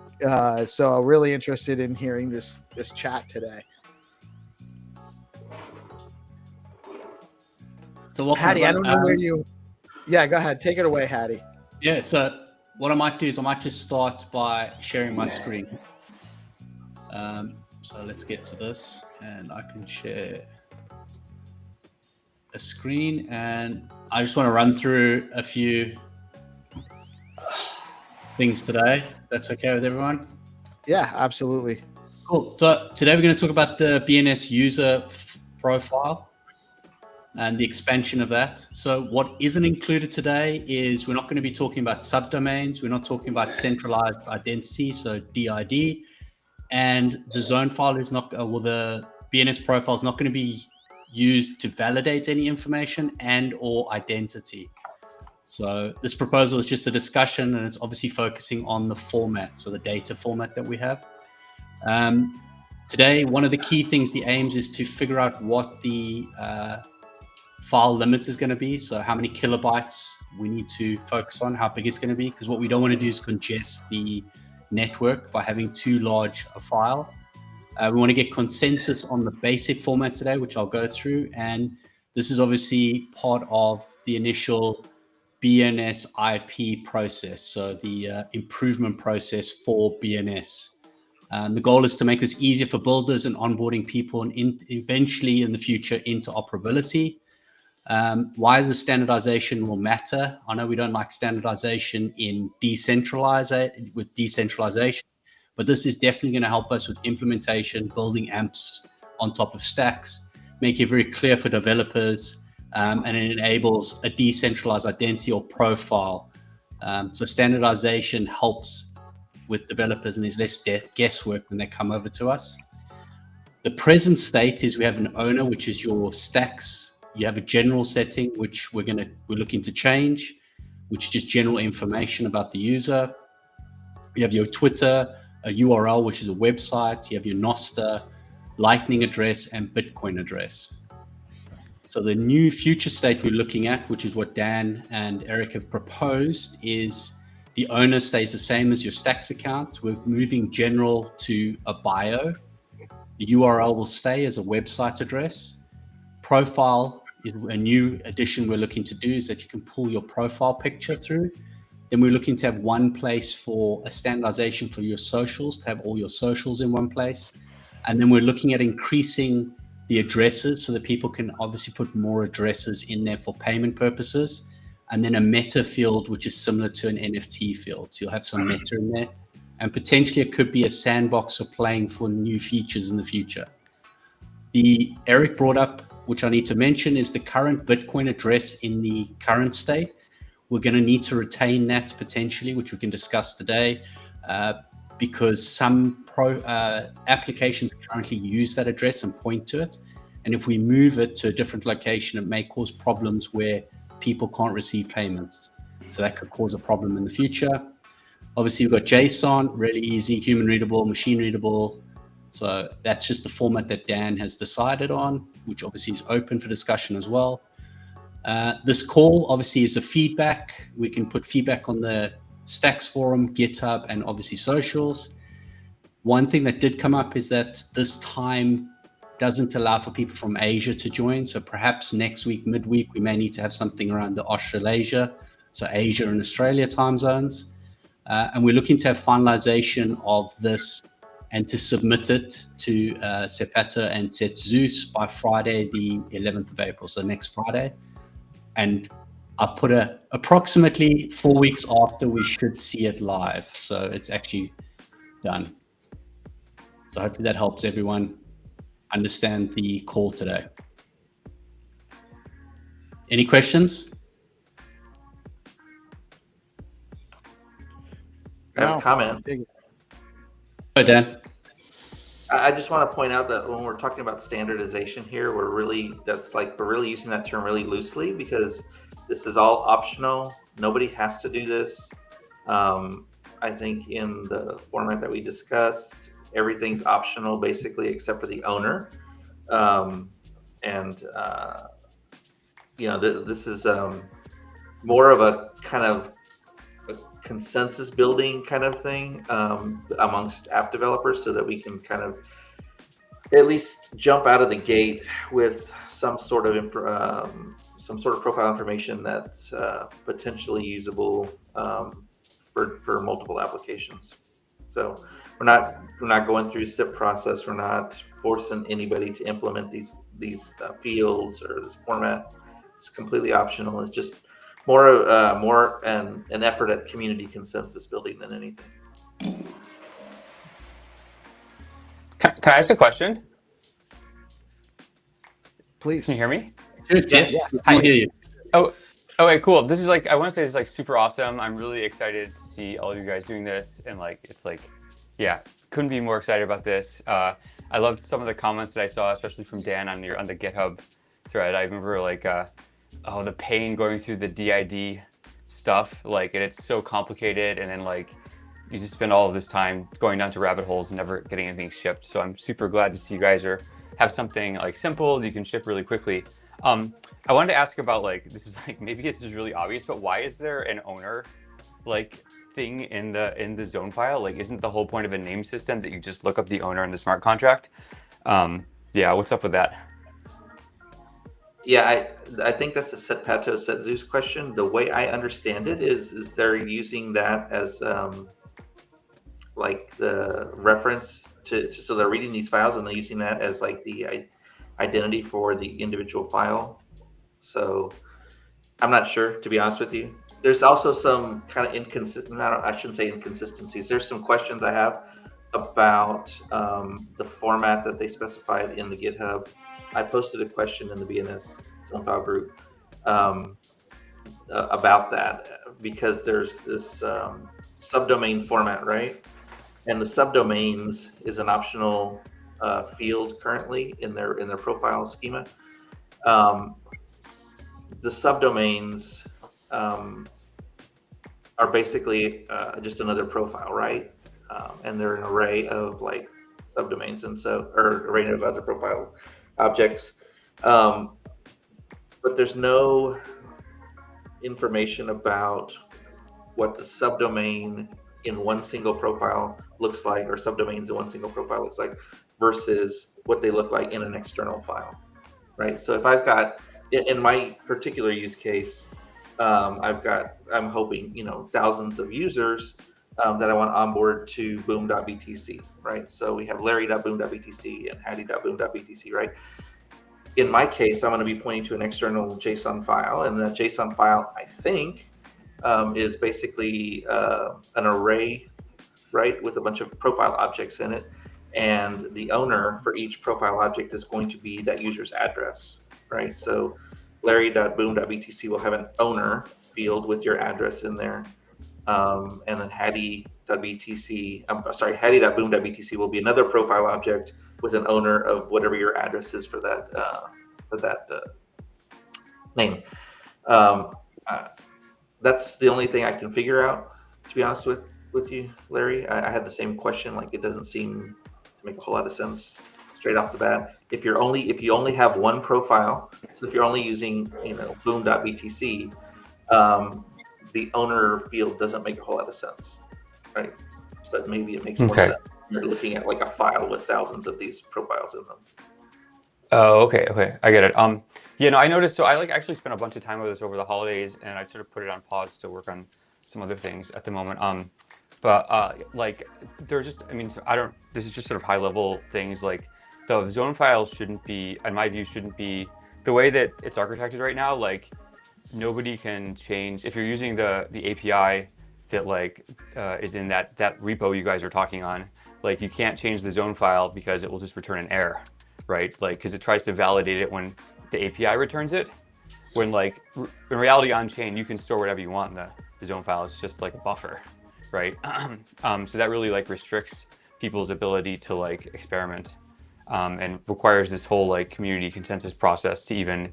So really interested in hearing this chat today. So Hattie, I don't know where you... Yeah, go ahead. Take it away, Hattie. Yeah, so what I might do is I might just start by sharing my screen. So let's get to this, and I can share a screen, and I just want to run through a few things today. That's okay with everyone? Yeah, absolutely. Cool. So today we're going to talk about the BNS user profile and the expansion of that. So what isn't included today is we're not going to be talking about subdomains. We're not talking about centralized identity, so DID. And the zone file is not, the BNS profile is not going to be used to validate any information and or identity. So this proposal is just a discussion, and it's obviously focusing on the format, so the data format that we have. Today, one of the key things, the aims is to figure out what the file limit is going to be. So how many kilobytes we need to focus on, how big it's going to be, because what we don't want to do is congest the network by having too large a file. We want to get consensus on the basic format today, which I'll go through. And this is obviously part of the initial BNS IP process, so the improvement process for BNS. The goal is to make this easier for builders and onboarding people and eventually in the future interoperability. Why the standardization will matter. I know we don't like standardization in decentralization, but this is definitely going to help us with implementation, building amps on top of stacks, make it very clear for developers, and it enables a decentralized identity or profile. So standardization helps with developers and there's less guesswork when they come over to us. The present state is we have an owner, which is your stacks. You have a general setting, which we're looking to change, which is just general information about the user. You have your Twitter, a URL, which is a website. You have your Nostr, Lightning address, and Bitcoin address. So the new future state we're looking at, which is what Dan and Eric have proposed, is the owner stays the same as your stacks account. We're moving general to a bio. The URL will stay as a website address. Profile is a new addition we're looking to do, is that you can pull your profile picture through. Then we're looking to have one place for a standardization for your socials, to have all your socials in one place. And then we're looking at increasing the addresses so that people can obviously put more addresses in there for payment purposes. And then a meta field, which is similar to an NFT field. So you'll have some meta in there. And potentially it could be a sandbox for playing for new features in the future. Eric brought up, which I need to mention, is the current Bitcoin address in the current state. We're going to need to retain that potentially, which we can discuss today, because some applications currently use that address and point to it. And if we move it to a different location, it may cause problems where people can't receive payments. So that could cause a problem in the future. Obviously, we've got JSON, really easy, human readable, machine readable. So that's just the format that Dan has decided on, which obviously is open for discussion as well. This call obviously is a feedback. We can put feedback on the Stacks forum, GitHub, and obviously socials. One thing that did come up is that this time doesn't allow for people from Asia to join. So perhaps next week, midweek, we may need to have something around the Australasia, so Asia and Australia time zones. And we're looking to have finalization of this and to submit it to Sepato and SetZeus by Friday, the 11th of April, so next Friday. And I put approximately 4 weeks after we should see it live. So it's actually done. So hopefully that helps everyone understand the call today. Any questions? I have a comment. Hi, Dan. I just want to point out that when we're talking about standardization here, we're really using that term really loosely, because this is all optional. Nobody has to do this. I think in the format that we discussed, everything's optional basically except for the owner. This is more of a kind of a consensus building kind of thing amongst app developers, so that we can kind of at least jump out of the gate with some sort of profile information that's potentially usable for multiple applications. So we're not going through a SIP process. We're not forcing anybody to implement these fields or this format. It's completely optional. It's just more an effort at community consensus building than anything. Can I ask a question? Please. Can you hear me? Yeah, I hear you. Oh, okay, cool. This is I want to say this is super awesome. I'm really excited to see all of you guys doing this, and yeah, couldn't be more excited about this. I loved some of the comments that I saw, especially from Dan on the GitHub thread. I remember the pain going through the DID stuff, and it's so complicated, and then you just spend all of this time going down to rabbit holes and never getting anything shipped. So I'm super glad to see you guys have something simple that you can ship really quickly. I wanted to ask about this is maybe this is really obvious, but why is there an owner thing in the zone file? Isn't the whole point of a name system that you just look up the owner in the smart contract? Yeah, what's up with that? Yeah, I think that's a Sepato SetZeus question. The way I understand it is they're using that as like the reference so they're reading these files and they're using that as like the identity for the individual file. So I'm not sure, to be honest with you. There's also some kind of I shouldn't say inconsistencies. There's some questions I have about the format that they specified in the GitHub. I posted a question in the BNS zone file group about that, because there's this subdomain format, right? And the subdomains is an optional field currently in their profile schema. The subdomains are basically just another profile, right? And they're an array of like subdomains, and so, or array of other profile objects. But there's no information about what the subdomain in one single profile looks like, or subdomains in one single profile looks like, versus what they look like in an external file, right? So if I've got, in my particular use case, I'm hoping, thousands of users that I want to onboard to boom.btc, right? So we have larry.boom.btc and hattie.boom.btc, right? In my case, I'm going to be pointing to an external JSON file, and that JSON file, I think, is basically an array, right, with a bunch of profile objects in it, and the owner for each profile object is going to be that user's address, right? So larry.boom.btc will have an owner field with your address in there, and then hattie.boom.btc will be another profile object with an owner of whatever your address is for that name. That's the only thing I can figure out, to be honest with you, Larry. I had the same question. Like, it doesn't seem to make a whole lot of sense straight off the bat. If you only have one profile, so if you're only using boom.btc, the owner field doesn't make a whole lot of sense, right? But maybe it makes more sense when you're looking at like a file with thousands of these profiles in them. Oh, okay, I get it. I noticed. So I actually spent a bunch of time with this over the holidays, and I sort of put it on pause to work on some other things at the moment. There's just, this is just sort of high level things. Like, the zone files shouldn't be, in my view, the way that it's architected right now. Like, nobody can change if you're using the API that is in that repo you guys are talking on. Like, you can't change the zone file because it will just return an error, right? Like, because it tries to validate it when the API returns it. When in reality on chain, you can store whatever you want in the zone file. It's just like a buffer, right? So that really restricts people's ability to experiment, and requires this whole community consensus process to even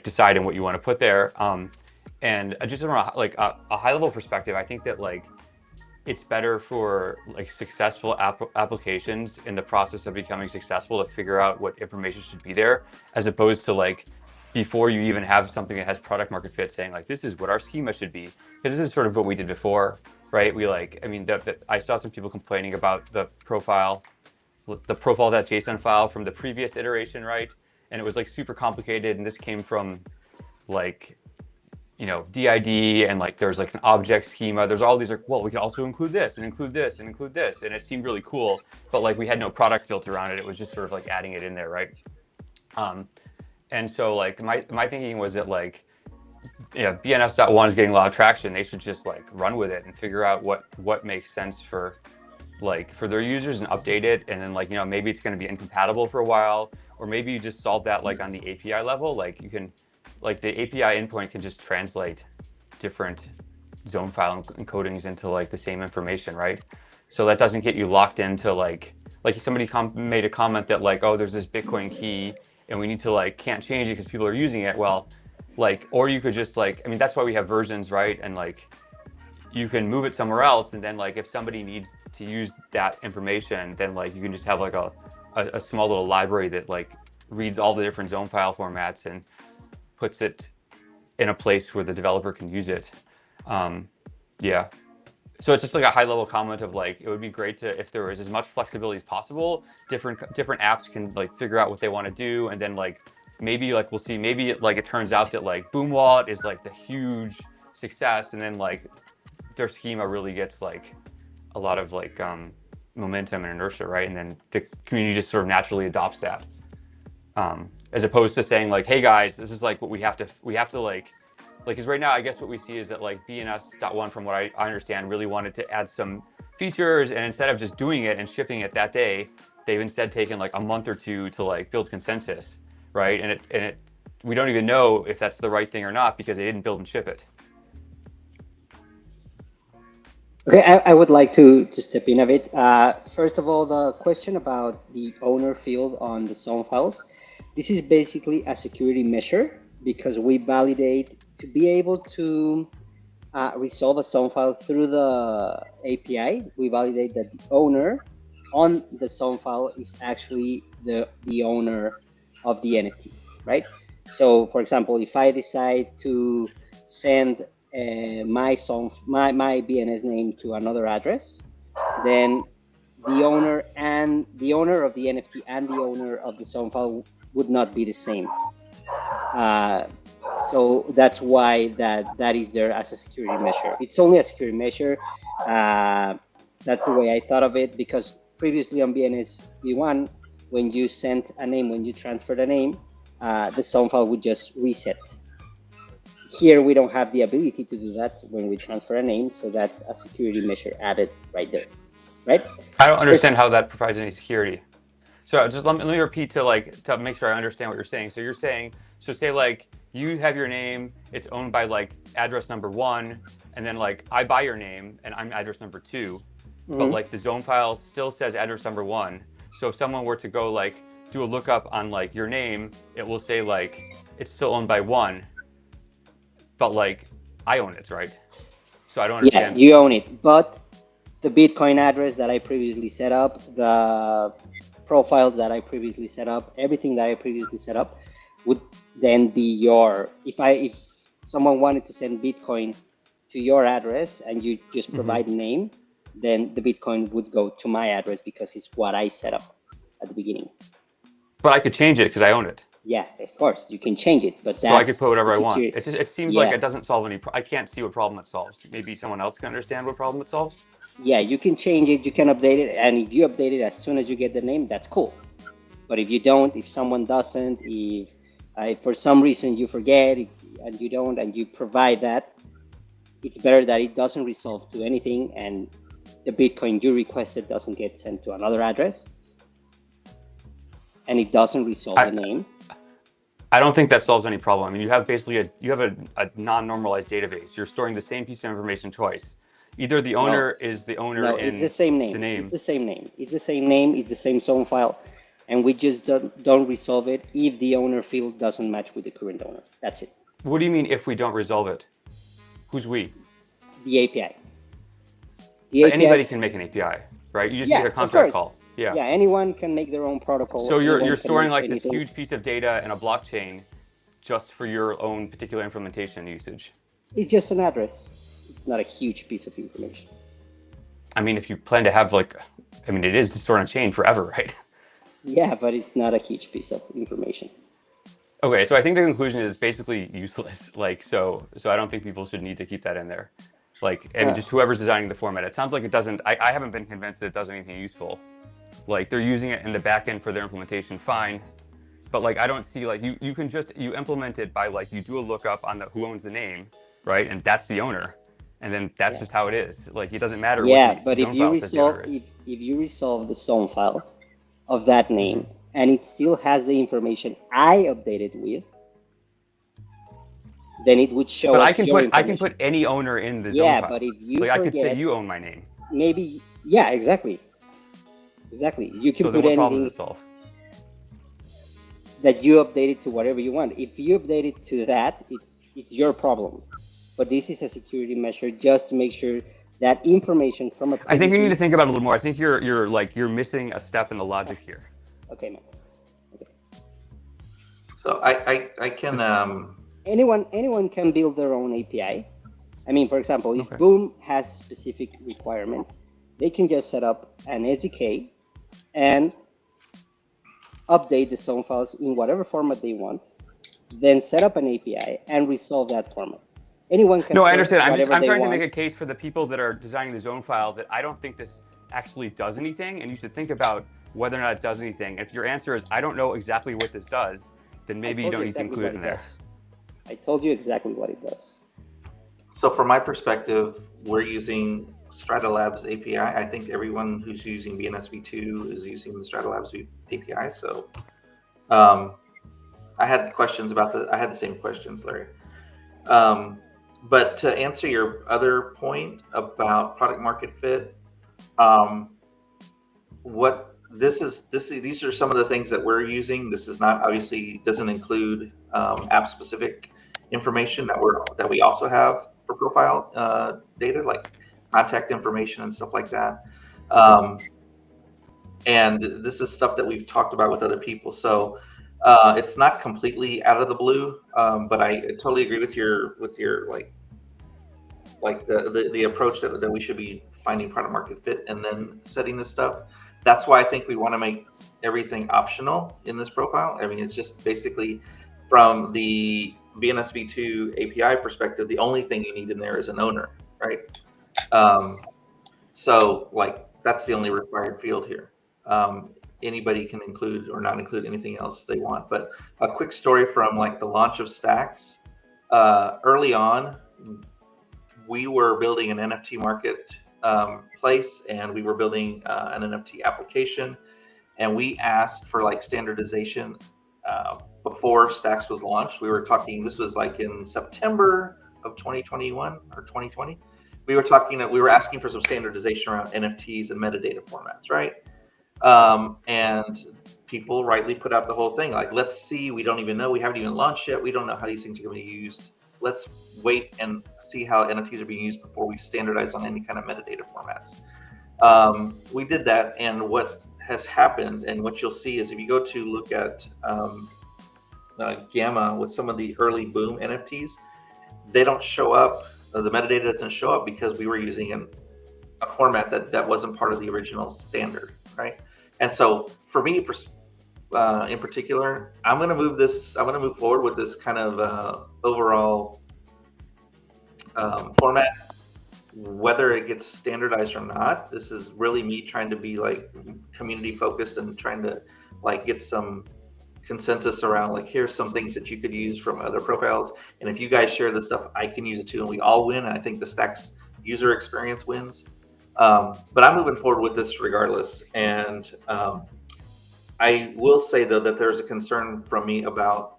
decide on what you want to put there. And just from a high level perspective, I think that it's better for successful applications in the process of becoming successful to figure out what information should be there, as opposed to before you even have something that has product market fit, saying this is what our schema should be. Because this is sort of what we did before, right? I saw some people complaining about the profile.json file from the previous iteration, right? And it was super complicated, and this came from DID, and there's an object schema. There's all these well, we can also include this and include this and include this, and it seemed really cool, but we had no product built around it. It was just sort of adding it in there, right? And so my thinking was that BNS.ONE is getting a lot of traction. They should just run with it and figure out what makes sense for their users and update it. And then maybe it's going to be incompatible for a while, or maybe you just solve that on the API level. You can the API endpoint can just translate different zone file encodings into the same information, right? So that doesn't get you locked into somebody made a comment that oh, there's this Bitcoin key and we need to can't change it because people are using it. Well, or you could just that's why we have versions, right? And you can move it somewhere else, and then if somebody needs to use that information, then you can just have a small little library that reads all the different zone file formats and puts it in a place where the developer can use it. Yeah. So it's just a high level comment of it would be great to, if there was as much flexibility as possible, different apps can figure out what they want to do. And then maybe we'll see, maybe it turns out that Boom Wallet is the huge success. And then their schema really gets a lot of like momentum and inertia, right? And then the community just sort of naturally adopts that, as opposed to saying like, hey guys, this is like what we have to like, because right now I guess what we see is that like BNS.ONE, from what I understand, really wanted to add some features, and instead of just doing it and shipping it that day, they've instead taken like a month or two to like build consensus, right? And it we don't even know if that's the right thing or not because they didn't build and ship it. Okay, I would like to step in a bit. First of all, the question about the owner field on the zone files. This is basically a security measure because we validate to be able to resolve a zone file through the API. We validate that the owner on the zone file is actually the owner of the NFT, right? So, for example, if I decide to send my BNS name to another address, then the owner of the NFT and the owner of the zone file would not be the same. So that's why that is there as a security measure. It's only a security measure. That's the way I thought of it, because previously on BNS.ONE, when you sent a name, when you transferred a name, the zone file would just reset. Here we don't have the ability to do that when we transfer a name, so that's a security measure added right there, right? I don't understand how that provides any security. So just let me repeat to make sure I understand what you're saying. So you're saying, so say like you have your name, it's owned by like address number 1, and then like I buy your name and I'm address number 2, but like the zone file still says address number 1. So if someone were to go like do a lookup on like your name, it will say like it's still owned by 1, but like I own it, right? So I don't understand. Yeah, you own it, but the Bitcoin address that I previously set up, the profiles that I previously set up, everything that I previously set up would then be your, if someone wanted to send Bitcoin to your address and you just provide a name, then the Bitcoin would go to my address because it's what I set up at the beginning. But I could change it because I own it. Yeah, of course, you can change it, but so I could put whatever I want. It seems like Yeah. it doesn't solve any. I can't see what problem it solves. Maybe someone else can understand what problem it solves. Yeah, you can change it, you can update it, and if you update it as soon as you get the name, that's cool. But if you don't, if someone doesn't, if for some reason you forget and you don't, and you provide that, it's better that it doesn't resolve to anything and the Bitcoin you requested doesn't get sent to another address, and it doesn't resolve the name. I don't think that solves any problem. I mean, you have basically a non-normalized database. You're storing the same piece of information twice. Either the owner is the owner in it's the same name. The name. It's the same name. It's the same name. It's the same zone file, and we just don't resolve it if the owner field doesn't match with the current owner. That's it. What do you mean if we don't resolve it? Who's we? The API. But anybody can make an API, right? You just make a contract call. Yeah, anyone can make their own protocol. So you're storing like this huge piece of data in a blockchain just for your own particular implementation usage. It's just an address. It's not a huge piece of information. I mean, if you plan to have it is to store on a chain forever, right? Yeah, but it's not a huge piece of information. Okay, so I think the conclusion is it's basically useless. So I don't think people should need to keep that in there. Just whoever's designing the format. It sounds like it doesn't. I haven't been convinced that it does anything useful. They're using it in the back end for their implementation, fine. But I don't see you can just implement it by you do a lookup on who owns the name, right? And that's the owner, and then that's just how it is. It doesn't matter. Yeah, what but if you resolve the zone file of that name and it still has the information I updated with, then it would show. But I can put any owner in the zone file. Yeah, but if you I could say you own my name. Maybe exactly. Exactly. You can put anything that you update it to whatever you want. If you update it to that, it's your problem. But this is a security measure just to make sure that information from a. I think you need to think about it a little more. I think you're missing a step in the logic here. Okay, man. Okay. So I can. Anyone can build their own API. I mean, for example, if Boom has specific requirements, they can just set up an SDK and update the zone files in whatever format they want, then set up an API and resolve that format. anyone can No, I put understand. I'm whatever they trying to want. make a case for the people that are designing the zone file that I don't think this actually does anything, and you should think about whether or not it does anything. If your answer is I don't know exactly what this does, then maybe you don't need to include it in there. I told you exactly what it does. So from my perspective, we're using Stratalabs API. I think everyone who's using BNSV2 is using the Stratalabs API. So I had questions about I had the same questions, Larry. But to answer your other point about product market fit, these are some of the things that we're using. This is not, obviously doesn't include app specific information that we also have for profile data, like contact information and stuff like that. And this is stuff that we've talked about with other people. So it's not completely out of the blue, but I totally agree with your like the approach that we should be finding product market fit and then setting this stuff. That's why I think we want to make everything optional in this profile. I mean, it's just basically from the BNSV2 API perspective, the only thing you need in there is an owner, right? So like that's the only required field here. Anybody can include or not include anything else they want. But a quick story from like the launch of Stacks. Early on, we were building an NFT market place, and we were building an NFT application, and we asked for like standardization before Stacks was launched. We were talking, this was like in September of 2021 or 2020. We were asking for some standardization around NFTs and metadata formats, right? And people rightly put out the whole thing like, let's see, we don't even know, we haven't even launched yet, we don't know how these things are going to be used. Let's wait and see how NFTs are being used before we standardize on any kind of metadata formats. We did that, and what has happened, and what you'll see is if you go to look at Gamma with some of the early boom NFTs, they don't show up. The metadata doesn't show up because we were using a format that wasn't part of the original standard, right? And so for me, in particular, I'm going to move forward with this kind of overall format, whether it gets standardized or not. This is really me trying to be like community focused and trying to like get some consensus around like, here's some things that you could use from other profiles, and if you guys share this stuff, I can use it too, and we all win. And I think the Stacks user experience wins. But I'm moving forward with this regardless. And I will say though that there's a concern from me about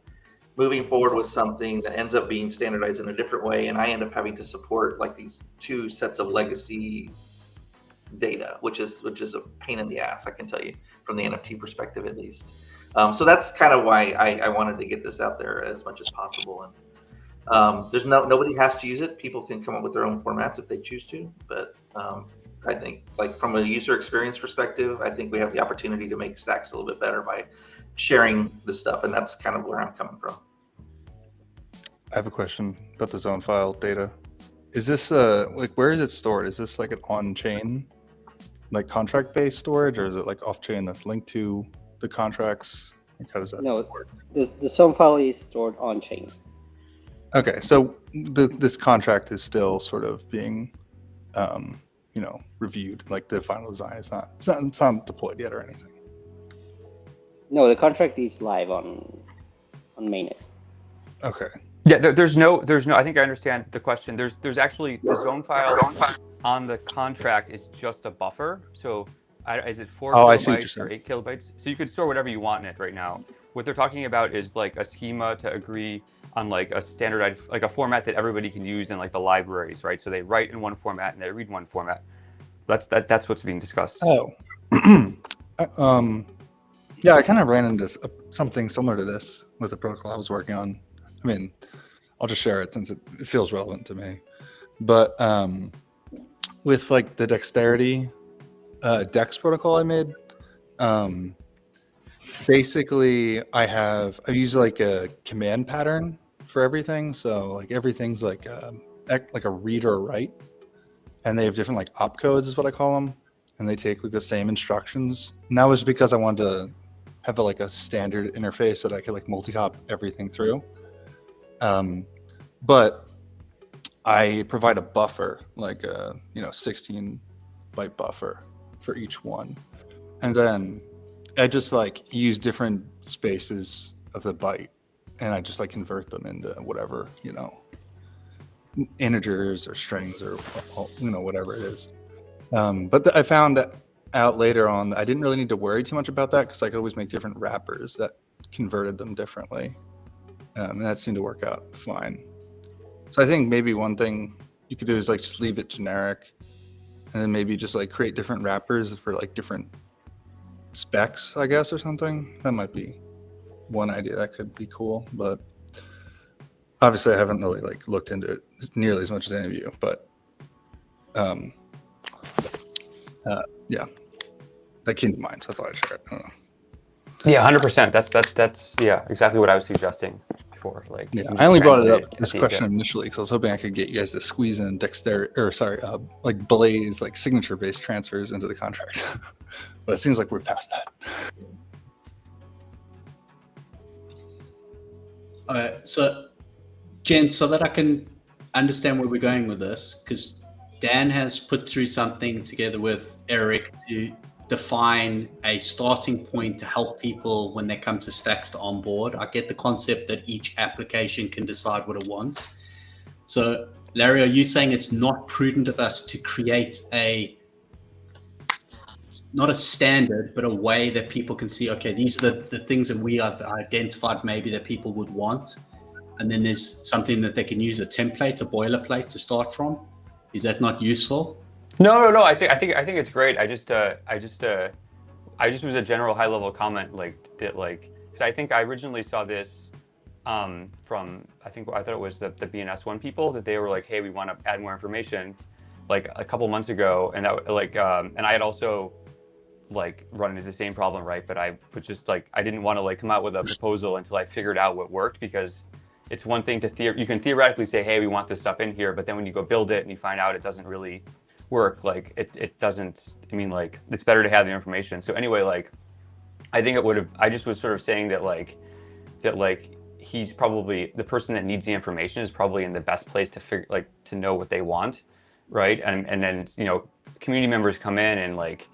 moving forward with something that ends up being standardized in a different way, and I end up having to support like these two sets of legacy data, which is a pain in the ass, I can tell you, from the NFT perspective at least. So that's kind of why I wanted to get this out there as much as possible. And there's nobody has to use it. People can come up with their own formats if they choose to. But I think like from a user experience perspective, I think we have the opportunity to make Stacks a little bit better by sharing the stuff. And that's kind of where I'm coming from. I have a question about the zone file data. Is this like, where is it stored? Is this like an on-chain, like contract-based storage, or is it like off-chain that's linked to the contracts? Like, how does that work? The zone file is stored on-chain. Okay, so this contract is still sort of being, reviewed. Like the final design is it's not deployed yet or anything. No, the contract is live on mainnet. Okay. Yeah, there's no. I think I understand the question. There's actually the zone file on the contract is just a buffer. So is it 4 kilobytes or 8 kilobytes? So you could store whatever you want in it right now. What they're talking about is like a schema to agree on like a standardized, like a format that everybody can use in like the libraries, right? So they write in one format and they read one format. That's what's being discussed. Oh, yeah, I kind of ran into something similar to this with the protocol I was working on. I mean, I'll just share it since it feels relevant to me. But with like the dexterity DEX protocol I made, basically I use like a command pattern for everything. So like everything's like a read or write, and they have different like opcodes is what I call them, and they take like the same instructions. And that was because I wanted to have a standard interface that I could like multi-hop everything through. But I provide a buffer, like a 16 byte buffer for each one, and then I just like use different spaces of the byte, and I just like convert them into whatever integers or strings or whatever it is. But I found out later on that I didn't really need to worry too much about that because I could always make different wrappers that converted them differently, and that seemed to work out fine. So I think maybe one thing you could do is like just leave it generic, and then maybe just like create different wrappers for like different specs, I guess, or something. That might be one idea that could be cool, but obviously I haven't really like looked into it nearly as much as any of you. But yeah, that came to mind, so I thought I'd share it. I don't know. Yeah, 100%. That's yeah, exactly what I was suggesting before. Like, yeah, I only brought it up this question initially because I was hoping I could get you guys to squeeze in like Blaze, like signature-based transfers into the contract, but it seems like we're past that. All right, so Jen, so that I can understand where we're going with this, because Dan has put through something together with Eriq to define a starting point to help people when they come to Stacks to onboard. I get the concept that each application can decide what it wants. So Larry, are you saying it's not prudent of us to create not a standard, but a way that people can see, okay, these are the things that we have identified maybe that people would want, and then there's something that they can use, a template, a boilerplate to start from? Is that not useful? No. I think it's great. I just was a general high level comment, because I think I originally saw this from I thought it was the BNS.ONE people, that they were like, hey, we want to add more information, like a couple months ago, and that and I had also like run into the same problem, right? But I was just like, I didn't want to like come out with a proposal until I figured out what worked, because it's one thing to you can theoretically say, hey, we want this stuff in here, but then when you go build it and you find out it doesn't really work, like it doesn't, I mean, like, it's better to have the information. So anyway, like, I think it would have, I just was sort of saying that he's probably, the person that needs the information is probably in the best place to figure, like, to know what they want, right? And then, community members come in and like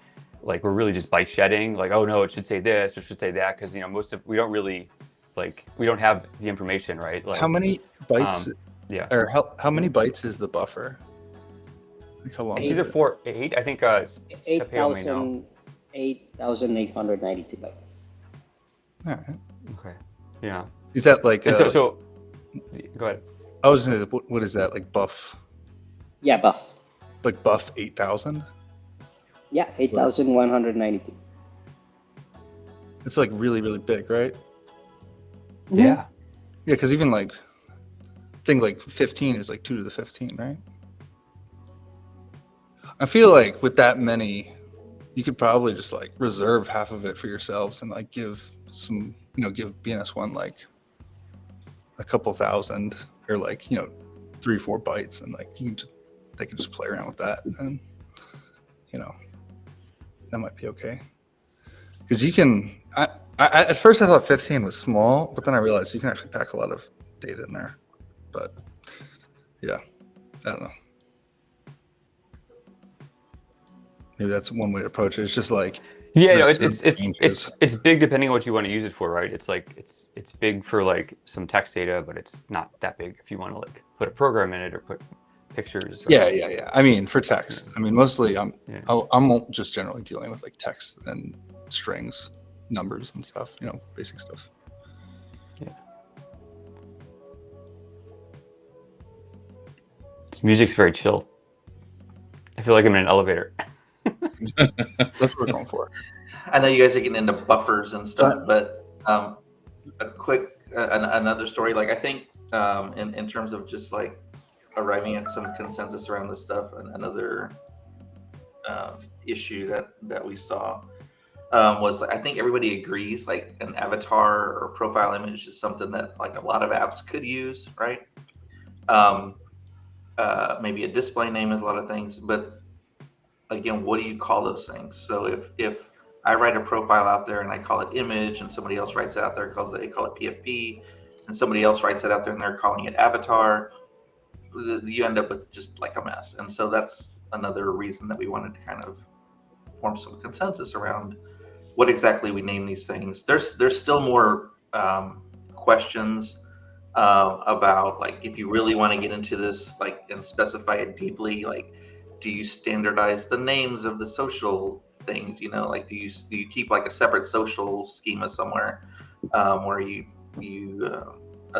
we're really just byte shedding, like, oh no, it should say this or should say that, because we don't really, like, we don't have the information, right? Like, how many bytes? Yeah. Or how many bytes is the buffer? Like, how long? It's either 4 or 8. I think 8,892 bytes. All right. Okay. Yeah. Is that like? So go ahead. I was gonna say, what is that, like buff? Yeah, buff. Like buff 8,000. Yeah, 8,192. It's like really, really big, right? Yeah. Yeah, because even like, I think like 15 is like 2 to the 15, right? I feel like with that many, you could probably just like reserve half of it for yourselves and like give some, give BNS.ONE like a couple thousand or like 3-4 bytes, and like they could just play around with that, and that might be okay. Because you can, I at first I thought 15 was small, but then I realized you can actually pack a lot of data in there. But yeah, I don't know. Maybe that's one way to approach it. It's just like, yeah, it's big depending on what you want to use it for, right? It's like it's big for like some text data, but it's not that big if you want to like put a program in it or put pictures. Right? Yeah. I mean, for text, I mean, mostly I'm just generally dealing with like text and strings, numbers and stuff, basic stuff. Yeah. This music's very chill. I feel like I'm in an elevator. That's what we're going for. I know you guys are getting into buffers and stuff, but a quick another story. Like, I think in terms of just like arriving at some consensus around this stuff, and another issue that we saw was, I think everybody agrees like an avatar or profile image is something that like a lot of apps could use, right? Maybe a display name is a lot of things, but again, what do you call those things? So if I write a profile out there and I call it image, and somebody else writes it out there, they call it PFP, and somebody else writes it out there and they're calling it avatar, you end up with just like a mess. And so that's another reason that we wanted to kind of form some consensus around what exactly we name these things. There's still more questions about like if you really want to get into this like and specify it deeply, like do you standardize the names of the social things? You know, like do you keep like a separate social schema somewhere where you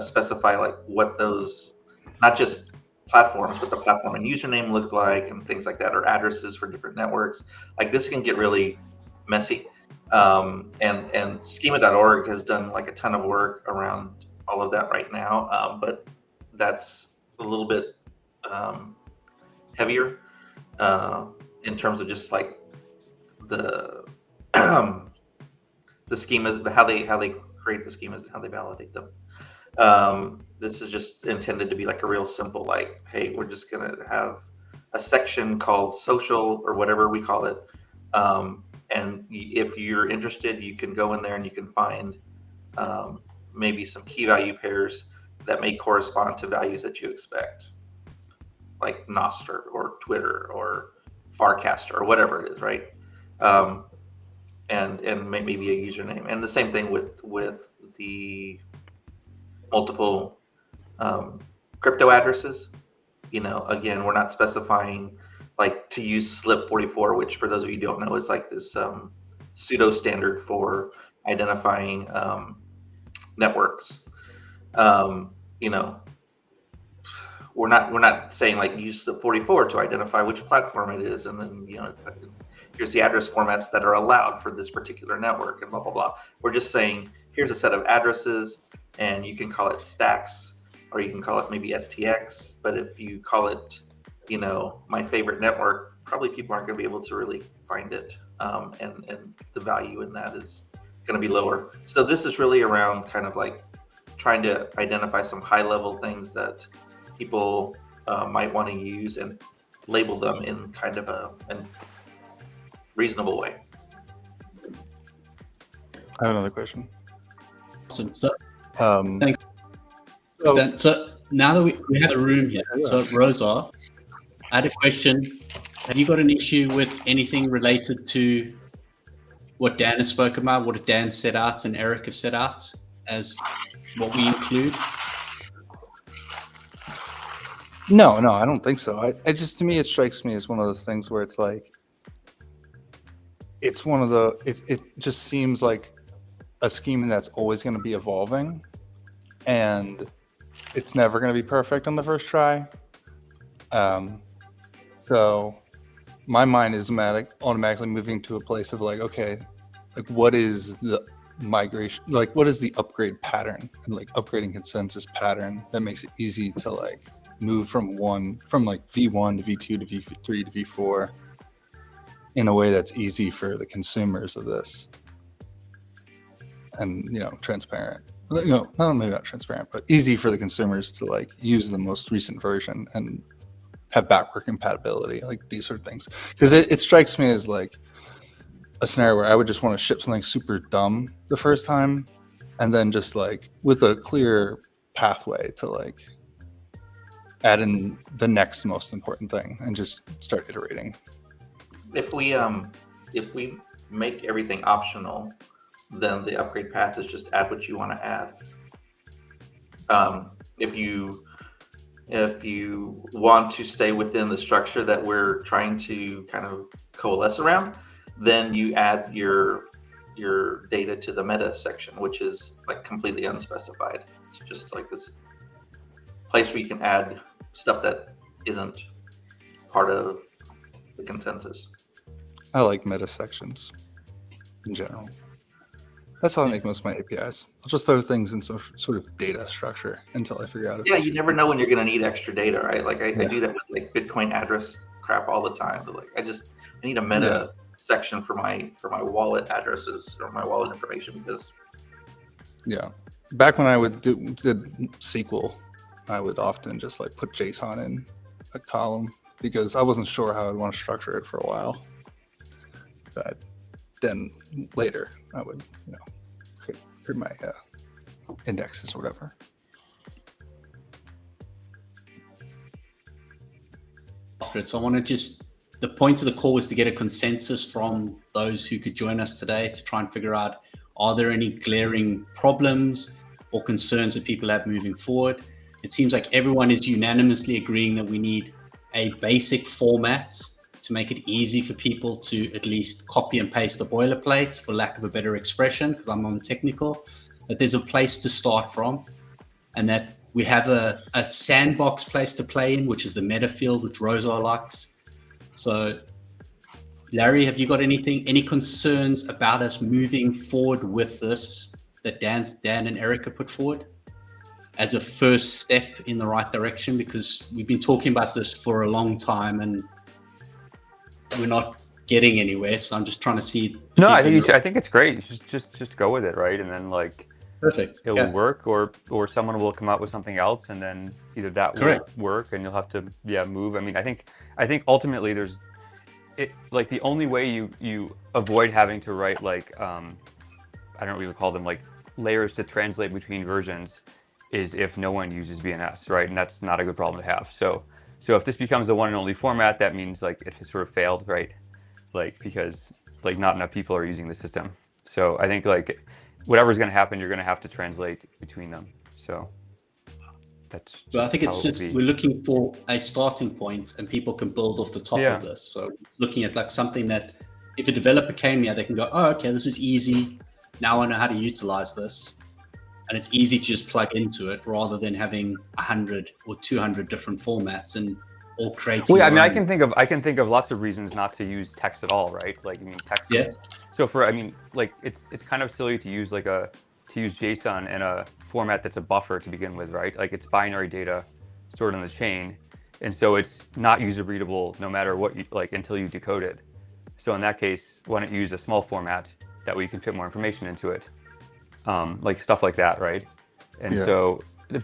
specify like what those not just platforms but the platform and username look like and things like that, or addresses for different networks. Like this can get really messy. And schema.org has done like a ton of work around all of that right now, but that's a little bit heavier in terms of just like the the schemas, how they create the schemas and how they validate them. This is just intended to be like a real simple, like, hey, we're just gonna have a section called social or whatever we call it. And if you're interested, you can go in there and you can find maybe some key value pairs that may correspond to values that you expect, like Nostr or Twitter or Farcaster or whatever it is, right? And maybe a username. And the same thing with the multiple crypto addresses. You know, again, we're not specifying like to use SLIP44, which for those of you who don't know is like this pseudo standard for identifying networks. You know, we're not saying like use SLIP44 to identify which platform it is, and then, you know, here's the address formats that are allowed for this particular network and blah blah blah. We're just saying here's a set of addresses, and you can call it stacks, or you can call it maybe STX. But if you call it, you know, my favorite network, probably people aren't going to be able to really find it, and the value in that is going to be lower. So this is really around kind of like trying to identify some high level things that people might want to use and label them in kind of a reasonable way. I have another question. Awesome. So, Thanks. So now that we have a room here, so Rosa, I had a question. Have you got an issue with anything related to what Dan has spoken about, what Dan set out and Eric have set out as what we include? No, I don't think so. I just, to me, it strikes me as one of those things where it's like, it's one of the, it just seems like a scheme that's always going to be evolving, and it's never going to be perfect on the first try. So my mind is automatically moving to a place of like, okay, like what is the migration, like what is the upgrade pattern and like upgrading consensus pattern that makes it easy to like move from like V1 to V2 to V3 to V4 in a way that's easy for the consumers of this, and, you know, transparent. You know, maybe not transparent, but easy for the consumers to like use the most recent version and have backward compatibility, like these sort of things. Because it strikes me as like a scenario where I would just want to ship something super dumb the first time, and then just like with a clear pathway to like add in the next most important thing and just start iterating. If we make everything optional, then the upgrade path is just add what you want to add. If you want to stay within the structure that we're trying to kind of coalesce around, then you add your data to the meta section, which is like completely unspecified. It's just like this place where you can add stuff that isn't part of the consensus. I like meta sections in general. That's how I make most of my APIs. I'll just throw things in some sort of data structure until I figure out. Yeah, you never know when you're going to need extra data, right? Like I do that with like Bitcoin address crap all the time. But like I need a meta section for my wallet addresses or my wallet information, because back when I would did SQL, I would often just like put JSON in a column because I wasn't sure how I'd want to structure it for a while. But then later I would, you know, create my indexes or whatever. after it. So I want to just, the point of the call was to get a consensus from those who could join us today to try and figure out, are there any glaring problems or concerns that people have moving forward? It seems like everyone is unanimously agreeing that we need a basic format to make it easy for people to at least copy and paste the boilerplate, for lack of a better expression, because I'm non-technical, that there's a place to start from, and that we have a sandbox place to play in, which is the meta field, which Rosa likes. So, Larry, have you got any concerns about us moving forward with this that Dan and Eric have put forward as a first step in the right direction? Because we've been talking about this for a long time and we're not getting anywhere. So I'm just trying to see. No, I think it's great. Just go with it, right? And then perfect. It'll work, or someone will come up with something else, and then either that will work, and you'll have to move. I mean, I think ultimately the only way you avoid having to write I don't know what we would call them, layers to translate between versions, is if no one uses BNS, right? And that's not a good problem to have. So if this becomes the one and only format, that means it has sort of failed, right? Because not enough people are using the system. So I think whatever's going to happen, you're going to have to translate between them. So that's. So I think it's just we're looking for a starting point, and people can build off the top of this. So looking at something that, if a developer came here, they can go, oh, okay, this is easy. Now I know how to utilize this, and it's easy to just plug into it rather than having 100 or 200 different formats and all creating. Well, I mean, I can think of lots of reasons not to use text at all, right? Text. Yeah. So it's kind of silly to use use JSON in a format that's a buffer to begin with, right? It's binary data stored on the chain, and so it's not user readable no matter what you until you decode it. So in that case, why don't you use a small format that way you can fit more information into it, stuff like that, right? And so.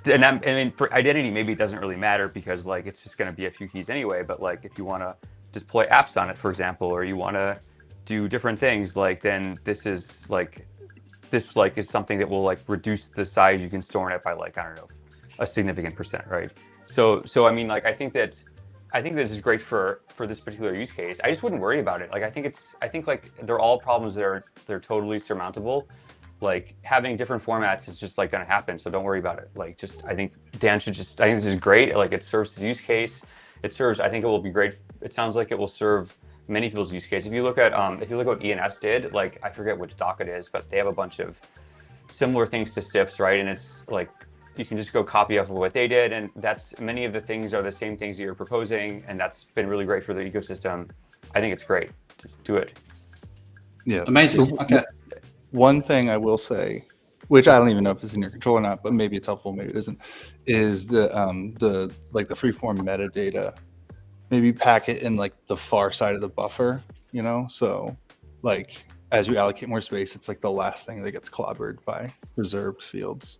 And I mean, for identity, maybe it doesn't really matter because it's just going to be a few keys anyway. But if you want to deploy apps on it, for example, or you want to do different things, then this is is something that will reduce the size you can store in it by I don't know, a significant percent, right? So I mean, I think this is great for this particular use case. I just wouldn't worry about it. I think they're all problems that they're totally surmountable. Having different formats is just going to happen, so don't worry about it. I think Dan should I think this is great. It serves the use case. I think it will be great. It sounds like it will serve many people's use case. If you look at what BNS did, I forget which doc it is, but they have a bunch of similar things to SIPs, right? And it's you can just go copy off of what they did, and many of the things are the same things that you're proposing, and that's been really great for the ecosystem. I think it's great. Just do it. Yeah. Amazing. Okay. One thing I will say, which I don't even know if it's in your control or not, but maybe it's helpful, maybe it isn't, is the freeform metadata. Maybe pack it in the far side of the buffer, So as you allocate more space, it's the last thing that gets clobbered by reserved fields,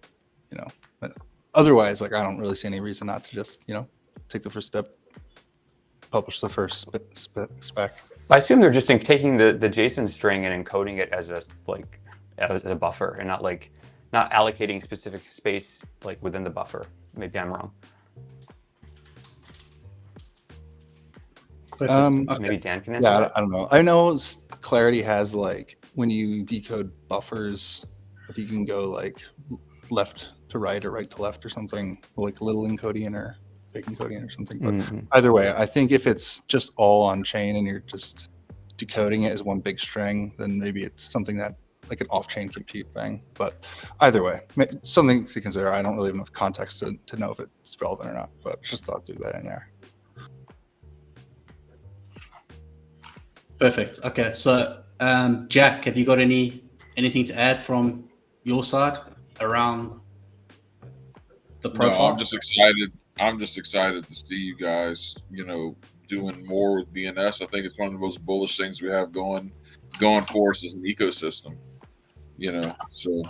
But otherwise, I don't really see any reason not to just, take the first step, publish the first spec. I assume they're just taking the JSON string and encoding it as a buffer, and not allocating specific space within the buffer. Maybe I'm wrong. Maybe Dan can answer that. I don't know. I know Clarity has when you decode buffers, if you can go left to right or right to left or something, little encoding or big encoding or something. But either way, I think if it's just all on chain and you're just decoding it as one big string, then maybe it's something that an off-chain compute thing. But either way, something to consider. I don't really have enough context to know if it's relevant or not, but just thought through that in there. Perfect. Okay, so Jack, have you got anything to add from your side around the profile? No, I'm just excited to see you guys, doing more with BNS. I think it's one of the most bullish things we have going for us as an ecosystem. So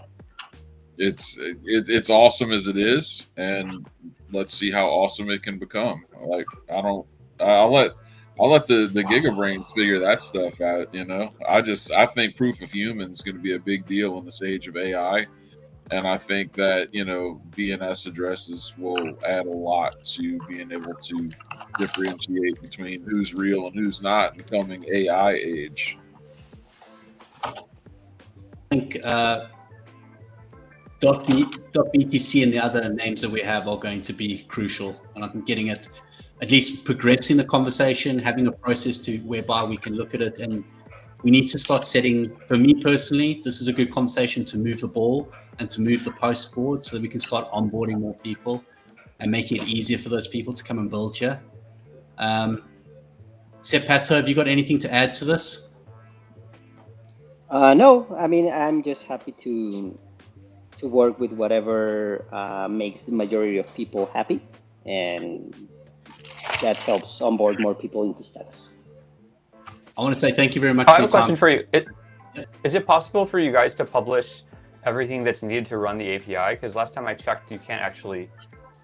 it's awesome as it is, and let's see how awesome it can become. I'll let the gigabrains figure that stuff out. I think proof of human is going to be a big deal in this age of AI. And I think that, BNS addresses will add a lot to being able to differentiate between who's real and who's not in the coming AI age. I think .btc and the other names that we have are going to be crucial. And I think getting it, at least progressing the conversation, having a process to whereby we can look at it. And we need to start setting, for me personally, this is a good conversation to move the ball and to move the post forward so that we can start onboarding more people and making it easier for those people to come and build here. Sepp Pato, have you got anything to add to this? No, I mean, I'm just happy to work with whatever makes the majority of people happy, and that helps onboard more people into Stacks. I want to say thank you very much. I have a question for you. Is it possible for you guys to publish everything that's needed to run the API? Because last time I checked, you can't actually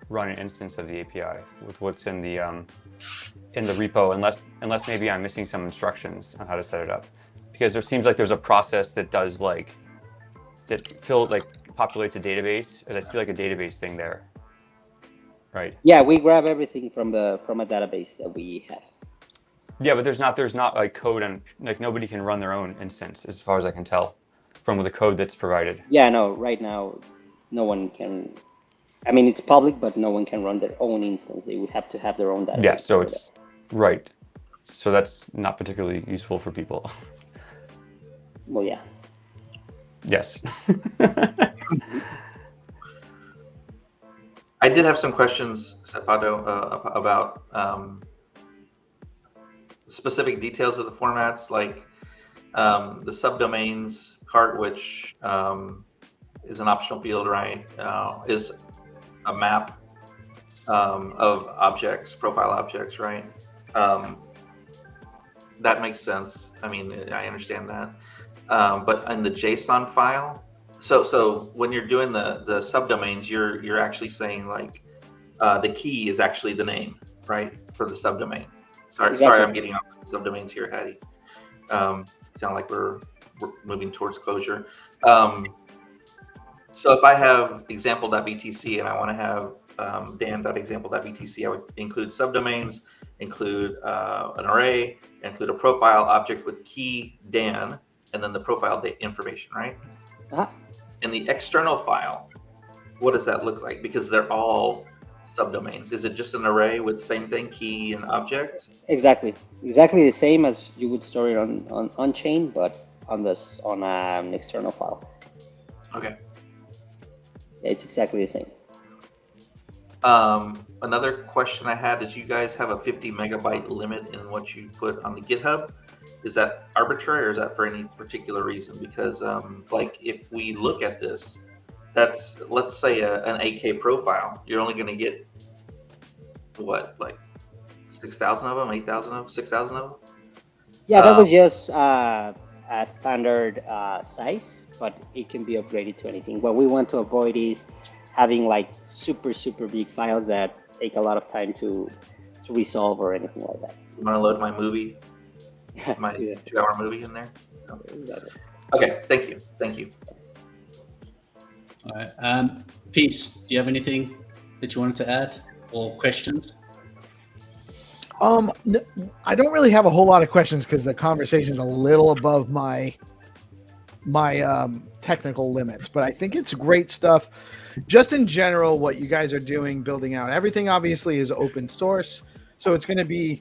run an instance of the API with what's in the repo, unless maybe I'm missing some instructions on how to set it up. Because there seems like there's a process that does populates a database, as I see like a database thing there, right? Yeah, we grab everything from a database that we have. Yeah, but there's not like code, and like nobody can run their own instance as far as I can tell from the code that's provided. Yeah, no, right now no one can. I mean, it's public, but no one can run their own instance. They would have to have their own database. Yeah, so it's right. So that's not particularly useful for people. Well, yeah. Yes. I did have some questions, Sapato, about specific details of the formats, like the subdomains part, which is an optional field, right? Is a map of objects, profile objects, right? That makes sense. I mean, I understand that. But in the JSON file, so when you're doing the subdomains, you're actually saying like the key is actually the name, right, for the subdomain. Sorry, I'm getting off the subdomains here, Hattie. Sound like we're moving towards closure. So if I have example.btc and I want to have dan.example.btc, I would include subdomains, include an array, include a profile object with key Dan, and then the profile information, right? In the external file, what does that look like? Because they're all subdomains. Is it just an array with the same thing, key and object? Exactly the same as you would store it on chain, but on an external file. Okay. It's exactly the same. Another question I had is, you guys have a 50 megabyte limit in what you put on the GitHub. Is that arbitrary, or is that for any particular reason? Because like if we look at this, that's, let's say an AK profile, you're only going to get what, like 6,000 of them, 8,000 of them, 6,000 of them? Yeah, that was just a standard size, but it can be upgraded to anything. What we want to avoid is having like super big files that take a lot of time to resolve or anything like that. You want to load my movie, my 2-hour movie in there? No. Okay, thank you. All right, Peace, do you have anything that you wanted to add or questions? I don't really have a whole lot of questions because the conversation is a little above my technical limits, but I think it's great stuff. Just in general, what you guys are doing, building out everything, obviously is open source, so it's going to be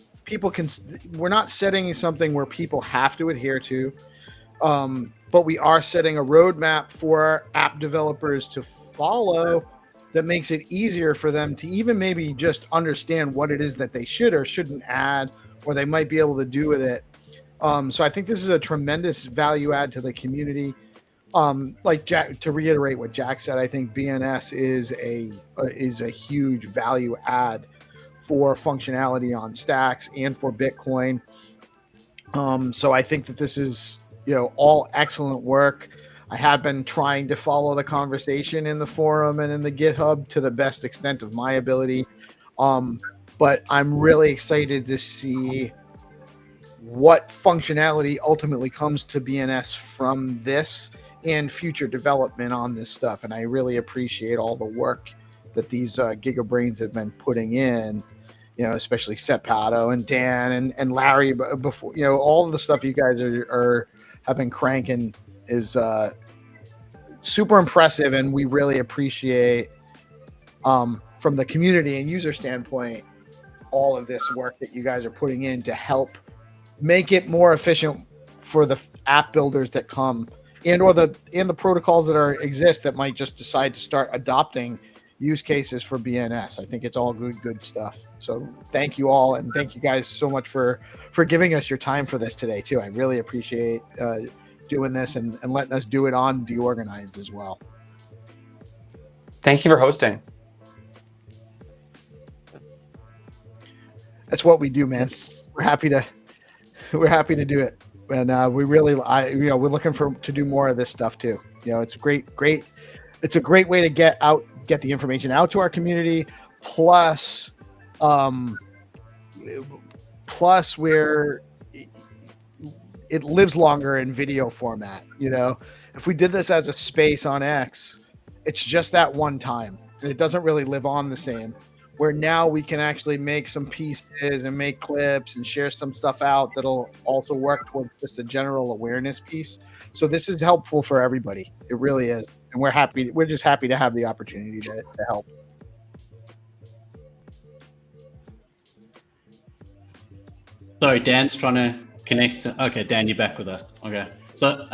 we're not setting something where people have to adhere to, but we are setting a roadmap for app developers to follow that makes it easier for them to even maybe just understand what it is that they should or shouldn't add, or they might be able to do with it. So I think this is a tremendous value add to the community. Like Jack, to reiterate what Jack said, I think BNS is a huge value add for functionality on Stacks and for Bitcoin. So I think that this is, all excellent work. I have been trying to follow the conversation in the forum and in the GitHub to the best extent of my ability. But I'm really excited to see what functionality ultimately comes to BNS from this and future development on this stuff. And I really appreciate all the work that these GigaBrains have been putting in, you know, especially Seth Pato and Dan and Larry before, you know, all of the stuff you guys have been cranking is super impressive. And we really appreciate from the community and user standpoint, all of this work that you guys are putting in to help make it more efficient for the app builders that come and the protocols that exist that might just decide to start adopting use cases for BNS. I think it's all good stuff. So thank you all, and thank you guys so much for giving us your time for this today too. I really appreciate doing this and letting us do it on DeOrganized as well. Thank you for hosting. That's what we do, man. We're happy to do it, and we're looking to do more of this stuff too. You know, it's it's a great way to get the information out to our community. Plus where it lives longer in video format. You know, if we did this as a space on X, it's just that one time, and it doesn't really live on the same. Where now we can actually make some pieces and make clips and share some stuff out that'll also work towards just a general awareness piece. So this is helpful for everybody. It really is. And we're happy. We're just happy to have the opportunity to help. Sorry, Dan's trying to connect. Okay, Dan, you're back with us. Okay. So,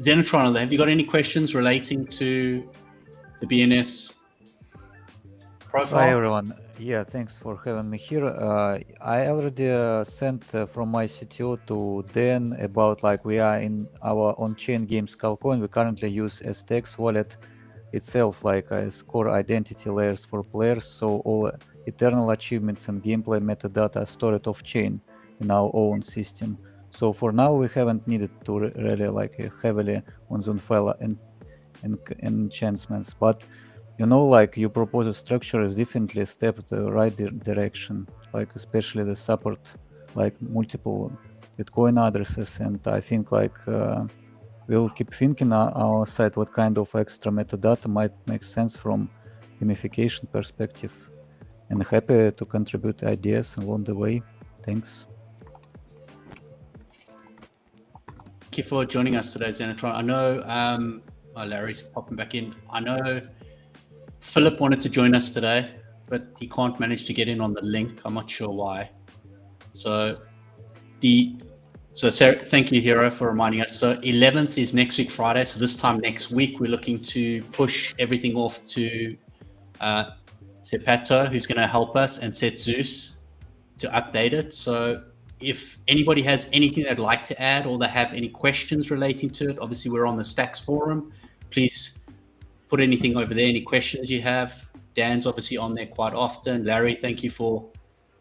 Xenitron, have you got any questions relating to the BNS profile? Hi everyone. Yeah, thanks for having me here. I already sent from my CTO to Dan about like we are in our on-chain game Skullcoin. We currently use STX wallet itself like as core identity layers for players. So all eternal achievements and gameplay metadata are stored off-chain in our own system. So for now we haven't needed to really like heavily on zone file and enhancements, but you know, like your proposed structure is definitely a step to the right direction, like especially the support like multiple Bitcoin addresses. And I think like we'll keep thinking on our side what kind of extra metadata might make sense from gamification perspective, and happy to contribute ideas along the way. Thanks. Thank you for joining us today, Xenitron. I know Larry's popping back in. I know Philip wanted to join us today, but he can't manage to get in on the link. I'm not sure why. So Sarah, thank you, Hero, for reminding us. So 11th is next week, Friday. So this time next week, we're looking to push everything off to Sepato, who's going to help us, and Set Zeus to update it. So if anybody has anything they'd like to add or they have any questions relating to it, obviously we're on the Stacks forum. Please put anything over there, any questions you have. Dan's obviously on there quite often. Larry, thank you for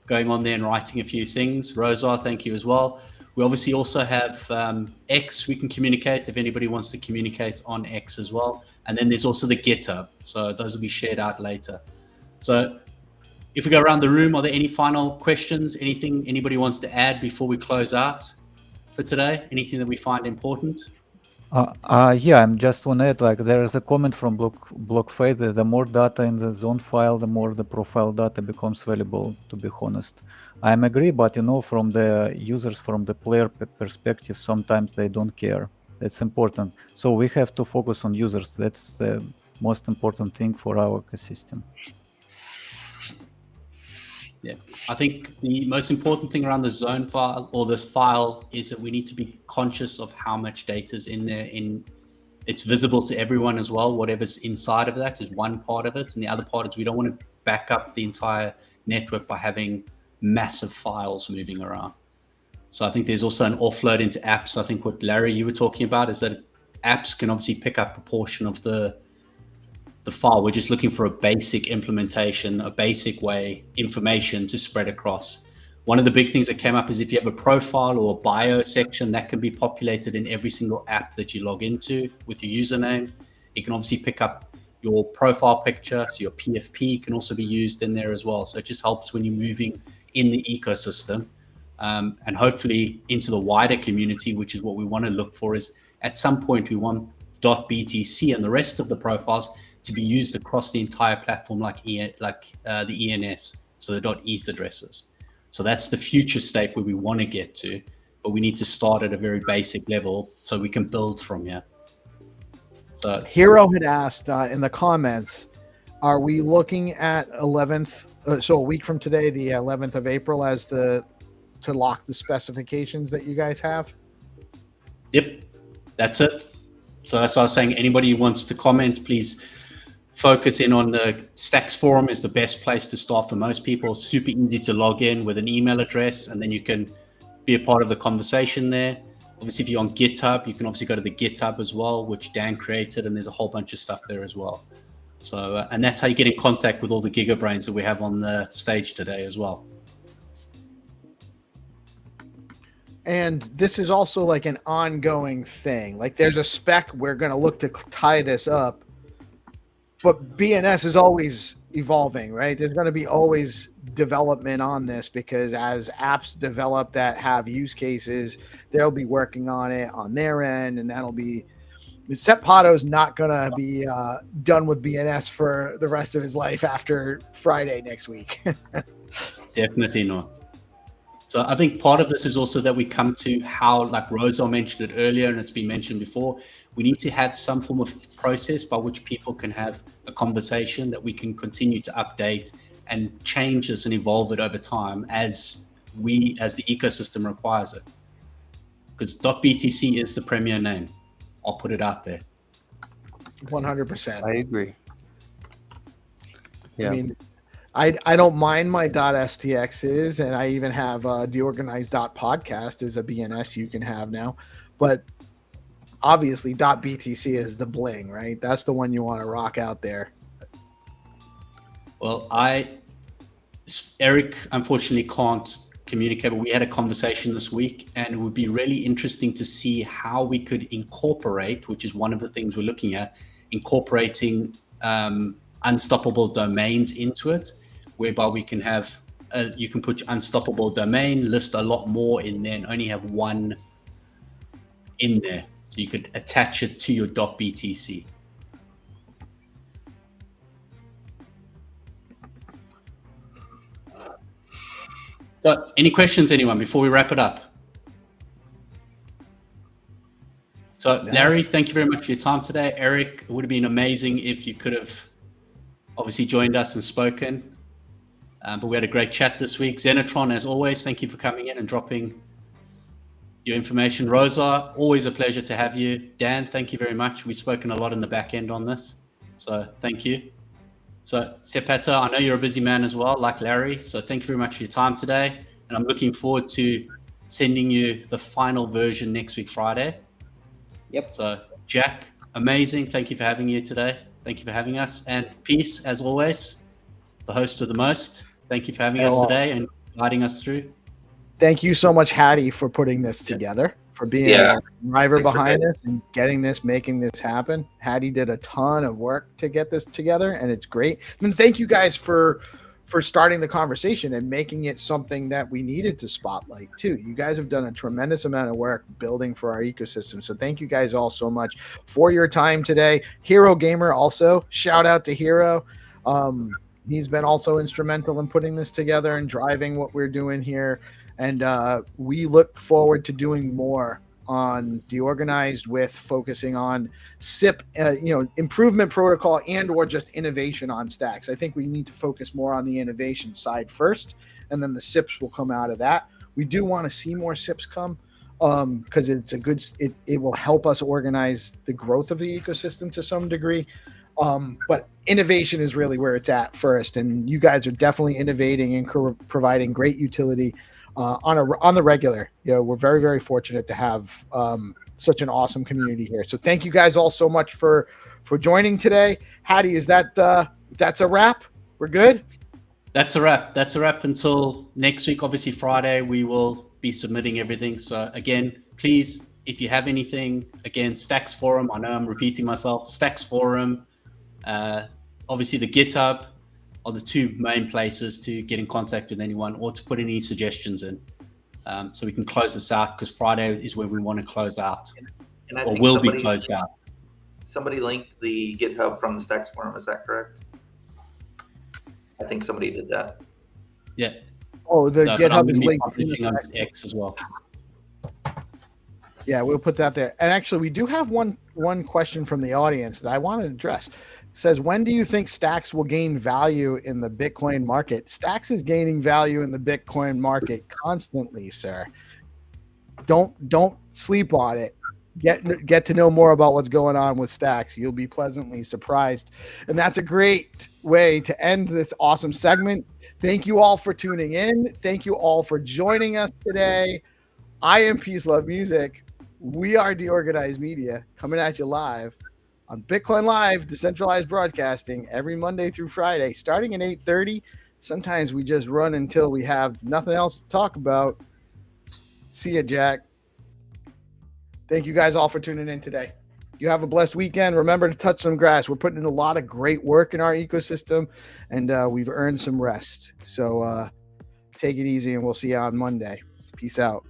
going on there and writing a few things. Rozar, thank you as well. We obviously also have X we can communicate if anybody wants to communicate on X as well. And then there's also the GitHub. So those will be shared out later. So if we go around the room, are there any final questions? Anything anybody wants to add before we close out for today? Anything that we find important? Yeah, I'm just want to add, like there is a comment from BlockFaith that the more data in the zone file, the more the profile data becomes valuable, to be honest. I agree, but you know, from the users, from the player perspective, sometimes they don't care. That's important. So we have to focus on users. That's the most important thing for our ecosystem. Yeah, I think the most important thing around the zone file or this file is that we need to be conscious of how much data is in there. It's visible to everyone as well. Whatever's inside of that is one part of it. And the other part is we don't want to back up the entire network by having massive files moving around. So I think there's also an offload into apps. I think what Larry, you were talking about is that apps can obviously pick up a portion of the file. We're just looking for a basic implementation, a basic way information to spread across. One of the big things that came up is if you have a profile or a bio section that can be populated in every single app that you log into with your username. You can obviously pick up your profile picture, so your PFP can also be used in there as well. So it just helps when you're moving in the ecosystem and hopefully into the wider community, which is what we want to look for. Is at some point we .btc and the rest of the profiles to be used across the entire platform, like the ENS, so the .eth addresses. So that's the future state where we want to get to, but we need to start at a very basic level so we can build from here. So Hero had asked in the comments, are we looking at 11th, so a week from today, the 11th of April, as to lock the specifications that you guys have? Yep, that's it. So that's why I was saying, anybody who wants to comment, please focus in on the Stacks forum. Is the best place to start for most people. Super easy to log in with an email address, and then you can be a part of the conversation there. Obviously, if you're on GitHub, you can obviously go to the GitHub as well, which Dan created, and there's a whole bunch of stuff there as well. So, and that's how you get in contact with all the gigabrains that we have on the stage today as well. And this is also like an ongoing thing. Like there's a spec, we're going to look to tie this up, but BNS is always evolving, right? There's going to be always development on this, because as apps develop that have use cases, they'll be working on it on their end, and that'll be, Sep Pato's not going to be done with BNS for the rest of his life after Friday next week. Definitely not. So I think part of this is also that we come to how, like Rosa mentioned it earlier, and it's been mentioned before, we need to have some form of process by which people can have a conversation that we can continue to update and change this and evolve it over time as the ecosystem requires it. Because .btc is the premier name. I'll put it out there. 100%. I agree. Yeah. I mean, I don't mind my .stx's, and I even have DeOrganized .podcast as a BNS you can have now. But obviously .btc is the bling, right? That's the one you want to rock out there. Well, Eriq unfortunately can't communicate, but we had a conversation this week, and it would be really interesting to see how we could incorporate, which is one of the things we're looking at, incorporating unstoppable domains into it, whereby we can have, you can put unstoppable domain, list a lot more in there, and only have one in there. So you could attach it to your .btc. So, any questions, anyone, before we wrap it up? So, Larry, thank you very much for your time today. Eriq, it would have been amazing if you could have obviously joined us and spoken. But we had a great chat this week. Xenitron, as always, thank you for coming in and dropping your information. Rosa, always a pleasure to have you. Dan, thank you very much. We've spoken a lot in the back end on this. So, thank you. So, Sep Pato, I know you're a busy man as well, like Larry. So thank you very much for your time today. And I'm looking forward to sending you the final version next week, Friday. Yep. So, Jack, amazing. Thank you for having you today. Thank you for having us. And Peace, as always, the host with the most. Thank you for having us today and guiding us through. Thank you so much, Hattie, for putting this together, for being a driver behind this and getting this, making this happen. Hattie did a ton of work to get this together, and it's great. And thank you guys for starting the conversation and making it something that we needed to spotlight too. You guys have done a tremendous amount of work building for our ecosystem. So thank you guys all so much for your time today. Hero Gamer also, shout out to Hero. He's been also instrumental in putting this together and driving what we're doing here. And we look forward to doing more on DeOrganized, with focusing on SIP, improvement protocol and or just innovation on stacks. I think we need to focus more on the innovation side first, and then the SIPs will come out of that. We do want to see more SIPs come because it's a good, it will help us organize the growth of the ecosystem to some degree. But innovation is really where it's at first, and you guys are definitely innovating and providing great utility on the regular. We're very, very fortunate to have such an awesome community here. So thank you guys all so much for joining today. Hattie, is that's a wrap? We're good? That's a wrap. That's a wrap until next week. Obviously, Friday, we will be submitting everything. So again, please, if you have anything, again, Stacks Forum, I know I'm repeating myself, Stacks Forum, obviously the GitHub are the two main places to get in contact with anyone or to put any suggestions in. So we can close this out, because Friday is where we want to close out, and I or think will be closed out. somebody linked the GitHub from the Stacks forum. Is that correct? I think somebody did that. Yeah. Oh, the So, but I'm GitHub gonna is be linked. publishing on X as well. Yeah, we'll put that there. And actually, we do have one question from the audience that I wanted to address. It says, when do you think Stacks will gain value in the Bitcoin market? Stacks is gaining value in the Bitcoin market constantly, sir. Don't sleep on it. Get to know more about what's going on with Stacks. You'll be pleasantly surprised. And that's a great way to end this awesome segment. Thank you all for tuning in. Thank you all for joining us today. I am PeaceLoveMusic. We are DeOrganized Media, coming at you live on BitcoinLive, Decentralized Broadcasting, every Monday through Friday, starting at 8:30. Sometimes we just run until we have nothing else to talk about. See ya, Jack. Thank you guys all for tuning in today. You have a blessed weekend. Remember to touch some grass. We're putting in a lot of great work in our ecosystem, and we've earned some rest. So take it easy, and we'll see you on Monday. Peace out.